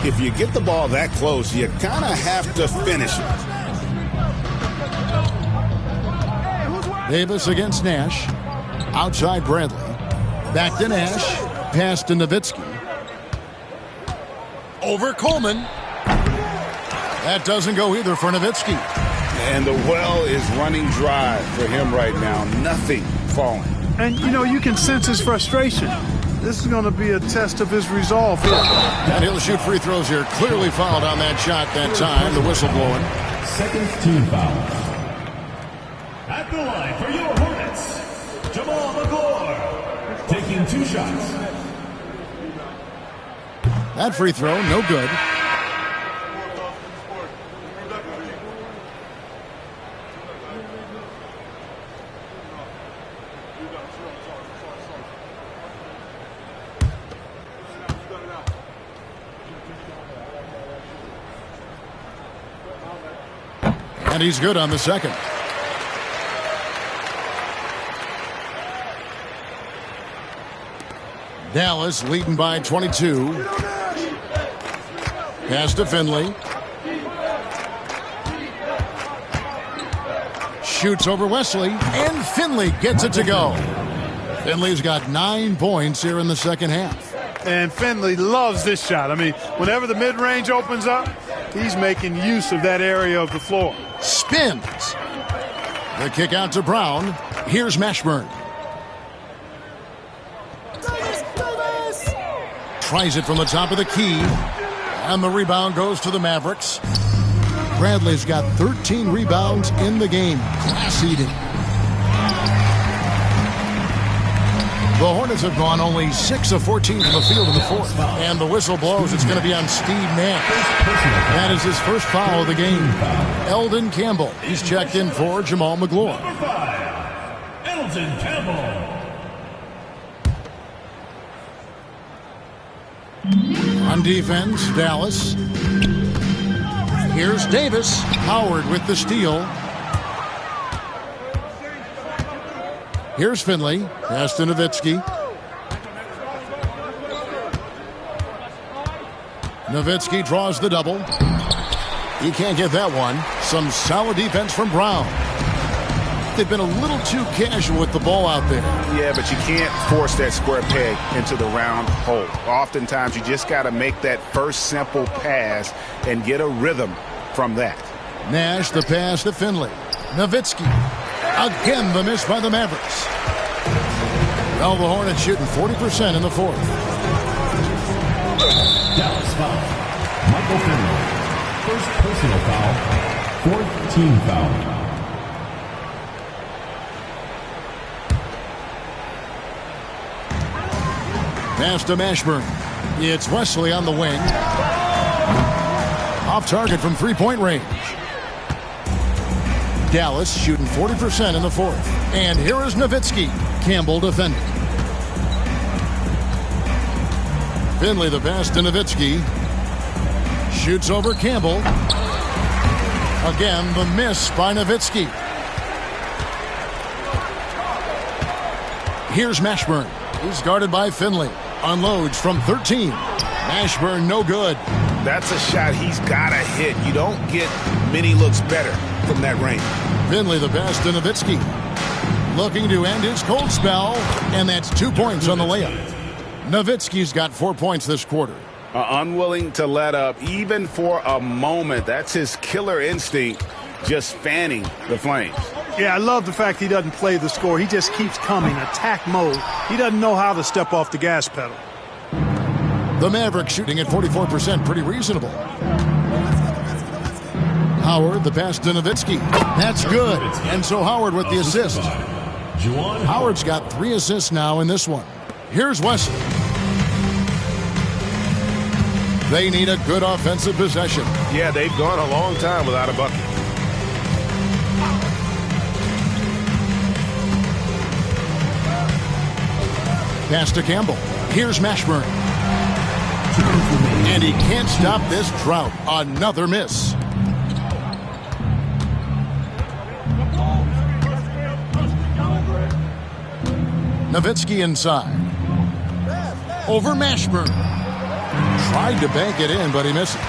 If you get the ball that close, you kind of have to finish it. Davis against Nash. Outside Bradley. Back to Nash. Pass to Nowitzki. Over Coleman. That doesn't go either for Nowitzki. And the well is running dry for him right now. Nothing falling. And, you know, you can sense his frustration. This is going to be a test of his resolve here. And he'll shoot free throws here. Clearly fouled on that shot that time. The whistle blowing. Second team foul. At the line for your Hornets, Jamal McClure. Taking 2 shots. That free throw, no good. And he's good on the second. Dallas leading by 22. Pass to Finley. Shoots over Wesley, and Finley gets it to go. Finley's got 9 points here in the second half. And Finley loves this shot. I mean, whenever the mid-range opens up, he's making use of that area of the floor. Spins. The kick out to Brown. Here's Mashburn. Tries it from the top of the key. And the rebound goes to the Mavericks. Bradley's got 13 rebounds in the game. Class eating. The Hornets have gone only 6 of 14 from the field in the fourth. And the whistle blows. It's going to be on Steve Nash. That is his first foul of the game. Eldon Campbell. He's checked in for Jamal McClure. Number 5, Eldon Campbell. On defense, Dallas. Here's Davis. Howard with the steal. Here's Finley. Pass to Nowitzki. Nowitzki draws the double. He can't get that one. Some solid defense from Brown. They've been a little too casual with the ball out there. Yeah, but you can't force that square peg into the round hole. Oftentimes, you just got to make that first simple pass and get a rhythm from that. Nash, the pass to Finley. Nowitzki. Again, the miss by the Mavericks. Well, the Hornets shooting 40% in the fourth. Dallas foul. Michael Finley. First personal foul. Fourth team foul. Pass to Mashburn. It's Wesley on the wing. Off target from three-point range. Dallas shooting 40% in the fourth. And here is Nowitzki. Campbell defending. Finley the pass to Nowitzki. Shoots over Campbell. Again, the miss by Nowitzki. Here's Mashburn. He's guarded by Finley. Unloads from 13. Mashburn no good. That's a shot he's got to hit. You don't get many looks better from that range. Finley the pass to Nowitzki. Looking to end his cold spell, and that's 2 points on the layup. Nowitzki's got 4 points this quarter. Unwilling to let up even for a moment. That's his killer instinct, just fanning the flames. Yeah, I love the fact he doesn't play the score. He just keeps coming, attack mode. He doesn't know how to step off the gas pedal. The Mavericks shooting at 44%, pretty reasonable. Howard, the pass to Nowitzki. That's good. And so Howard with the assist. Howard's got 3 assists now in this one. Here's Wesley. They need a good offensive possession. Yeah, they've gone a long time without a bucket. Pass to Campbell. Here's Mashburn. And he can't stop this drought. Another miss. Nowitzki inside. Over Mashburn. Tried to bank it in, but he misses.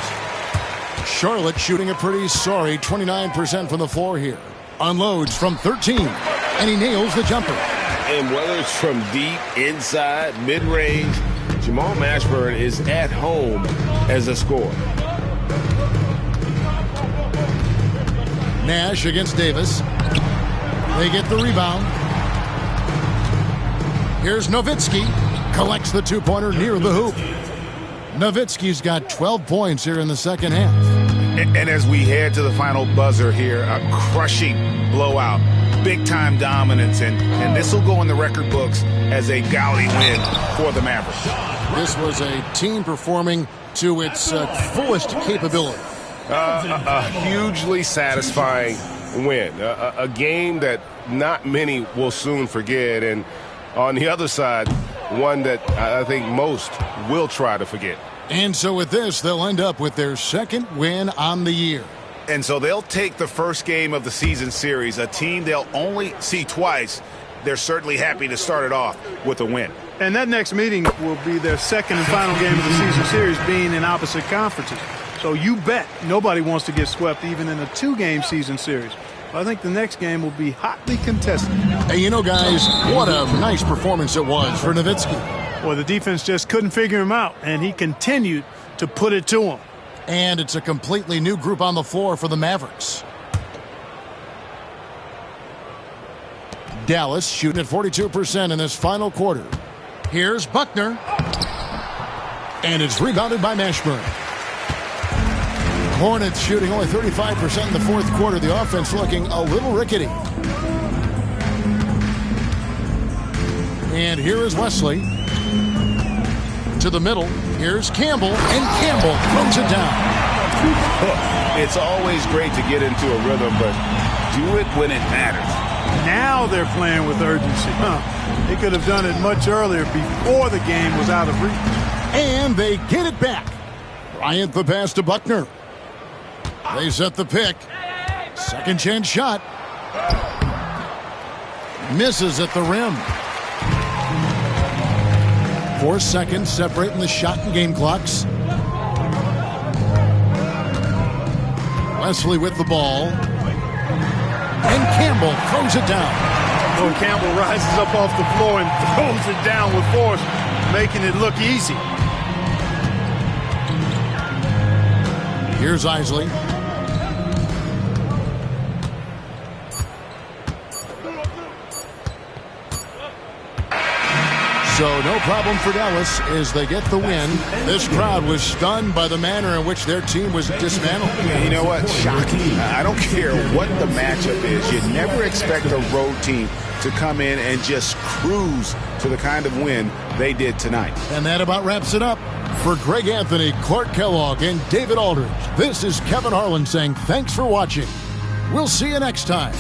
Charlotte shooting a pretty sorry 29% from the floor here. Unloads from 13, and he nails the jumper. And whether it's from deep, inside, mid-range, Jamal Mashburn is at home as a scorer. Nash against Davis. They get the rebound. Here's Nowitzki. Collects the two-pointer near the hoop. Nowitzki's got 12 points here in the second half. And as we head to the final buzzer here, a crushing blowout. Big-time dominance, and this will go in the record books as a gaudy win for the Mavericks. This was a team performing to its fullest capability. A hugely satisfying win. A game that not many will soon forget, and on the other side, one that I think most will try to forget. And so with this, they'll end up with their second win on the year. And so they'll take the first game of the season series, a team they'll only see twice. They're certainly happy to start it off with a win. And that next meeting will be their second and final game of the season series, being in opposite conferences. So you bet nobody wants to get swept even in a 2-game season series. I think the next game will be hotly contested. Hey, you know, guys, what a nice performance it was for Nowitzki. Well, the defense just couldn't figure him out, and he continued to put it to him. And it's a completely new group on the floor for the Mavericks. Dallas shooting at 42% in this final quarter. Here's Buckner. And it's rebounded by Mashburn. Hornets shooting only 35% in the fourth quarter. The offense looking a little rickety. And here is Wesley. To the middle. Here's Campbell. And Campbell throws it down. It's always great to get into a rhythm, but do it when it matters. Now they're playing with urgency. They could have done it much earlier before the game was out of reach. And they get it back. Bryant the pass to Buckner. They set the pick. Second chance shot. Misses at the rim. 4 seconds separating the shot and game clocks. Wesley with the ball. And Campbell throws it down. Well, Campbell rises up off the floor and throws it down with force, making it look easy. Here's Isley. So no problem for Dallas as they get the win. This crowd was stunned by the manner in which their team was dismantled. You know what? Shocking. I don't care what the matchup is. You never expect a road team to come in and just cruise to the kind of win they did tonight. And that about wraps it up. For Greg Anthony, Clark Kellogg, and David Aldridge, this is Kevin Harlan saying thanks for watching. We'll see you next time.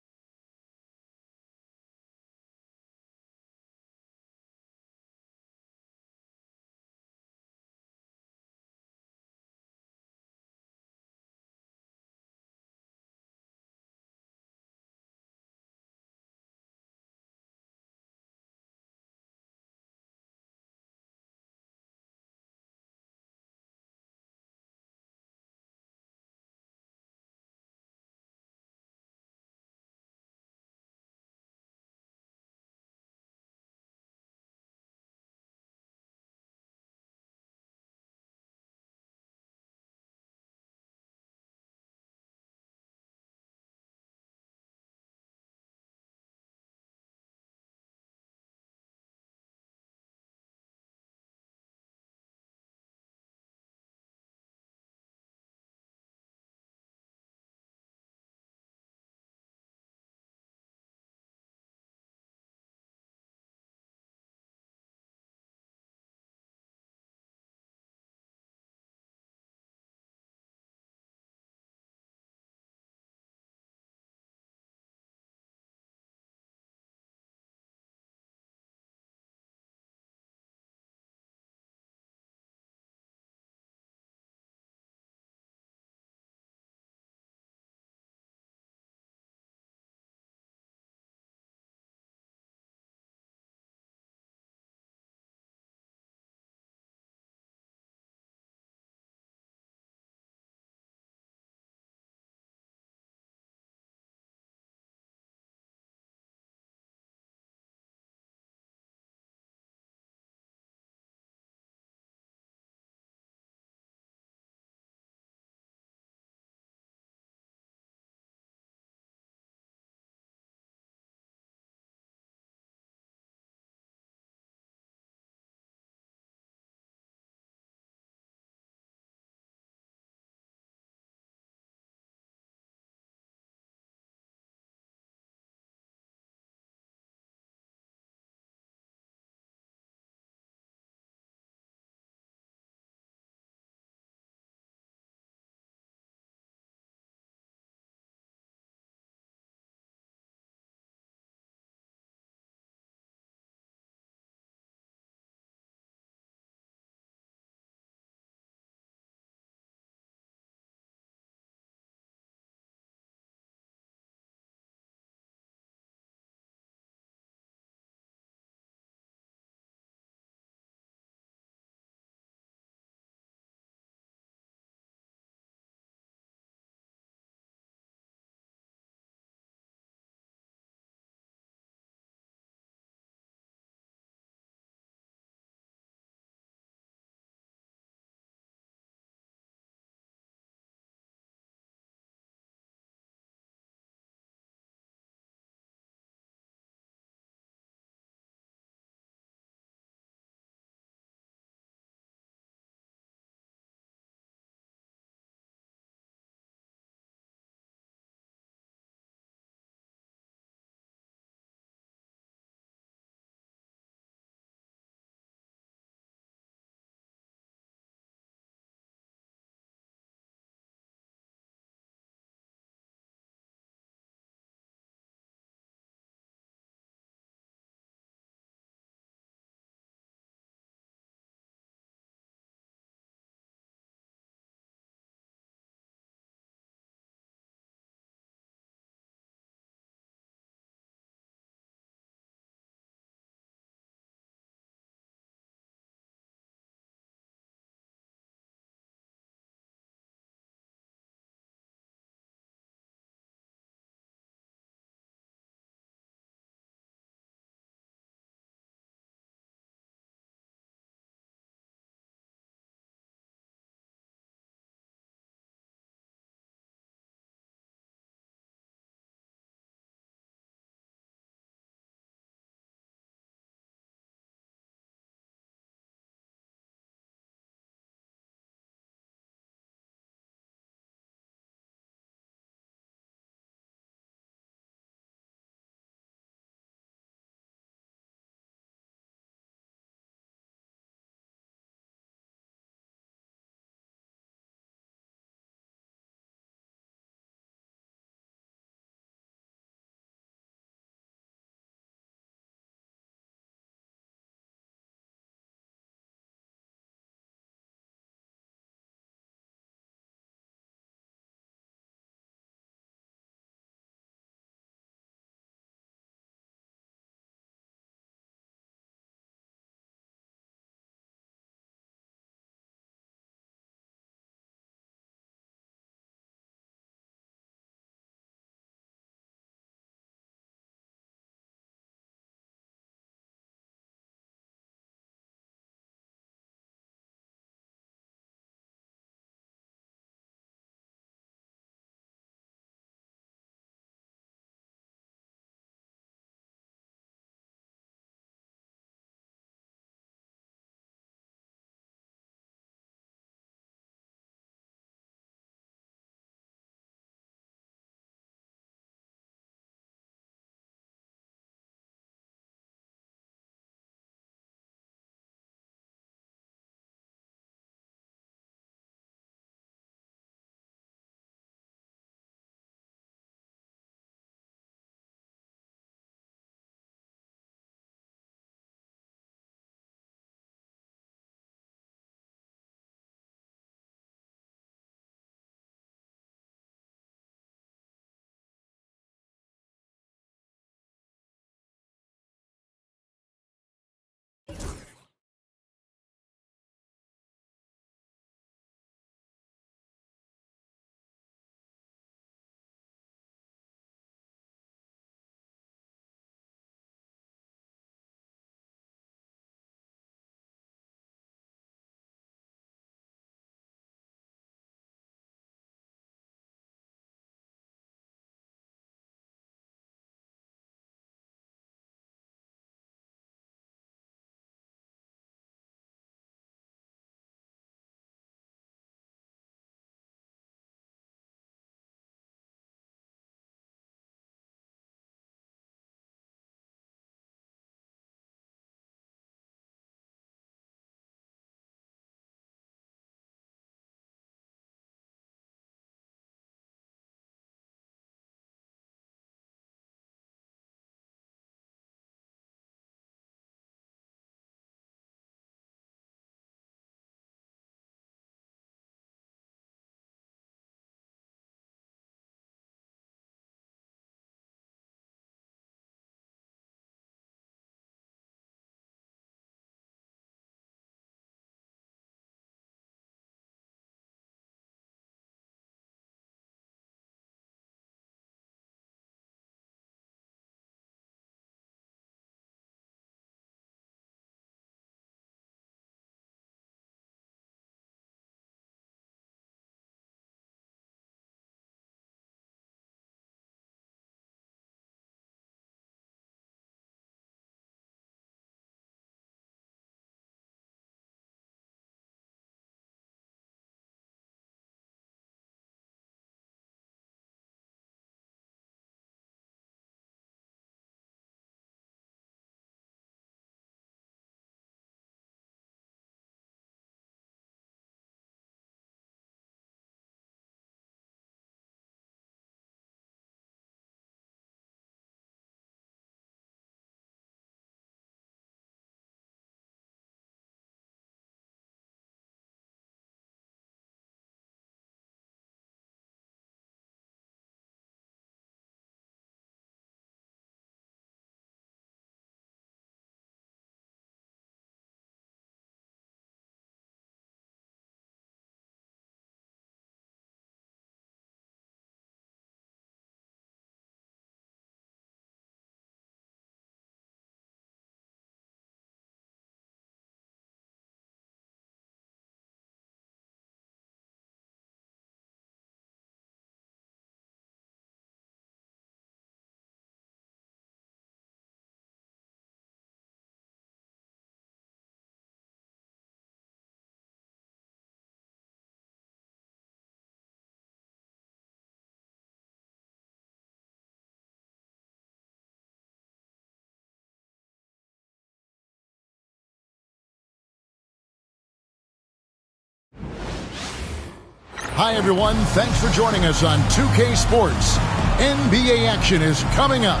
Hi, everyone. Thanks for joining us on 2K Sports. NBA action is coming up.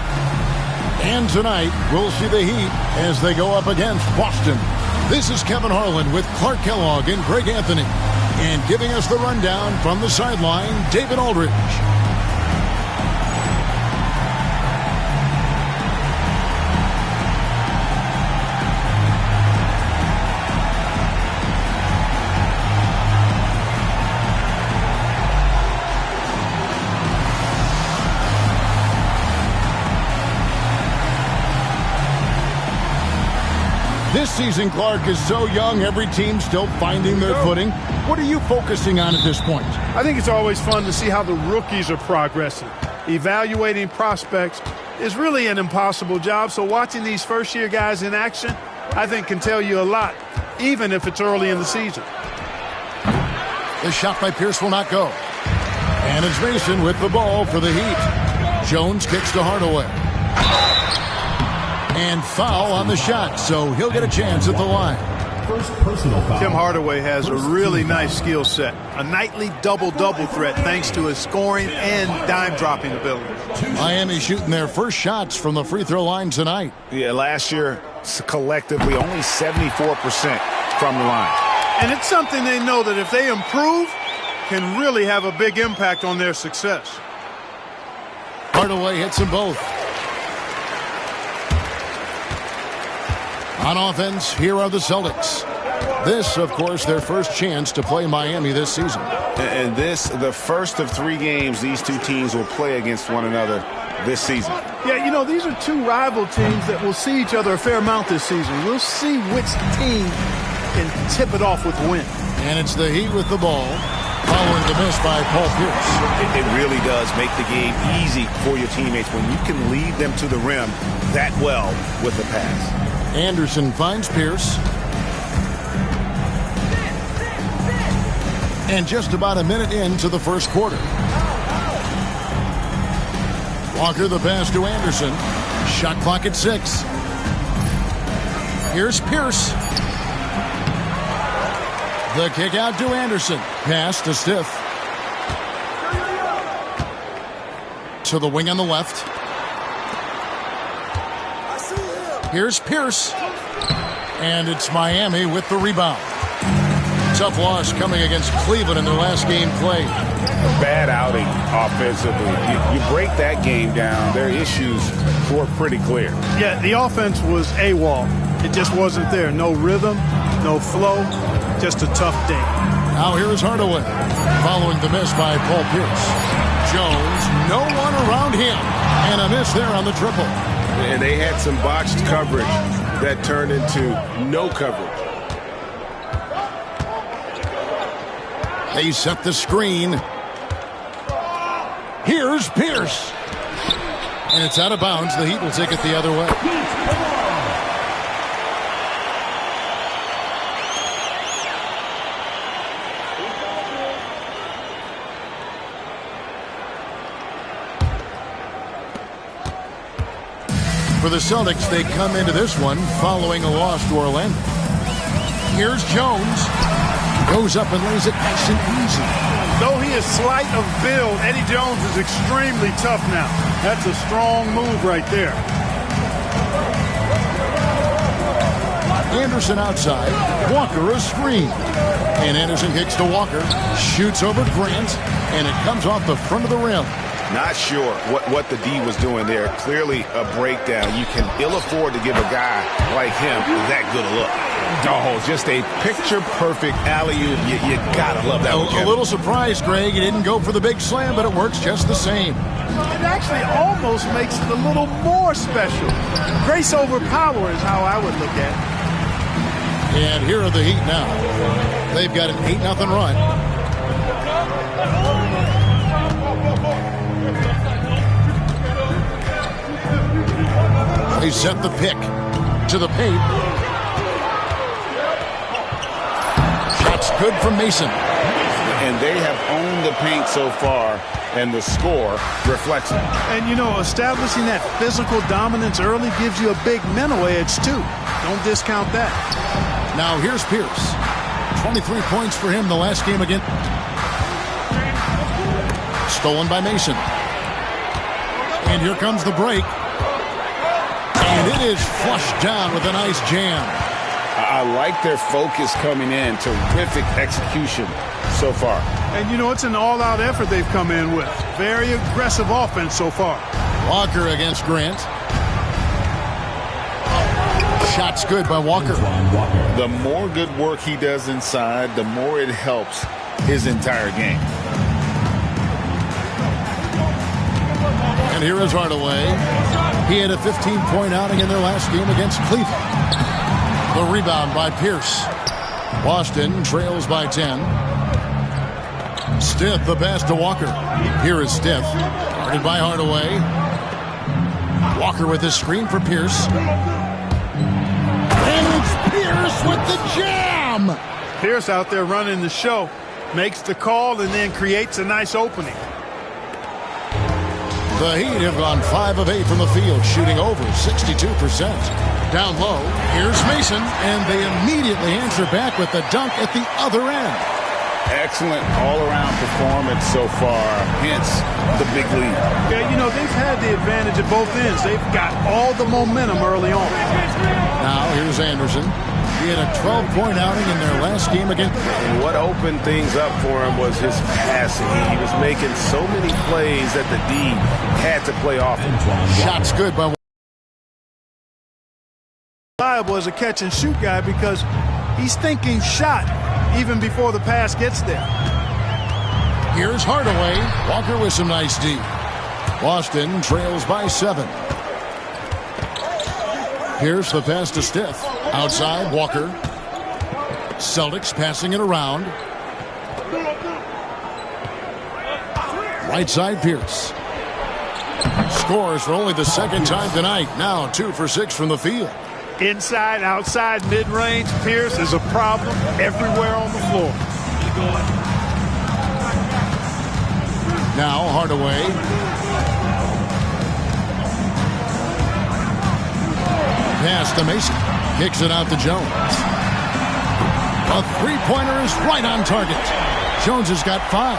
And tonight, we'll see the Heat as they go up against Boston. This is Kevin Harlan with Clark Kellogg and Greg Anthony. And giving us the rundown from the sideline, David Aldridge. This season, Clark, is so young, every team's still finding their footing. What are you focusing on at this point? I think it's always fun to see how the rookies are progressing. Evaluating prospects is really an impossible job, so watching these first-year guys in action, I think can tell you a lot, even if it's early in the season. The shot by Pierce will not go. And it's Mason with the ball for the Heat. Jones kicks to Hardaway. And foul on the shot, so he'll get a chance at the line. First personal foul. Tim Hardaway has a really nice skill set. A nightly double-double threat thanks to his scoring and dime-dropping ability. Miami shooting their first shots from the free throw line tonight. Yeah, last year, collectively, only 74% from the line. And it's something they know that if they improve, can really have a big impact on their success. Hardaway hits them both. On offense, here are the Celtics. This, of course, their first chance to play Miami this season. And this, the first of 3 games these two teams will play against one another this season. Yeah, you know, these are two rival teams that will see each other a fair amount this season. We'll see which team can tip it off with a win. And it's the Heat with the ball, following the miss by Paul Pierce. It really does make the game easy for your teammates when you can lead them to the rim that well with the pass. Anderson finds Pierce. And just about a minute into the first quarter. Walker the pass to Anderson. Shot clock at 6. Here's Pierce. The kick out to Anderson. Pass to Stiff. To the wing on the left. Here's Pierce. And it's Miami with the rebound. Tough loss coming against Cleveland in their last game played. Bad outing offensively. You break that game down, their issues were pretty clear. Yeah, the offense was AWOL. It just wasn't there. No rhythm, no flow, just a tough day. Now here's Hardaway, following the miss by Paul Pierce. Jones, no one around him. And a miss there on the triple. And they had some botched coverage that turned into no coverage. They set the screen. Here's Pierce. And it's out of bounds. The Heat will take it the other way. For the Celtics, they come into this one following a loss to Orlando. Here's Jones. Goes up and lays it nice and easy. Though he is slight of build, Eddie Jones is extremely tough now. That's a strong move right there. Anderson outside. Walker a screen. And Anderson kicks to Walker. Shoots over Grant. And it comes off the front of the rim. Not sure what the D was doing there. Clearly a breakdown. You can ill afford to give a guy like him that good a look. Oh, just a picture-perfect alley-oop. You gotta love that one. A little surprised, Greg. He didn't go for the big slam, but it works just the same. It actually almost makes it a little more special. Grace over power is how I would look at it. And here are the Heat now. They've got an 8-0 run. They set the pick to the paint. Shots good from Mason. And they have owned the paint so far, and the score reflects it. And, you know, establishing that physical dominance early gives you a big mental edge, too. Don't discount that. Now here's Pierce. 23 points for him the last game again. Stolen by Mason. And here comes the break. And it is flushed down with a nice jam. I like their focus coming in. Terrific execution so far. And, you know, it's an all-out effort they've come in with. Very aggressive offense so far. Walker against Grant. Shot's good by Walker. The more good work he does inside, the more it helps his entire game. And here is Hardaway. He had a 15-point outing in their last game against Cleveland. The rebound by Pierce. Boston trails by 10. Stith, the pass to Walker. Here is Stith. Guarded by Hardaway. Walker with his screen for Pierce. And it's Pierce with the jam! Pierce out there running the show. Makes the call and then creates a nice opening. The Heat have gone 5 of 8 from the field, shooting over 62%. Down low, here's Mason, and they immediately answer back with the dunk at the other end. Excellent all-around performance so far, hence the big lead. Yeah, you know, they've had the advantage at both ends. They've got all the momentum early on. Now, here's Anderson. He had a 12-point outing in their last game against. And what opened things up for him was his passing. He was making so many plays that the D had to play off him. Shot's good by. Reliable as a catch-and-shoot guy because he's thinking shot even before the pass gets there. Here's Hardaway. Walker with some nice D. Boston trails by 7. Here's the pass to Stith. Outside, Walker. Celtics passing it around. Right side, Pierce. Scores for only the second time tonight. Now 2 for 6 from the field. Inside, outside, mid-range, Pierce is a problem everywhere on the floor. Now Hardaway. Pass to Mason. Kicks it out to Jones. A three-pointer is right on target. Jones has got 5.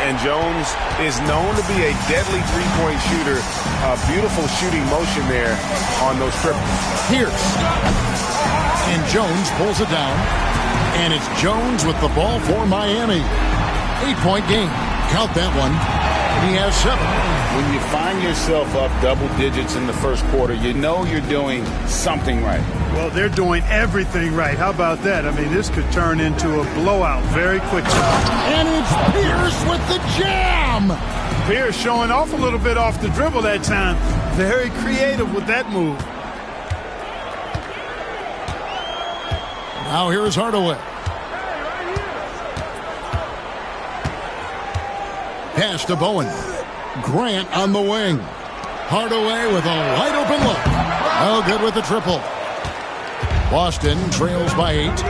And Jones is known to be a deadly three-point shooter. A beautiful shooting motion there on those triples. Pierce. And Jones pulls it down. And it's Jones with the ball for Miami. 8-point game. Count that one. He has 7. When you find yourself up double digits in the first quarter, you know you're doing something right. Well, they're doing everything right. How about that? I mean, this could turn into a blowout very quickly. And it's Pierce with the jam! Pierce showing off a little bit off the dribble that time. Very creative with that move. Now here is Hardaway. Pass to Bowen. Grant on the wing. Hardaway with a wide open look. Oh, good with the triple. Boston trails by 8.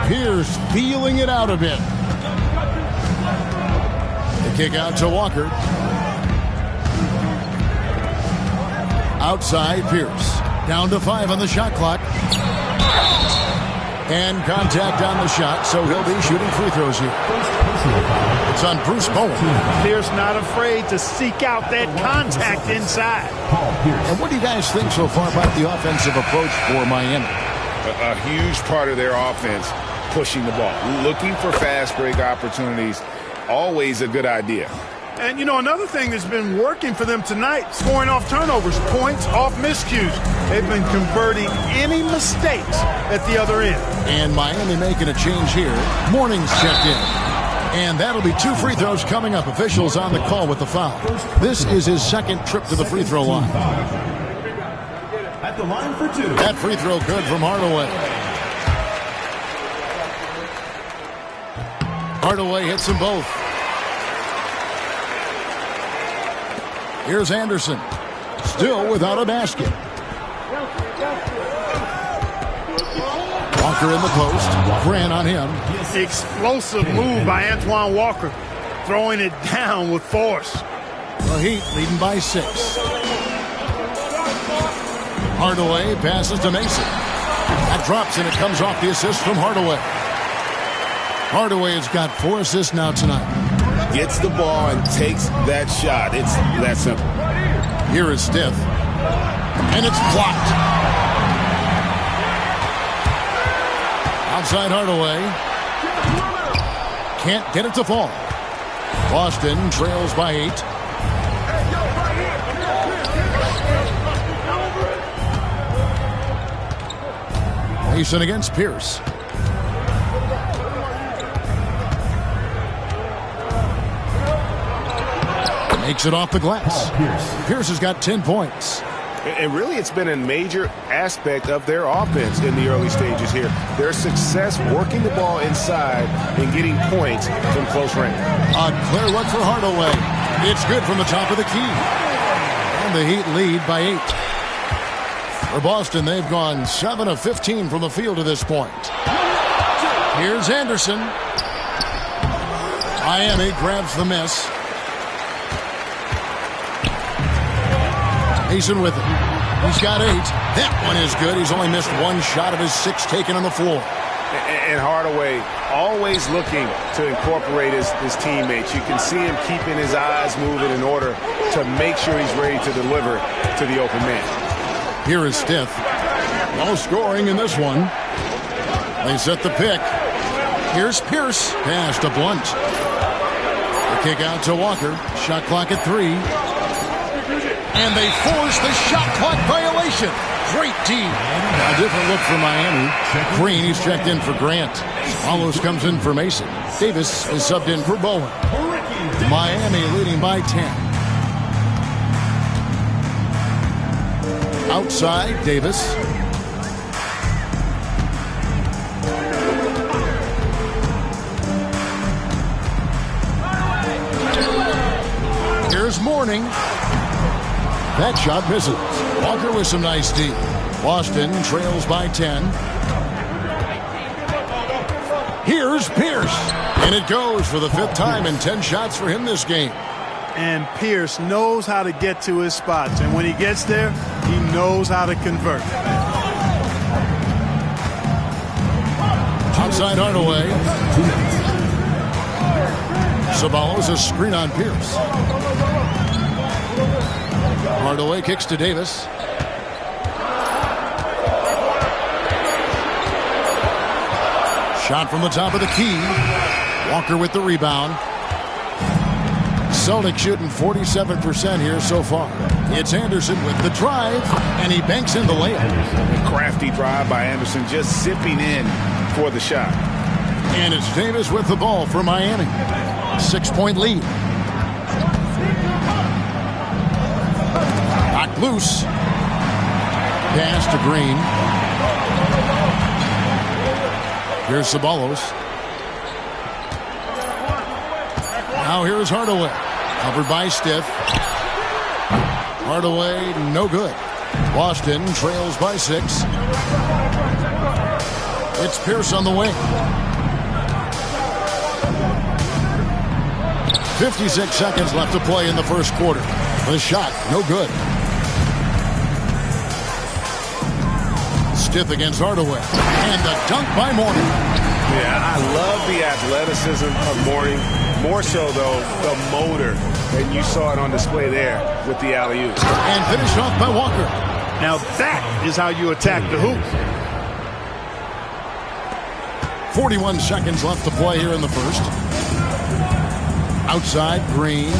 Pierce feeling it out a bit. The kick out to Walker. Outside Pierce. Down to 5 on the shot clock. And contact on the shot, so he'll be shooting free throws here. It's on Bruce Bowen. Pierce not afraid to seek out that contact inside. And what do you guys think so far about the offensive approach for Miami? A huge part of their offense, pushing the ball, looking for fast break opportunities. Always a good idea. And, you know, another thing that's been working for them tonight, scoring off turnovers, points off miscues. They've been converting any mistakes at the other end. And Miami making a change here. Morning's checked in. And that'll be 2 free throws coming up. Officials on the call with the foul. This is his second trip to the free throw line. At the line for 2. That free throw good from Hardaway. Hardaway hits them both. Here's Anderson. Still without a basket. Walker in the post. Grant on him. Explosive move by Antoine Walker. Throwing it down with force. The Heat leading by 6. Hardaway passes to Mason. That drops and it comes off the assist from Hardaway. Hardaway has got 4 assists now tonight. Gets the ball and takes that shot. It's that simple. Here is Stith. And it's blocked. Outside Hardaway. Can't get it to fall. Boston trails by 8. Mason against Pierce. Makes it off the glass. Pierce has got 10 points. And really, it's been a major aspect of their offense in the early stages here. Their success working the ball inside and getting points from close range. A clear look for Hardaway. It's good from the top of the key. And the Heat lead by 8. For Boston, they've gone 7 of 15 from the field to this point. Here's Anderson. Miami grabs the miss. Mason with it. He's got 8. That one is good. He's only missed 1 shot of his 6 taken on the floor. And Hardaway always looking to incorporate his teammates. You can see him keeping his eyes moving in order to make sure he's ready to deliver to the open man. Here is Stith. No scoring in this one. They set the pick. Here's Pierce. Pass to Blunt. The kick out to Walker. Shot clock at 3. And they force the shot clock violation. Great team. A different look for Miami. Green, he's checked in for Grant. Almost comes in for Mason. Davis is subbed in for Bowen. Miami leading by 10. Outside, Davis. Here's Mourning. That shot misses. Walker with some nice deep. Boston trails by 10. Here's Pierce. And it goes for the 5th time in 10 shots for him this game. And Pierce knows how to get to his spots. And when he gets there, he knows how to convert. Outside Hardaway. Ceballos a screen on Pierce. Hardaway kicks to Davis. Shot from the top of the key. Walker with the rebound. Celtics shooting 47% here so far. It's Anderson with the drive, and he banks in the layup. Crafty drive by Anderson, just zipping in for the shot. And it's Davis with the ball for Miami. 6-point lead. Knocked loose. Pass to Green. Here's Ceballos. Now here's Hardaway. Covered by Stith. Hardaway, no good. Boston trails by 6. It's Pierce on the wing. 56 seconds left to play in the first quarter. The shot, no good. Stith against Hardaway. And the dunk by Mourning. Yeah, I love the athleticism of Mourning. More so, though, the motor. And you saw it on display there with the alley-oop. And finished off by Walker. Now that is how you attack the hoop. 41 seconds left to play here in the first. Outside, Green.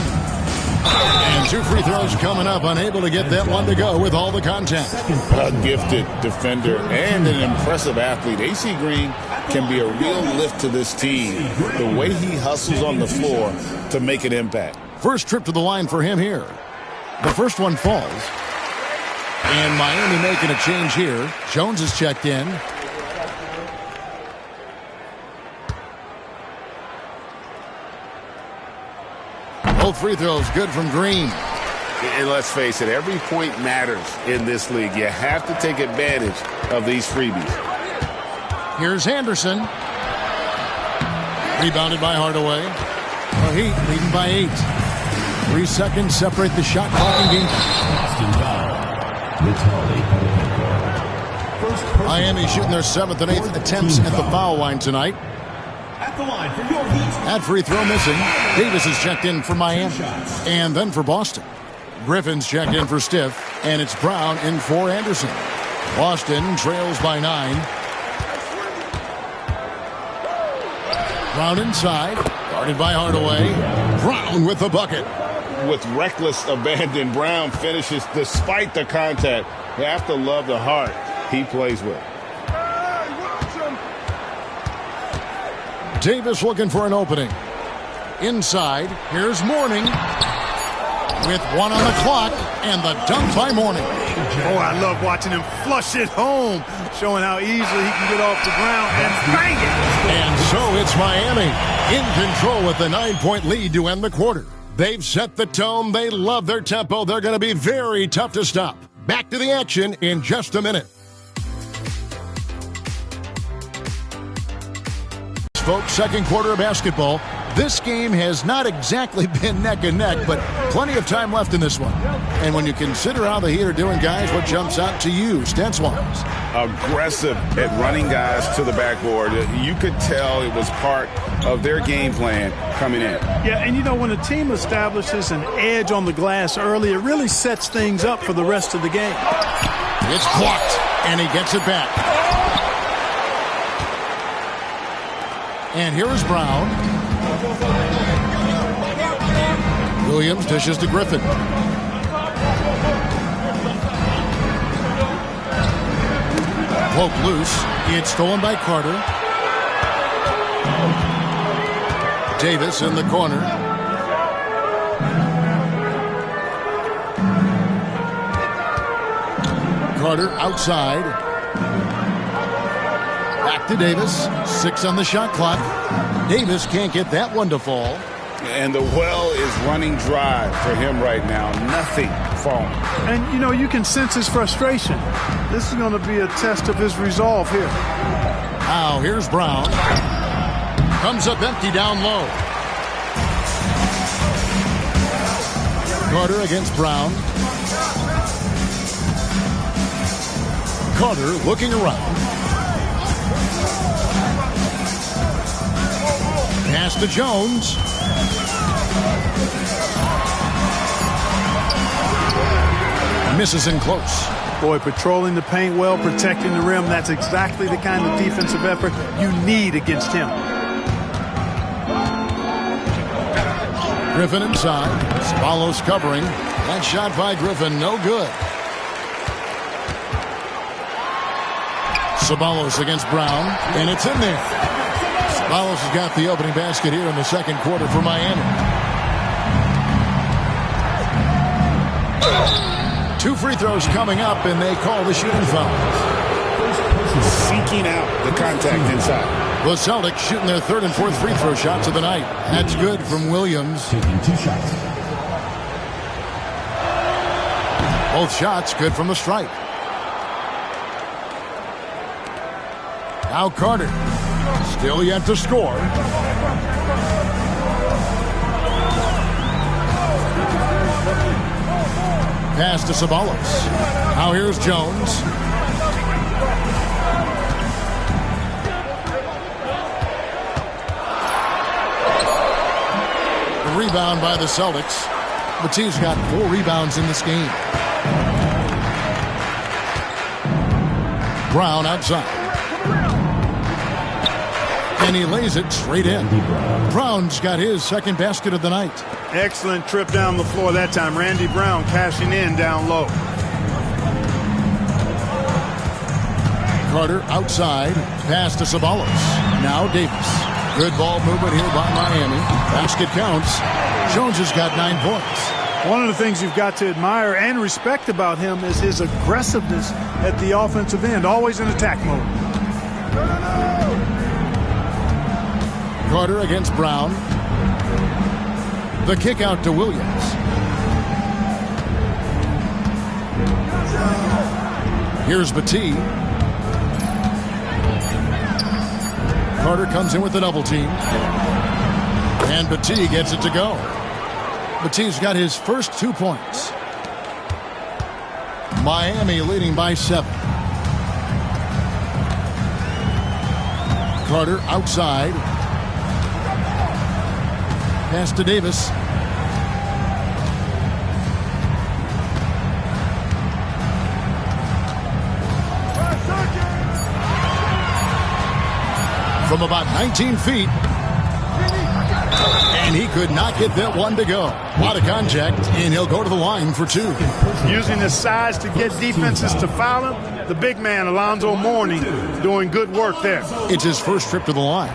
And 2 free throws coming up. Unable to get that one to go with all the contact. A gifted defender and an impressive athlete. AC Green can be a real lift to this team. The way he hustles on the floor to make an impact. First trip to the line for him here. The first one falls. And Miami making a change here. Jones is checked in. Both free throws good from Green. And let's face it, every point matters in this league. You have to take advantage of these freebies. Here's Anderson. Rebounded by Hardaway. The Heat leading by 8. 3 seconds separate the shot clock and game. Miami shooting their 7th and 8th attempts at the foul line tonight. At the line for your Heat. That free throw missing. Davis is checked in for Miami. And then for Boston. Griffin's checked in for Stiff. And it's Brown in for Anderson. Boston trails by 9. Brown inside. Guarded by Hardaway. Brown with the bucket. With reckless abandon, Brown finishes despite the contact. You have to love the heart he plays with. Davis looking for an opening. Inside, here's Mourning with 1 on the clock, and the dunk by Mourning. Oh, I love watching him flush it home, showing how easily he can get off the ground and bang it. And so it's Miami in control with the 9-point lead to end the quarter. They've set the tone. They love their tempo. They're going to be very tough to stop. Back to the action in just a minute. Folks, second quarter of basketball. This game has not exactly been neck and neck, but plenty of time left in this one. And when you consider how the Heat are doing, guys, what jumps out to you, stats-wise? Aggressive at running guys to the backboard. You could tell it was part of their game plan coming in. Yeah, and you know, when a team establishes an edge on the glass early, it really sets things up for the rest of the game. It's blocked, and he gets it back. And here is Brown. Williams dishes to Griffin. Poke loose. It's stolen by Carter. Davis in the corner. Carter outside. Back to Davis. 6 on the shot clock. Davis can't get that one to fall. And the well is running dry for him right now. Nothing falling. And, you know, you can sense his frustration. This is going to be a test of his resolve here. Now, here's Brown. Comes up empty down low. Carter against Brown. Carter looking around. Pass to Jones. Misses in close. Boy, patrolling the paint well, protecting the rim. That's exactly the kind of defensive effort you need against him. Griffin inside. Ceballos covering. That shot by Griffin, no good. Ceballos against Brown, and it's in there. Ceballos has got the opening basket here in the second quarter for Miami. 2 free throws coming up, and they call the shooting foul. Seeking out the contact inside. The Celtics shooting their 3rd and 4th free throw shots of the night. That's good from Williams. Taking 2 shots. Both shots good from the stripe. Now Carter. Still yet to score. Pass to Ceballos. Now here's Jones. The rebound by the Celtics. Matisse got 4 rebounds in this game. Brown outside. And he lays it straight in. Brown's got his second basket of the night. Excellent trip down the floor that time. Randy Brown cashing in down low. Carter outside. Pass to Ceballos. Now Davis. Good ball movement here by Miami. Basket counts. Jones has got 9 points. One of the things you've got to admire and respect about him is his aggressiveness at the offensive end. Always in attack mode. Carter against Brown. The kick out to Williams. Here's Battie. Carter comes in with the double team. And Battie gets it to go. Battie's got his first 2 points. Miami leading by 7. Carter outside. Pass to Davis. From about 19 feet. And he could not get that one to go. A lot of contact, and he'll go to the line for 2. Using his size to get defenses to foul him. The big man, Alonzo Mourning, doing good work there. It's his first trip to the line.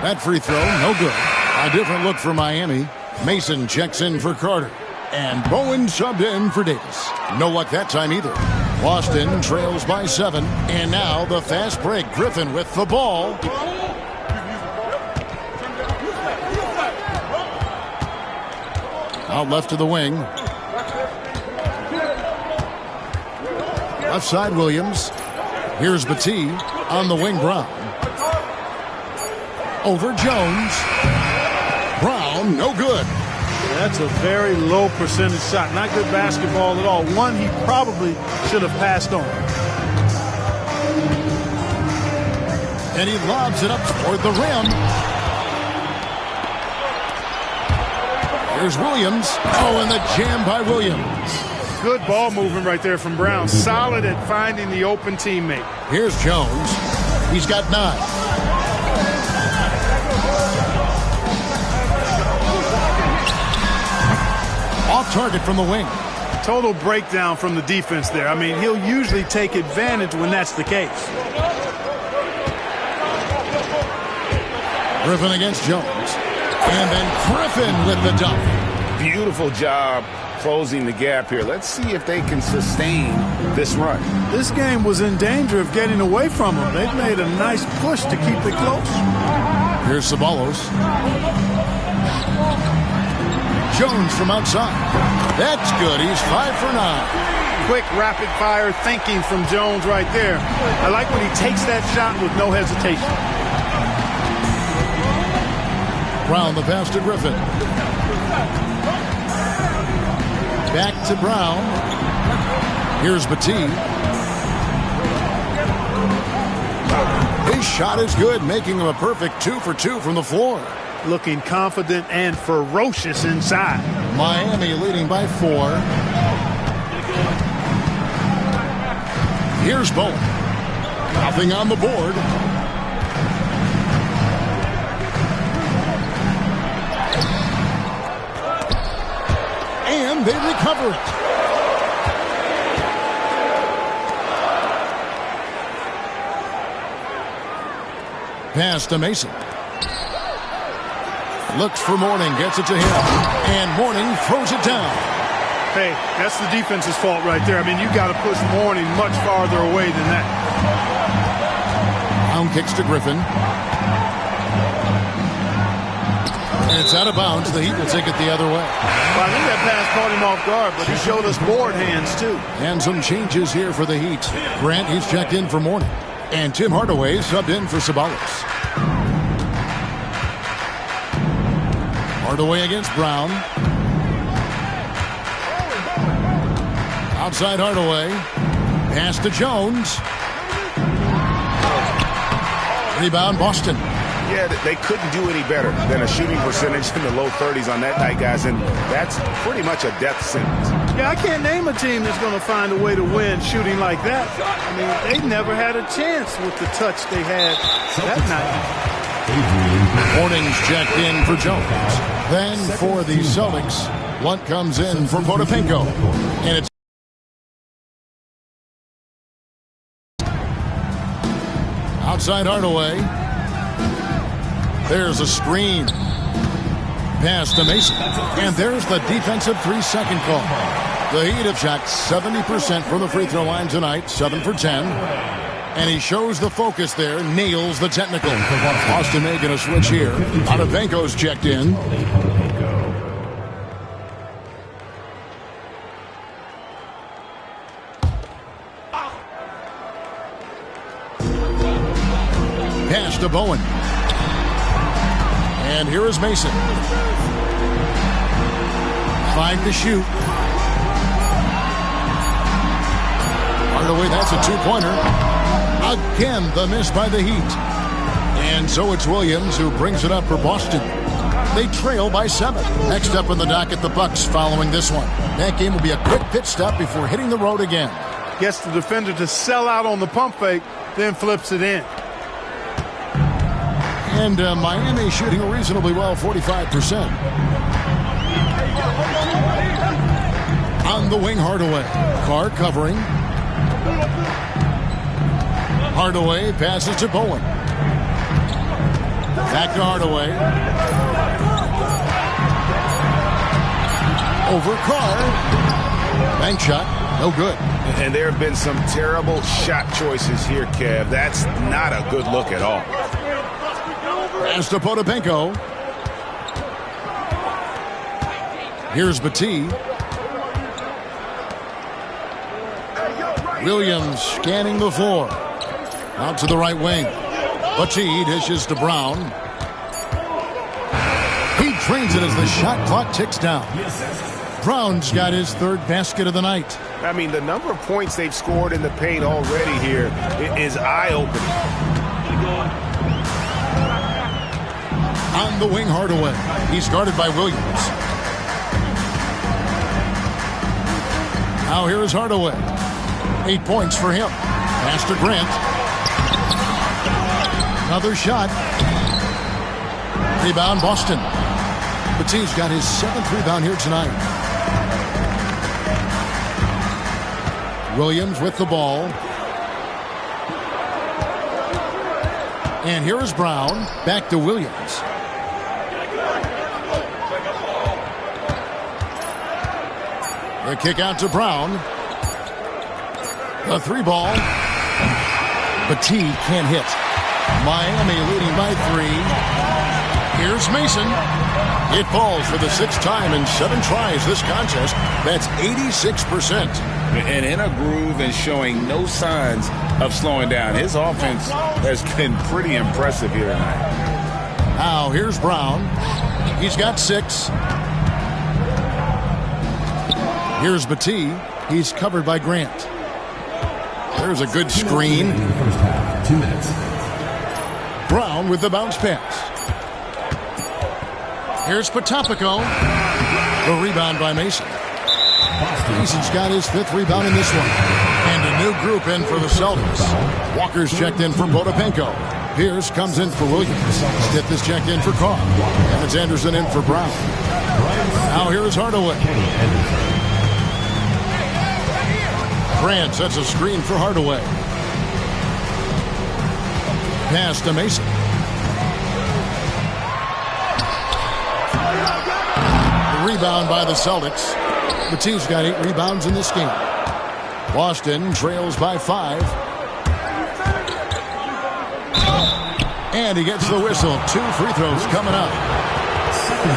That free throw, no good. A different look for Miami. Mason checks in for Carter. And Bowen subbed in for Davis. No luck that time either. Boston trails by 7. And now the fast break. Griffin with the ball. Out left to the wing. Left side, Williams. Here's Battie. On the wing, Brown. Over Jones. Brown, no good. That's a very low percentage shot. Not good basketball at all. One he probably should have passed on. And he lobs it up toward the rim. Here's Williams. Oh, and the jam by Williams. Good ball movement right there from Brown. Solid at finding the open teammate. Here's Jones. He's got 9. Off target from the wing. Total breakdown from the defense there. I mean, he'll usually take advantage when that's the case. Griffin against Jones. And then Griffin with the dunk. Beautiful job closing the gap here. Let's see if they can sustain this run. This game was in danger of getting away from them. They've made a nice push to keep it close. Here's Ceballos. Jones from outside. That's good. He's 5 for 9. Quick, rapid-fire thinking from Jones right there. I like when he takes that shot with no hesitation. Brown the pass to Griffin. Back to Brown. Here's Battie. His shot is good, making him a perfect 2 for 2 from the floor. Looking confident and ferocious inside. Miami leading by 4. Here's Bowen. Nothing on the board. And they recover it. Pass to Mason. Looks for Mourning, gets it to him. And Mourning throws it down. Hey, that's the defense's fault right there. I mean, you got to push Mourning much farther away than that. Brown kicks to Griffin. And it's out of bounds. The Heat will take it the other way. Well, I think that pass caught him off guard, but he showed us board hands, too. And some changes here for the Heat. Grant, he's checked in for Mourning. And Tim Hardaway subbed in for Ceballos. Hardaway against Brown. Outside Hardaway. Pass to Jones. Rebound Boston. Yeah, they couldn't do any better than a shooting percentage in the low 30s on that night, guys, and that's pretty much a death sentence. Yeah, I can't name a team that's going to find a way to win shooting like that. I mean, they never had a chance with the touch they had that night. Mourning's checked in for Jones. Then for the Celtics, Lunt comes in for Potapenko. And it's outside Hardaway. There's a screen. Pass to Mason. And there's the defensive 3-second call. The Heat have shot 70% from the free throw line tonight, 7 for 10. And he shows the focus there, nails the technical. Boston making a switch here. Potapenko's checked in. Pass to Bowen. And here is Mason. 5 to shoot. Hardaway, that's a 2-pointer. Again, the miss by the Heat. And so it's Williams who brings it up for Boston. They trail by 7. Next up in the docket, the Bucks following this one. That game will be a quick pit stop before hitting the road again. Gets the defender to sell out on the pump fake, then flips it in. And Miami shooting reasonably well, 45%. On the wing, Hardaway. Carr covering. Hardaway passes to Bowen. Back to Hardaway. Over Carr. Bank shot. No good. And there have been some terrible shot choices here, Kev. That's not a good look at all. Pass to Potapenko. Here's Battie. Williams scanning the floor. Out to the right wing. Battie dishes to Brown. He drains it as the shot clock ticks down. Brown's got his third basket of the night. I mean, the number of points they've scored in the paint already here is eye-opening. On the wing, Hardaway. He's guarded by Williams. Now here is Hardaway. 8 points for him. Pass to Grant. Another shot. Rebound, Boston. Battie's got his 7th rebound here tonight. Williams with the ball. And here is Brown. Back to Williams. The kick out to Brown. The 3 ball. Battie can't hit. Miami leading by 3. Here's Mason. It falls for the 6th time in 7 tries this contest. That's 86%. And in a groove and showing no signs of slowing down. His offense has been pretty impressive here tonight. Now here's Brown. He's got 6. Here's Battie. He's covered by Grant. There's a good screen. First half, 2 minutes. Brown with the bounce pass. Here's Potapenko. The rebound by Mason. Mason's got his 5th rebound in this one. And a new group in for the Celtics. Walker's checked in for Potapenko. Pierce comes in for Williams. Stiff is checked in for Carr. Evans Anderson in for Brown. Now here is Hardaway. Grant sets a screen for Hardaway. Pass to Mason. The rebound by the Celtics. Battie's got 8 rebounds in this game. Boston trails by 5. And he gets the whistle. 2 free throws coming up.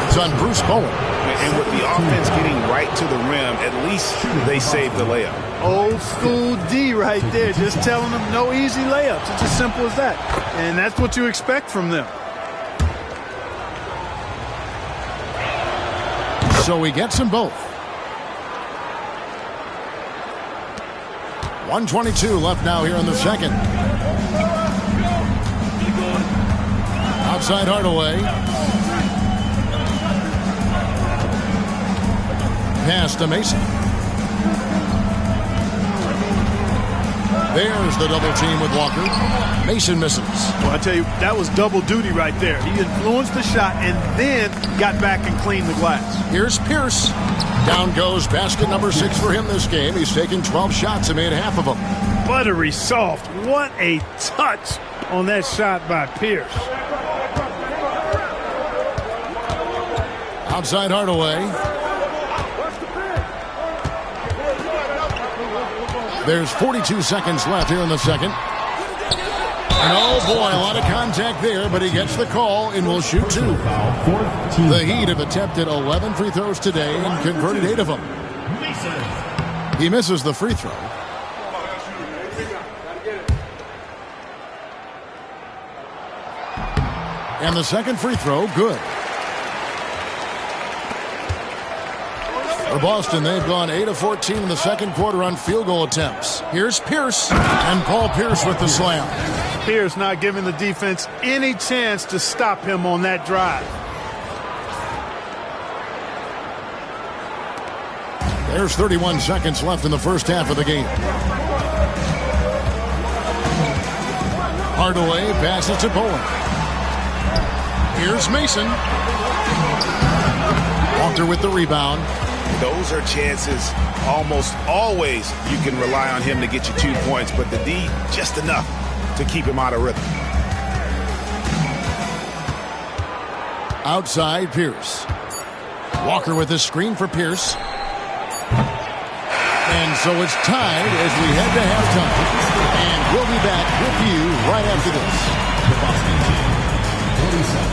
It's on Bruce Bowen. And with the offense getting right to the rim, at least they saved the layup. Old school D right there, just telling them no easy layups. It's as simple as that. And that's what you expect from them. So he gets them both. 1:22 left now here in the second. Outside Hardaway. Pass to Mason. There's the double team with Walker. Mason misses. Well, I tell you, that was double duty right there. He influenced the shot and then got back and cleaned the glass. Here's Pierce. Down goes basket number 6 for him this game. He's taken 12 shots and made half of them. Buttery soft. What a touch on that shot by Pierce. Outside Hardaway. There's 42 seconds left here in the second. And oh boy, a lot of contact there, but he gets the call and will shoot 2. The Heat have attempted 11 free throws today and converted 8 of them. He misses the free throw. And the second free throw, good. For Boston, they've gone 8 of 14 in the second quarter on field goal attempts. Here's Pierce, and Paul Pierce with the slam. Pierce not giving the defense any chance to stop him on that drive. There's 31 seconds left in the first half of the game. Hardaway passes to Bowen. Here's Mason. Walker with the rebound. Those are chances almost always you can rely on him to get you 2 points, but the D just enough to keep him out of rhythm. Outside, Pierce. Walker with his screen for Pierce. And so it's tied as we head to halftime. And we'll be back with you right after this. The Boston team, 47.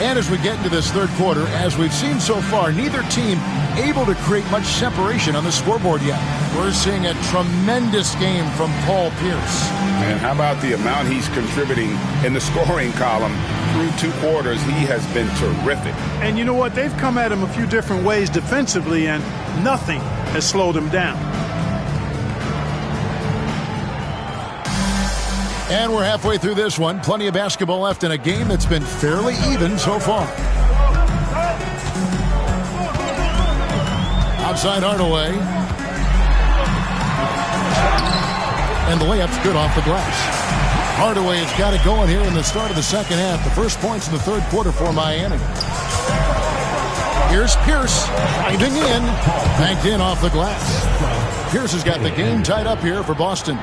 And as we get into this third quarter, as we've seen so far, neither team able to create much separation on the scoreboard yet. We're seeing a tremendous game from Paul Pierce. And how about the amount he's contributing in the scoring column through 2 quarters? He has been terrific. And you know what? They've come at him a few different ways defensively, and nothing has slowed him down. And we're halfway through this one. Plenty of basketball left in a game that's been fairly even so far. Outside Hardaway. And the layup's good off the glass. Hardaway has got it going here in the start of the second half. The first points in the third quarter for Miami. Here's Pierce diving in. Banked in off the glass. Pierce has got the game tied up here for Boston.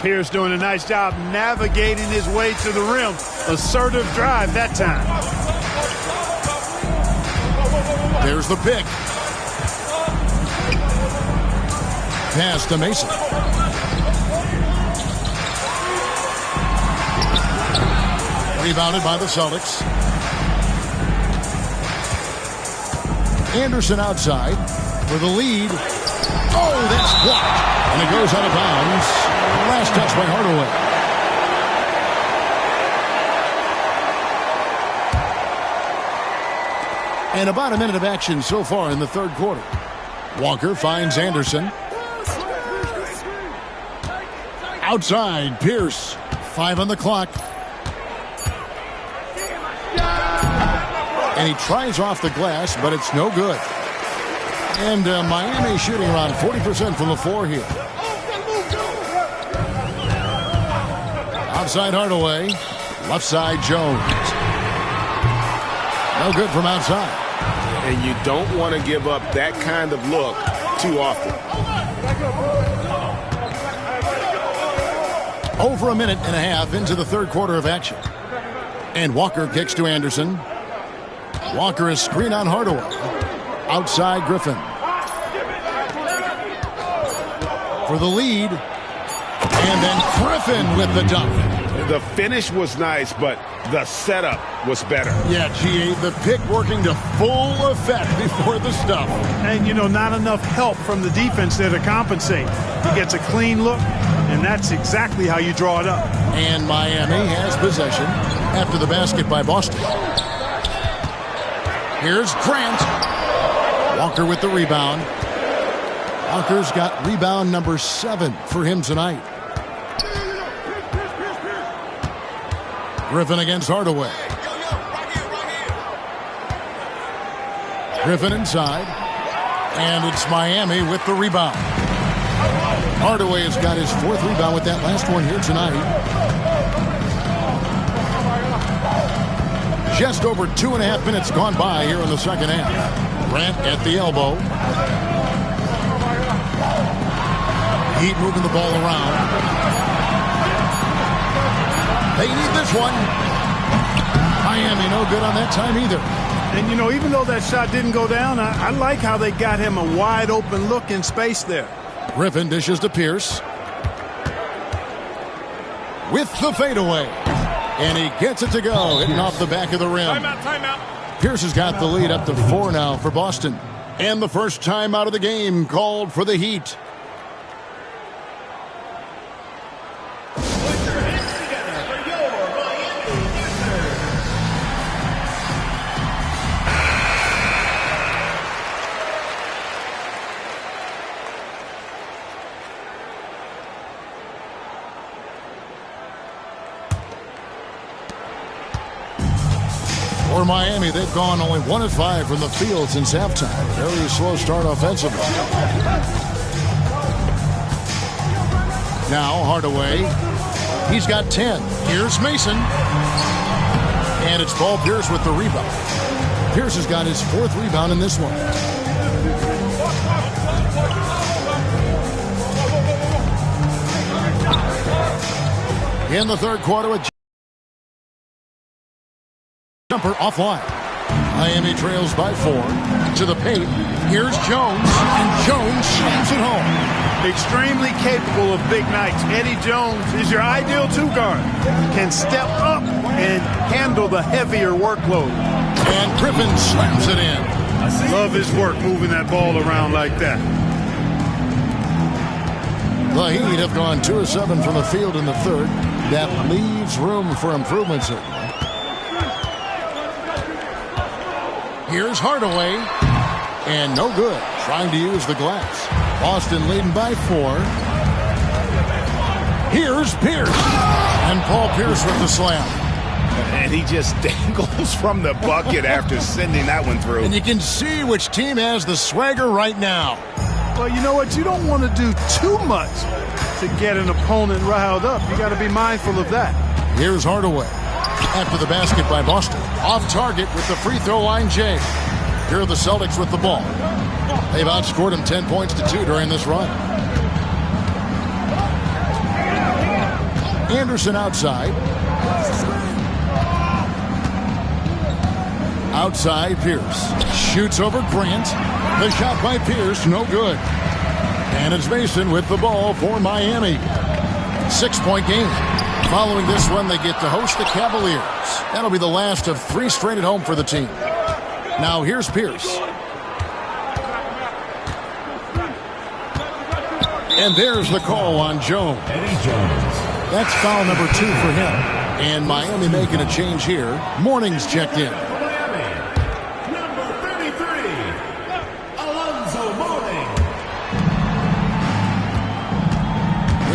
Pierce doing a nice job navigating his way to the rim. Assertive drive that time. There's the pick. Pass to Mason. Rebounded by the Celtics. Anderson outside for the lead. Oh, that's blocked. And it goes out of bounds. Last touch by Hardaway. And about a minute of action so far in the third quarter. Walker finds Anderson. Outside, Pierce. 5 on the clock. And he tries off the glass, but it's no good. And Miami shooting around 40% from the floor here. Outside Hardaway. Left side Jones. No good from outside. And you don't want to give up that kind of look too often. Over a minute and a half into the third quarter of action. And Walker kicks to Anderson. Walker is screen on Hardaway. Outside Griffin. For the lead. And then Griffin with the dunk. The finish was nice, but the setup was better. Yeah, G.A., the pick working to full effect before the stuff. And, you know, not enough help from the defense there to compensate. He gets a clean look, and that's exactly how you draw it up. And Miami has possession after the basket by Boston. Here's Grant. Walker with the rebound. Walker's got rebound number 7 for him tonight. Griffin against Hardaway. Griffin inside. And it's Miami with the rebound. Hardaway has got his 4th rebound with that last one here tonight. Just over 2.5 minutes gone by here in the second half. Grant at the elbow. Heat moving the ball around. They need this one. Miami no good on that time either. And, you know, even though that shot didn't go down, I like how they got him a wide open look in space there. Griffin dishes to Pierce. With the fadeaway. And he gets it to go, hitting off the back of the rim. Timeout. Pierce has got the lead up to 4 now for Boston. And the first time out of the game called for the Heat. For Miami, they've gone only 1 of 5 from the field since halftime. Very slow start offensively. Now Hardaway. He's got 10. Here's Mason. And it's Paul Pierce with the rebound. Pierce has got his 4th rebound in this one. In the third quarter with jumper offline. Miami trails by 4 to the paint. Here's Jones, and Jones slams it home. Extremely capable of big nights. Eddie Jones is your ideal 2-guard. Can step up and handle the heavier workload. And Griffin slams it in. Love his work moving that ball around like that. The Heat have gone 2 of 7 from the field in the third. That leaves room for improvement, certainly. Here's Hardaway. And no good. Trying to use the glass. Boston leading by 4. Here's Pierce. And Paul Pierce with the slam. And he just dangles from the bucket after sending that one through. And you can see which team has the swagger right now. Well, you know what? You don't want to do too much to get an opponent riled up. You got to be mindful of that. Here's Hardaway. After the basket by Boston. Off target with the free throw line, Jay. Here are the Celtics with the ball. They've outscored them 10 points to 2 during this run. Anderson outside. Outside, Pierce. Shoots over Grant. The shot by Pierce, no good. And it's Mason with the ball for Miami. 6-point game. Following this one, they get to host the Cavaliers. That'll be the last of 3 straight at home for the team. Now here's Pierce. And there's the call on Jones. Eddie Jones. That's foul number 2 for him. And Miami making a change here. Morning's checked in. Miami, number 33, Alonzo Mourning.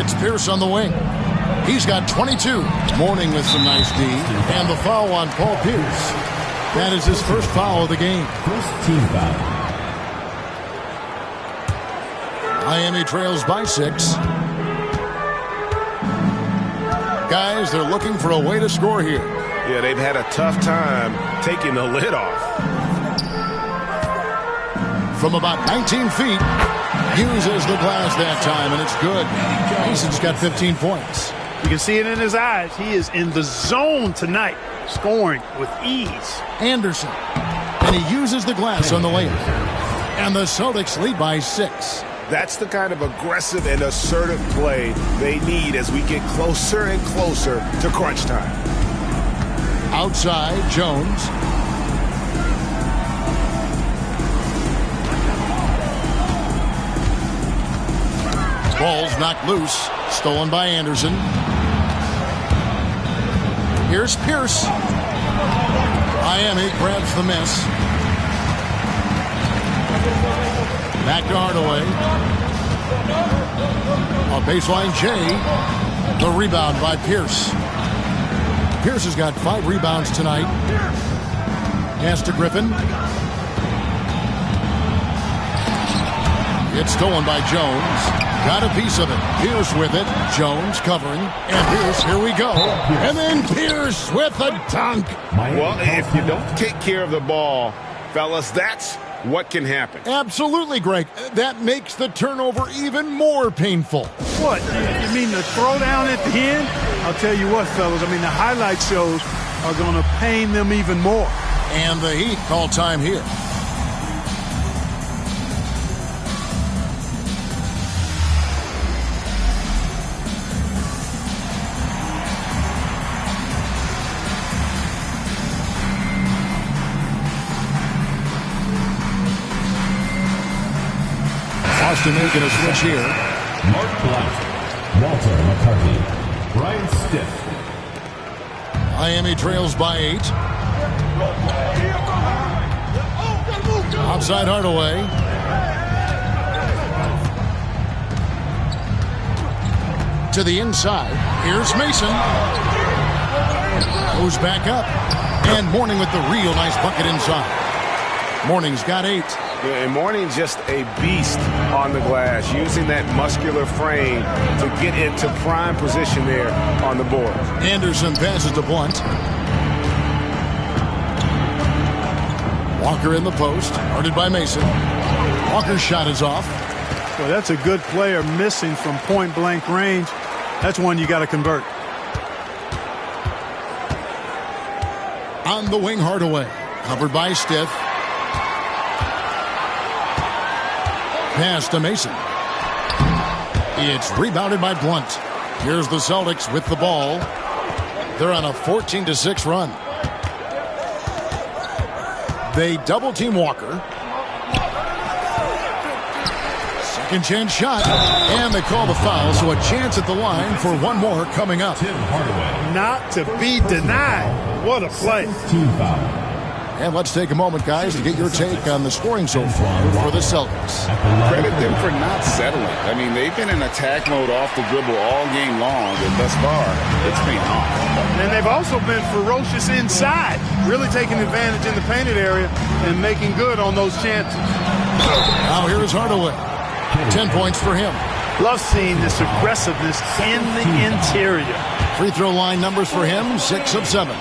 It's Pierce on the wing. He's got 22. Mourning with some nice D. And the foul on Paul Pierce. That is his first foul of the game. First team foul. Miami trails by 6. Guys, they're looking for a way to score here. Yeah, they've had a tough time taking the lid off. From about 19 feet, uses the glass that time, and it's good. Mason's got 15 points. You can see it in his eyes. He is in the zone tonight, scoring with ease. Anderson, and he uses the glass on the layup. And the Celtics lead by 6. That's the kind of aggressive and assertive play they need as we get closer and closer to crunch time. Outside, Jones. Ball's knocked loose. Stolen by Anderson. Here's Pierce. Miami grabs the miss. Back to Hardaway. A baseline J. The rebound by Pierce. Pierce has got 5 rebounds tonight. Pass to Griffin. It's stolen by Jones. Got a piece of it. Pierce with it. Jones covering. And Pierce, here we go. And then Pierce with a dunk. Well, if you don't take care of the ball, fellas, that's what can happen. Absolutely, Greg. That makes the turnover even more painful. What? You mean the throwdown at the end? I'll tell you what, fellas. I mean, the highlight shows are going to pain them even more. And the Heat call time here. Boston making a switch here. Mark Black, Walter McCarty, Brian Stiff. Miami trails by 8. Outside Hardaway. To the inside. Here's Mason. Goes back up. And Mourning with the real nice bucket inside. Mourning's got 8. Yeah, and Mourning just a beast on the glass, using that muscular frame to get into prime position there on the board. Anderson passes to Blunt. Walker in the post, guarded by Mason. Walker's shot is off. Well, that's a good player missing from point-blank range. That's one you got to convert. On the wing, Hardaway. Covered by Stith. Pass to Mason. It's rebounded by Blunt. Here's the Celtics with the ball. They're on a 14-6 run. They double-team Walker. Second chance shot. And they call the foul, so a chance at the line for one more coming up. Tim Hardaway. Not to be denied. What a play. Team foul. And let's take a moment, guys, to get your take on the scoring so far for the Celtics. Credit them for not settling. I mean, they've been in attack mode off the dribble all game long, and thus far, it's been on. And they've also been ferocious inside, really taking advantage in the painted area and making good on those chances. Now here is Hardaway. 10 points for him. Love seeing this aggressiveness in the interior. Free throw line numbers for him, 6 of 7.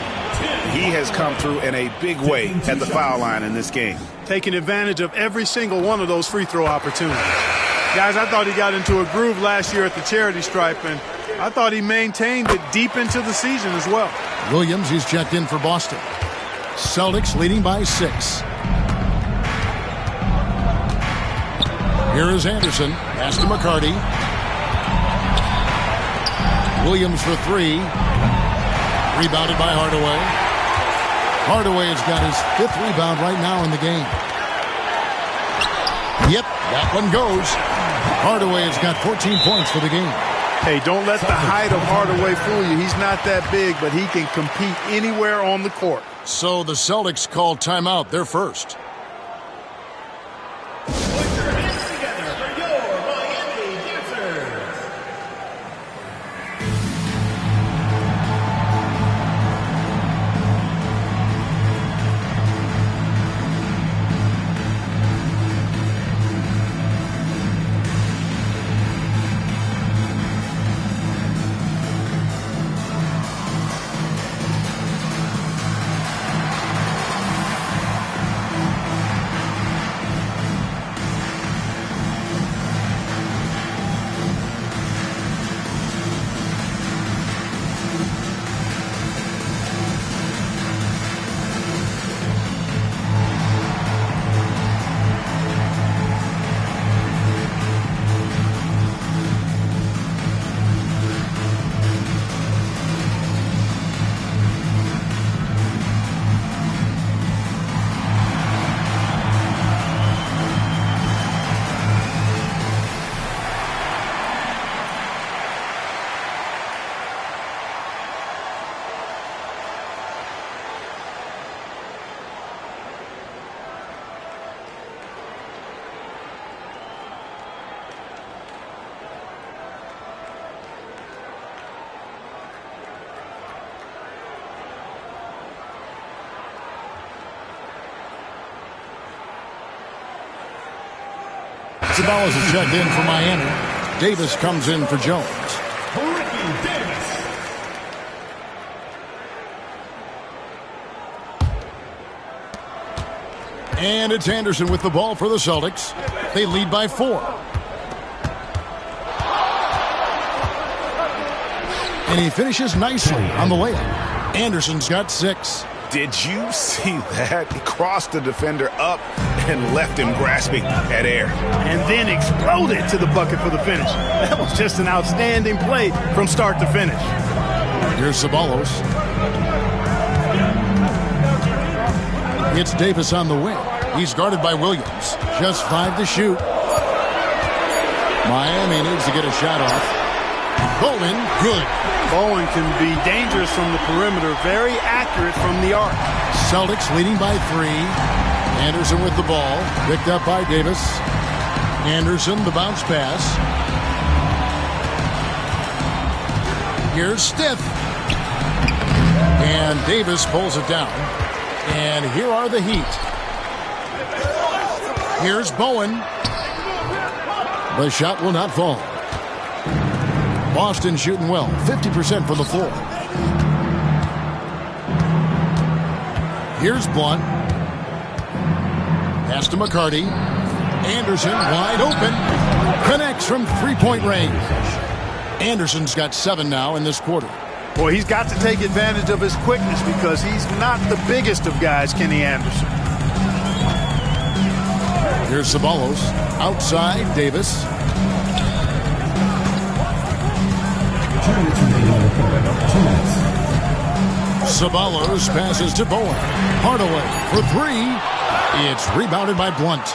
He has come through in a big way at the foul line in this game. Taking advantage of every single one of those free throw opportunities. Guys, I thought he got into a groove last year at the charity stripe, and I thought he maintained it deep into the season as well. Williams, he's checked in for Boston. Celtics leading by 6. Here is Anderson. Pass to McCarty. Williams for 3. Rebounded by Hardaway. Hardaway has got his 5th rebound right now in the game. Yep, that one goes. Hardaway has got 14 points for the game. Hey, don't let the height of Hardaway fool you. He's not that big, but he can compete anywhere on the court. So the Celtics call timeout. They're first. Put your hands together for your Miami Dancers. Ceballos is checked in for Miami. Davis comes in for Jones. Ricky Davis. And it's Anderson with the ball for the Celtics. They lead by 4. And he finishes nicely on the layup. Anderson's got 6. Did you see that? He crossed the defender up and left him grasping at air. And then exploded to the bucket for the finish. That was just an outstanding play from start to finish. Here's Ceballos. It's Davis on the wing. He's guarded by Williams. Just 5 to shoot. Miami needs to get a shot off. Bowen, good. Bowen can be dangerous from the perimeter, very accurate from the arc. Celtics leading by 3. Anderson with the ball, picked up by Davis. Anderson, the bounce pass. Here's Stith. And Davis pulls it down. And here are the Heat. Here's Bowen. The shot will not fall. Boston shooting well, 50% from the floor. Here's Blunt. Pass to McCarty. Anderson wide open. Connects from three-point range. Anderson's got 7 now in this quarter. Boy, he's got to take advantage of his quickness because he's not the biggest of guys, Kenny Anderson. Here's Ceballos. Outside, Davis. Ceballos passes to Bowen. Hardaway for 3. It's rebounded by Blunt.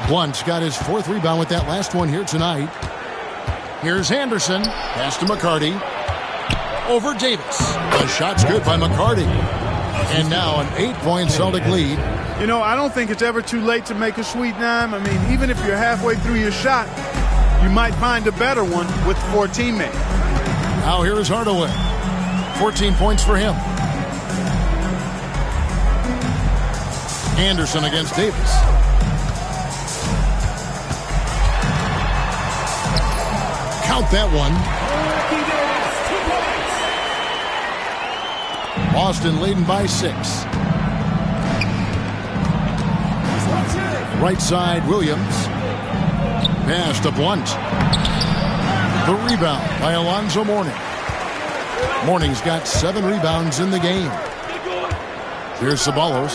Blunt's got his 4th rebound with that last one here tonight. Here's Anderson. Pass to McCarty. Over Davis. The shot's good by McCarty. And now an 8-point Celtic lead. You know, I don't think it's ever too late to make a sweet dime. I mean, even if you're halfway through your shot, you might find a better one for a teammate. Now here is Hardaway. 14 points for him. Anderson against Davis. Count that one. Boston leading by 6. Right side, Williams. Pass to Blunt. The rebound by Alonzo Mourning. Mourning's got 7 rebounds in the game. Here's Ceballos.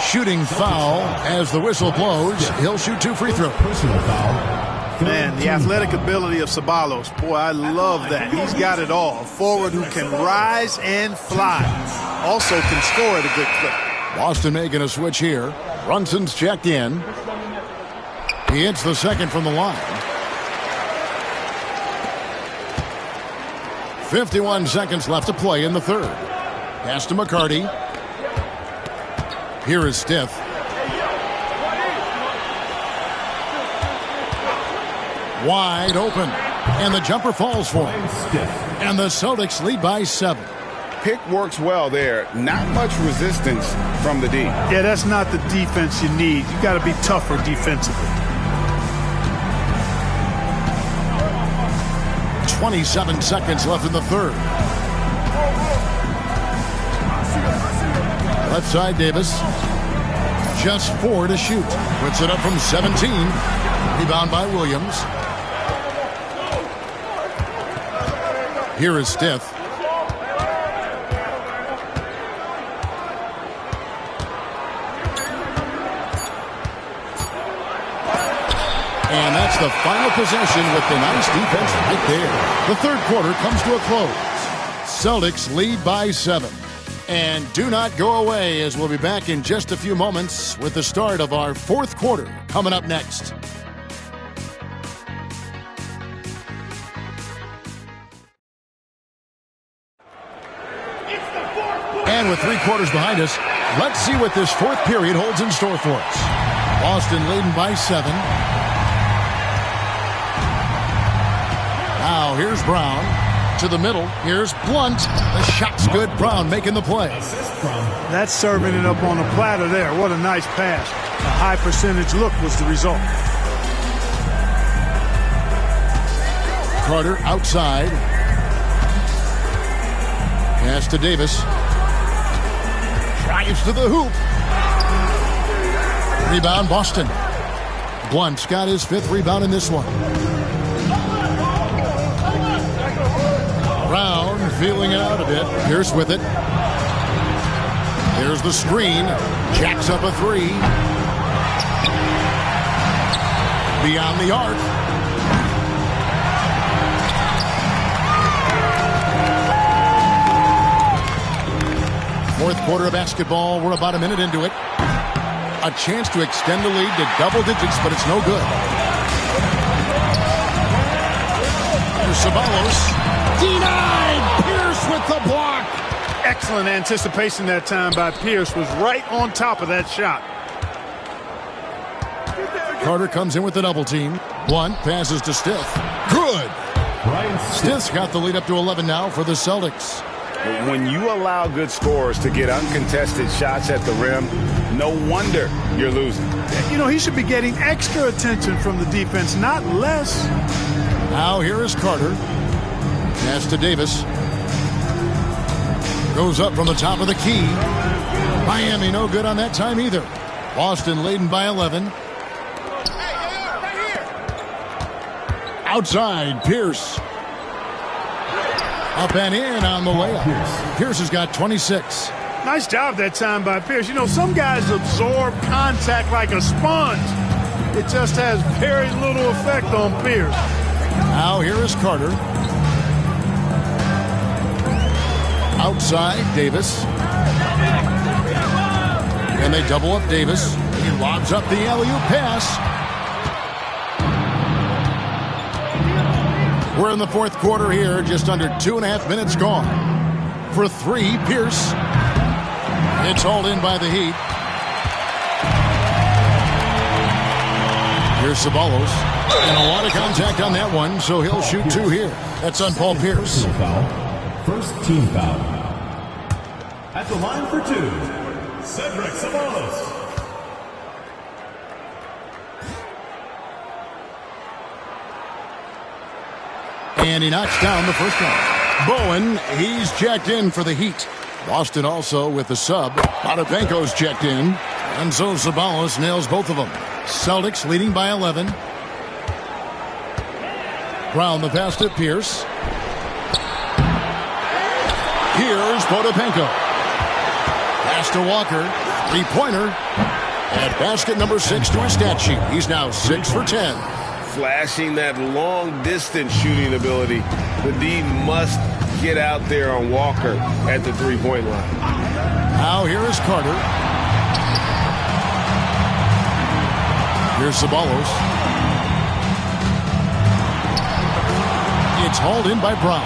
Shooting foul as the whistle blows. He'll shoot 2 free throws. Man, the athletic ability of Ceballos, boy, I love that. He's got it all. A forward who can rise and fly. Also can score at a good clip. Boston making a switch here. Brunson's checked in. He hits the second from the line. 51 seconds left to play in the third. Pass to McCarty. Here is Stith. Wide open. And the jumper falls for him. And the Celtics lead by 7. Pick works well there. Not much resistance from the D. Yeah, that's not the defense you need. You got to be tougher defensively. 27 seconds left in the third. Left side, Davis. Just 4 to shoot. Puts it up from 17. Rebound by Williams. Here is Stith. And that's the final possession with the nice defense right there. The third quarter comes to a close. Celtics lead by 7. And do not go away, as we'll be back in just a few moments with the start of our fourth quarter coming up next. And with 3 quarters behind us, let's see what this fourth period holds in store for us. Boston leading by 7. Now here's Brown to the middle. Here's Blunt. The shot's good. Brown making the play. That's serving it up on a platter there. What a nice pass. A high percentage look was the result. Carter outside. Pass to Davis. Drives to the hoop. Rebound Boston. Blunt's got his 5th rebound in this one. Brown feeling it out a bit. Pierce with it. There's the screen. Jacks up a 3. Beyond the arc. Fourth quarter of basketball. We're about a minute into it. A chance to extend the lead to double digits, but it's no good. Here's Ceballos. Denied! Pierce with the block. Excellent anticipation that time by Pierce. Was right on top of that shot. Carter comes in with the double team. Blunt passes to Stith. Good. Stith's got the lead up to 11 now for the Celtics. When you allow good scorers to get uncontested shots at the rim, no wonder you're losing. You know, he should be getting extra attention from the defense, not less. Now here is Carter. Pass to Davis. Goes up from the top of the key. Miami no good on that time either. Boston leading by 11. Outside, Pierce. Up and in on the layup. Pierce has got 26. Nice job that time by Pierce. You know, some guys absorb contact like a sponge. It just has very little effect on Pierce. Now here is Carter. Outside, Davis. And they double up Davis. He lobs up the alley-oop pass. We're in the fourth quarter here, just under 2.5 minutes gone. For three, Pierce. It's hauled in by the Heat. Here's Ceballos. And a lot of contact on that one, so he'll shoot two here. That's on Paul Pierce. First team foul. At the line for two, Cedric Ceballos. And he knocks down the first one. Bowen, he's checked in for the Heat. Boston also with the sub. Potapenko's checked in. And so Ceballos nails both of them. Celtics leading by 11. Brown the pass to Pierce. Here's Potapenko. Pass to Walker. Three-pointer. At basket number 6 to his stat sheet. He's now 6 for 10. Flashing that long-distance shooting ability. The D must get out there on Walker at the three-point line. Now here is Carter. Here's Ceballos. It's hauled in by Brown.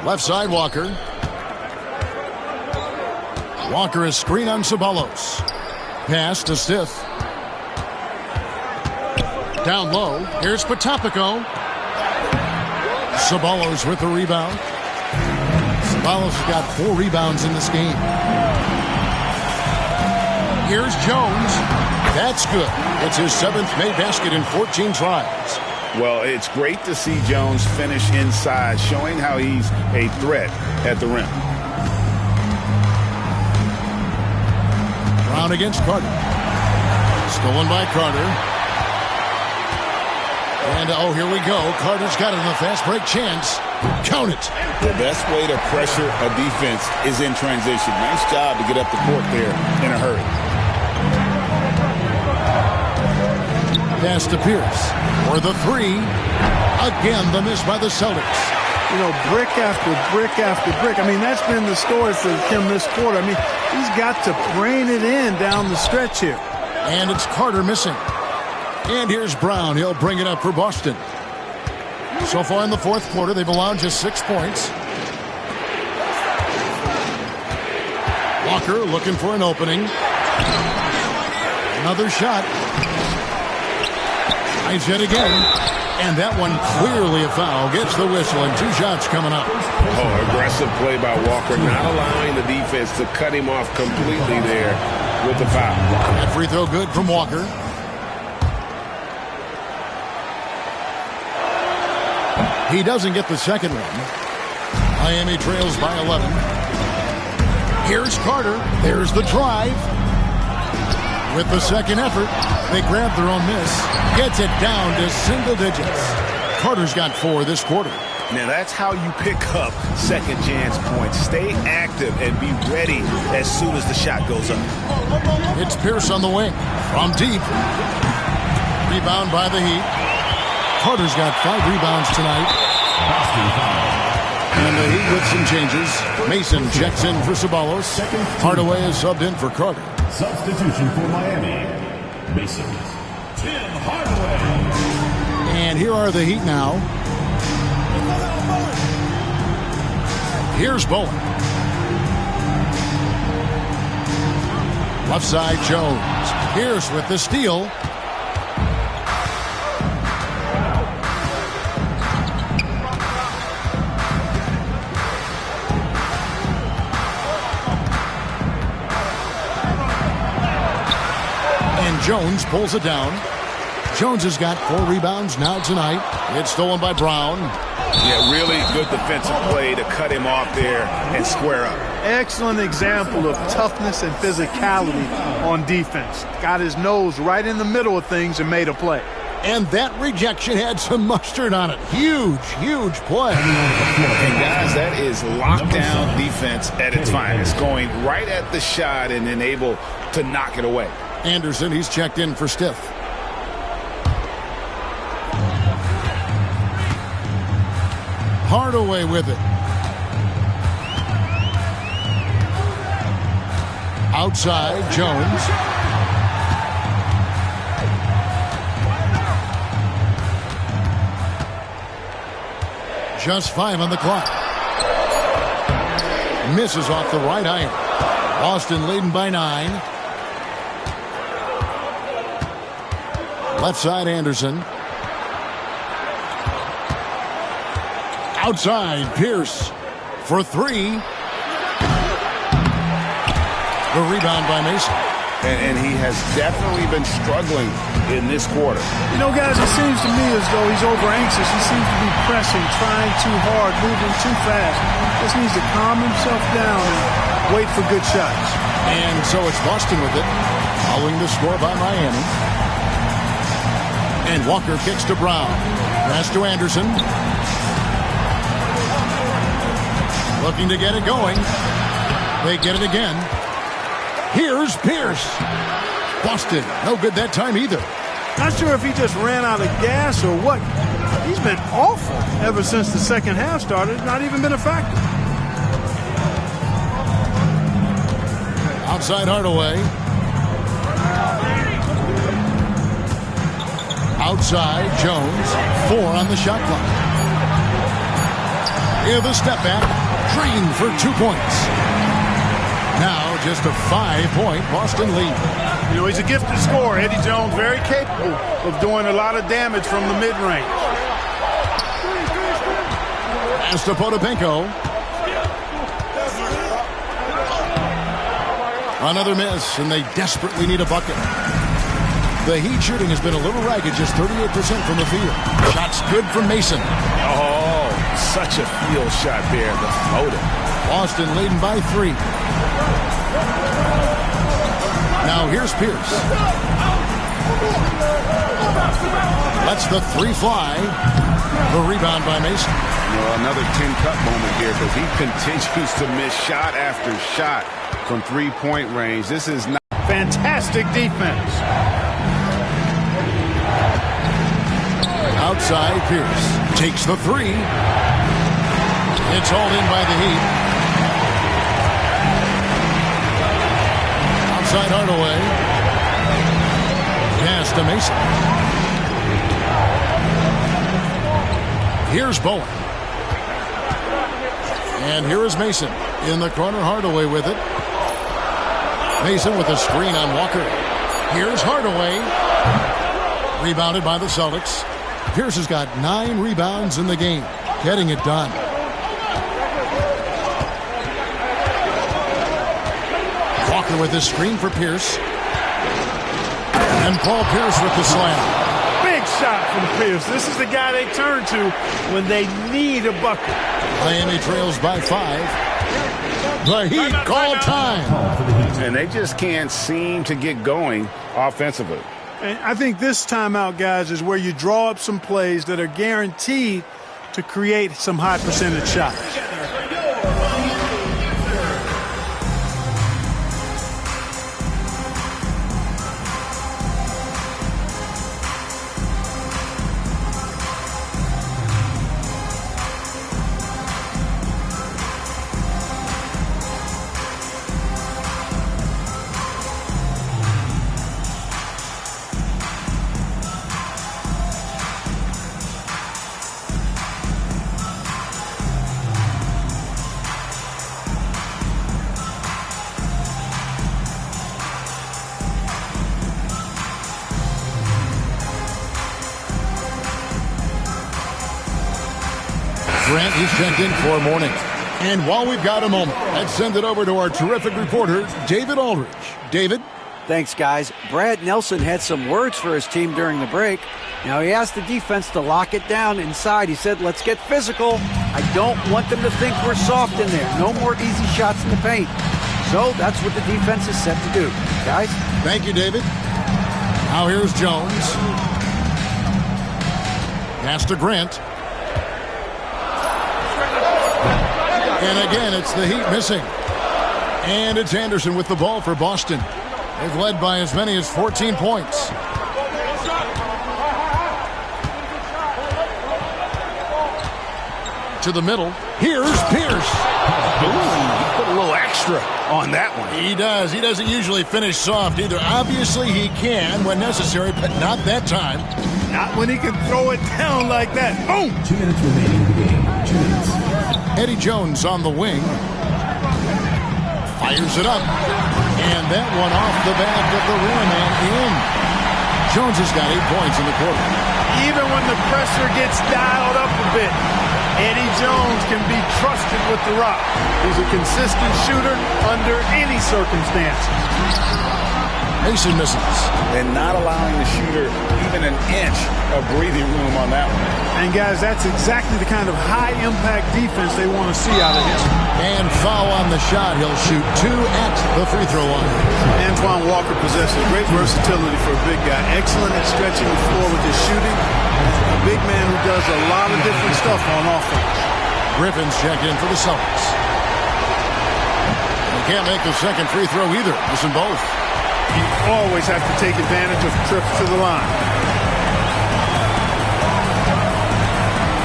Left side, Walker. Walker is screen on Ceballos. Pass to Stith. Down low. Here's Potapenko. Ceballos with the rebound. Ceballos has got 4 rebounds in this game. Here's Jones. That's good. It's his 7th made basket in 14 tries. Well, it's great to see Jones finish inside, showing how he's a threat at the rim. Brown against Carter. Stolen by Carter. And, oh, here we go. Carter's got it on a fast break chance. Count it. The best way to pressure a defense is in transition. Nice job to get up the court there in a hurry. Pass to Pierce for the three. Again, the miss by the Celtics. You know, brick after brick after brick. I mean, that's been the story for him this quarter. I mean, he's got to rein it in down the stretch here. And it's Carter missing. And here's Brown. He'll bring it up for Boston. So far in the fourth quarter, they've allowed just 6 points. Walker looking for an opening. Another shot. Nice hit again. And that one clearly a foul. Gets the whistle and 2 shots coming up. Oh, aggressive play by Walker, not allowing the defense to cut him off completely there with the foul. That free throw good from Walker. He doesn't get the second one. Miami trails by 11. Here's Carter. There's the drive. With the second effort, they grab their own miss. Gets it down to single digits. Carter's got 4 this quarter. Now that's how you pick up second chance points. Stay active and be ready as soon as the shot goes up. It's Pierce on the wing. From deep. Rebound by the Heat. Carter's got 5 rebounds tonight. And the Heat with some changes. Mason checks in for Ceballos. Hardaway is subbed in for Carter. Substitution for Miami. Mason. Tim Hardaway. And here are the Heat now. Here's Bowen. Left side, Jones. Pierce with the steal. Jones pulls it down. Jones has got 4 rebounds now tonight. It's stolen by Brown. Yeah, really good defensive play to cut him off there and square up. Excellent example of toughness and physicality on defense. Got his nose right in the middle of things and made a play. And that rejection had some mustard on it. Huge, huge play. And guys, that is lockdown defense at its finest. Going right at the shot and then able to knock it away. Anderson, he's checked in for Stiff. Hardaway with it. Outside, Jones. Just 5 on the clock. Misses off the right iron. Boston leading by 9. Left side, Anderson. Outside, Pierce for 3. The rebound by Mason. And he has definitely been struggling in this quarter. You know, guys, it seems to me as though he's over anxious. He seems to be pressing, trying too hard, moving too fast. Just needs to calm himself down and wait for good shots. And so it's Boston with it, following the score by Miami. And Walker kicks to Brown. Pass to Anderson. Looking to get it going. They get it again. Here's Pierce. Boston, no good that time either. Not sure if he just ran out of gas or what. He's been awful ever since the second half started. Not even been a factor. Outside Hardaway. Outside Jones. 4 on the shot clock. Here the step back. Green for 2 points. Now just a 5-point Boston lead. You know, he's a gifted scorer. Eddie Jones, very capable of doing a lot of damage from the mid-range. Pass to Potapenko. Another miss, and they desperately need a bucket. The Heat shooting has been a little ragged, just 38% from the field. Shots good from Mason. Oh, such a field shot there, the floater. Boston leading by 3. Now here's Pierce. Lets the 3 fly. The rebound by Mason. Well, another Tin Cup moment here because he continues to miss shot after shot from 3-point range. This is not fantastic defense. Outside Pierce takes the 3. It's hauled in by the Heat. Outside Hardaway. Pass to Mason. Here's Bowen. And here is Mason. In the corner, Hardaway with it. Mason with a screen on Walker. Here's Hardaway. Rebounded by the Celtics. Pierce has got 9 rebounds in the game. Getting it done. Walker with the screen for Pierce. And Paul Pierce with the slam. Big shot from Pierce. This is the guy they turn to when they need a bucket. Miami trails by 5. The Heat call time. And they just can't seem to get going offensively. And I think this timeout, guys, is where you draw up some plays that are guaranteed to create some high percentage shots. Grant is checked in for morning. And while we've got a moment, let's send it over to our terrific reporter, David Aldridge. David, Thanks, guys. Brad Nelson had some words for his team during the break. Now, he asked the defense to lock it down inside. He said, let's get physical. I don't want them to think we're soft in there. No more easy shots in the paint. So that's what the defense is set to do. Guys? Thank you, David. Now here's Jones. Pass to Grant. And again, it's the Heat missing. And it's Anderson with the ball for Boston. They've led by as many as 14 points. To the middle. Here's Pierce. Ooh, he put a little extra on that one. He does. He doesn't usually finish soft either. Obviously, he can when necessary, but not that time. Not when he can throw it down like that. Boom! 2 minutes remaining in the game. 2 minutes. Eddie Jones on the wing. Fires it up. And that one off the back of the rim and in. Jones has got 8 points in the quarter. Even when the pressure gets dialed up a bit, Eddie Jones can be trusted with the rock. He's a consistent shooter under any circumstance. Mason misses. And not allowing the shooter even an inch of breathing room on that one. And, guys, that's exactly the kind of high-impact defense they want to see out of him. And foul on the shot. He'll shoot 2 at the free throw line. Antoine Walker possesses great versatility for a big guy. Excellent at stretching the floor with his shooting. A big man who does a lot of different stuff on offense. Griffin's checked in for the Celtics. He can't make the second free throw either. Missing both. You always have to take advantage of trips to the line.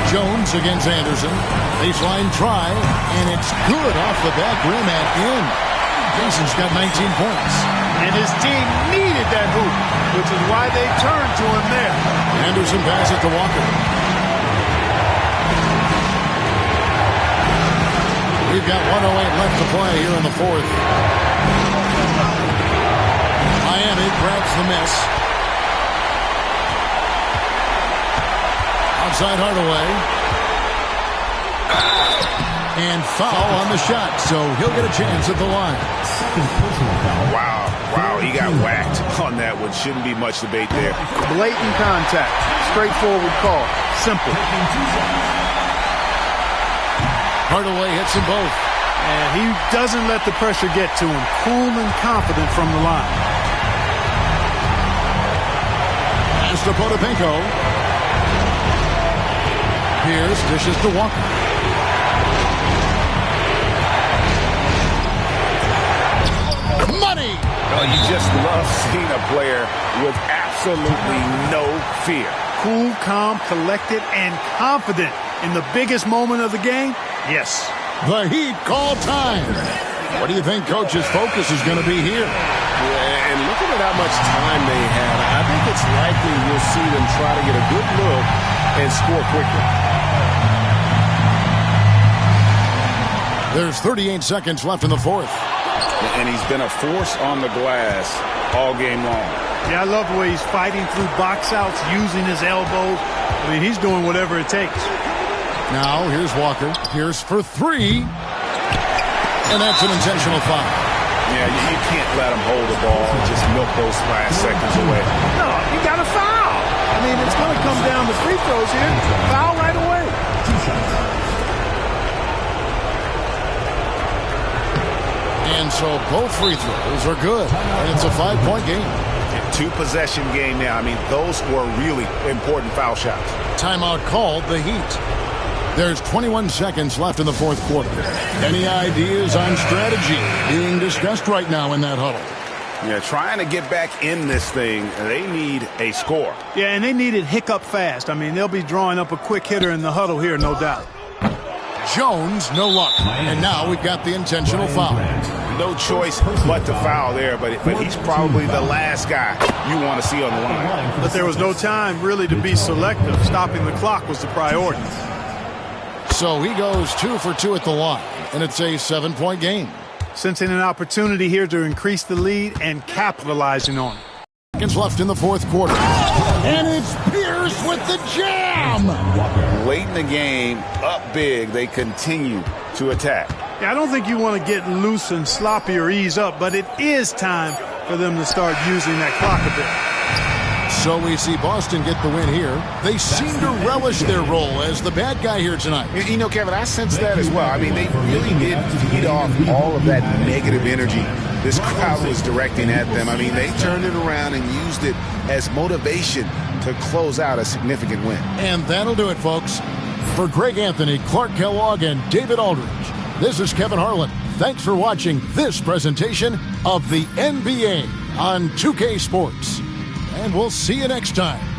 Jones against Anderson. Baseline try, and it's good off the back rim and in. Jason's got 19 points. And his team needed that hoop, which is why they turned to him there. Anderson passes it to Walker. We've got 1:08 left to play here in the fourth. Miami grabs the miss. Outside Hardaway. And foul on the shot, so he'll get a chance at the line. Wow, he got whacked on that one. Shouldn't be much debate there. Blatant contact. Straightforward call. Simple. Hardaway hits them both. And he doesn't let the pressure get to him. Cool and confident from the line. Pass to Potapenko. Pierce dishes to Walker. Money! Oh, you just love seeing a player with absolutely no fear. Cool, calm, collected, and confident in the biggest moment of the game? Yes. The Heat call time. What do you think Coach's focus is going to be here? Yeah, and looking at how much time they had, I think it's likely we'll see them try to get a good look and score quickly. There's 38 seconds left in the fourth. And he's been a force on the glass all game long. Yeah, I love the way he's fighting through box outs, using his elbows. I mean, he's doing whatever it takes. Now, here's Walker. Pierce for 3. And that's an intentional foul. Yeah, you can't let him hold the ball and just milk those last seconds away. No, you got to foul. I mean, it's going to come down to free throws here. Foul right away. And so both free throws are good. And it's a 5-point game. 2-possession game now. I mean, those were really important foul shots. Timeout called the Heat. There's 21 seconds left in the fourth quarter. Any ideas on strategy being discussed right now in that huddle? Yeah, trying to get back in this thing, they need a score. Yeah, and they need it hiccup fast. I mean, they'll be drawing up a quick hitter in the huddle here, no doubt. Jones, no luck. And now we've got the intentional foul. No choice but to foul there, but he's probably the last guy you want to see on the line. But there was no time really to be selective. Stopping the clock was the priority. So he goes 2 for 2 at the line, and it's a 7-point game. Sensing an opportunity here to increase the lead and capitalizing on it. Seconds left in the fourth quarter. And it's Pierce with the jam! Late in the game, up big, they continue to attack. Yeah, I don't think you want to get loose and sloppy or ease up, but it is time for them to start using that clock a bit. So we see Boston get the win here. They seem to relish their role as the bad guy here tonight. You know, Kevin, I sense that as well. I mean, they really did feed off all of that negative energy this crowd was directing at them. I mean, they turned it around and used it as motivation to close out a significant win. And that'll do it, folks. For Greg Anthony, Clark Kellogg, and David Aldridge, this is Kevin Harlan. Thanks for watching this presentation of the NBA on 2K Sports. And we'll see you next time.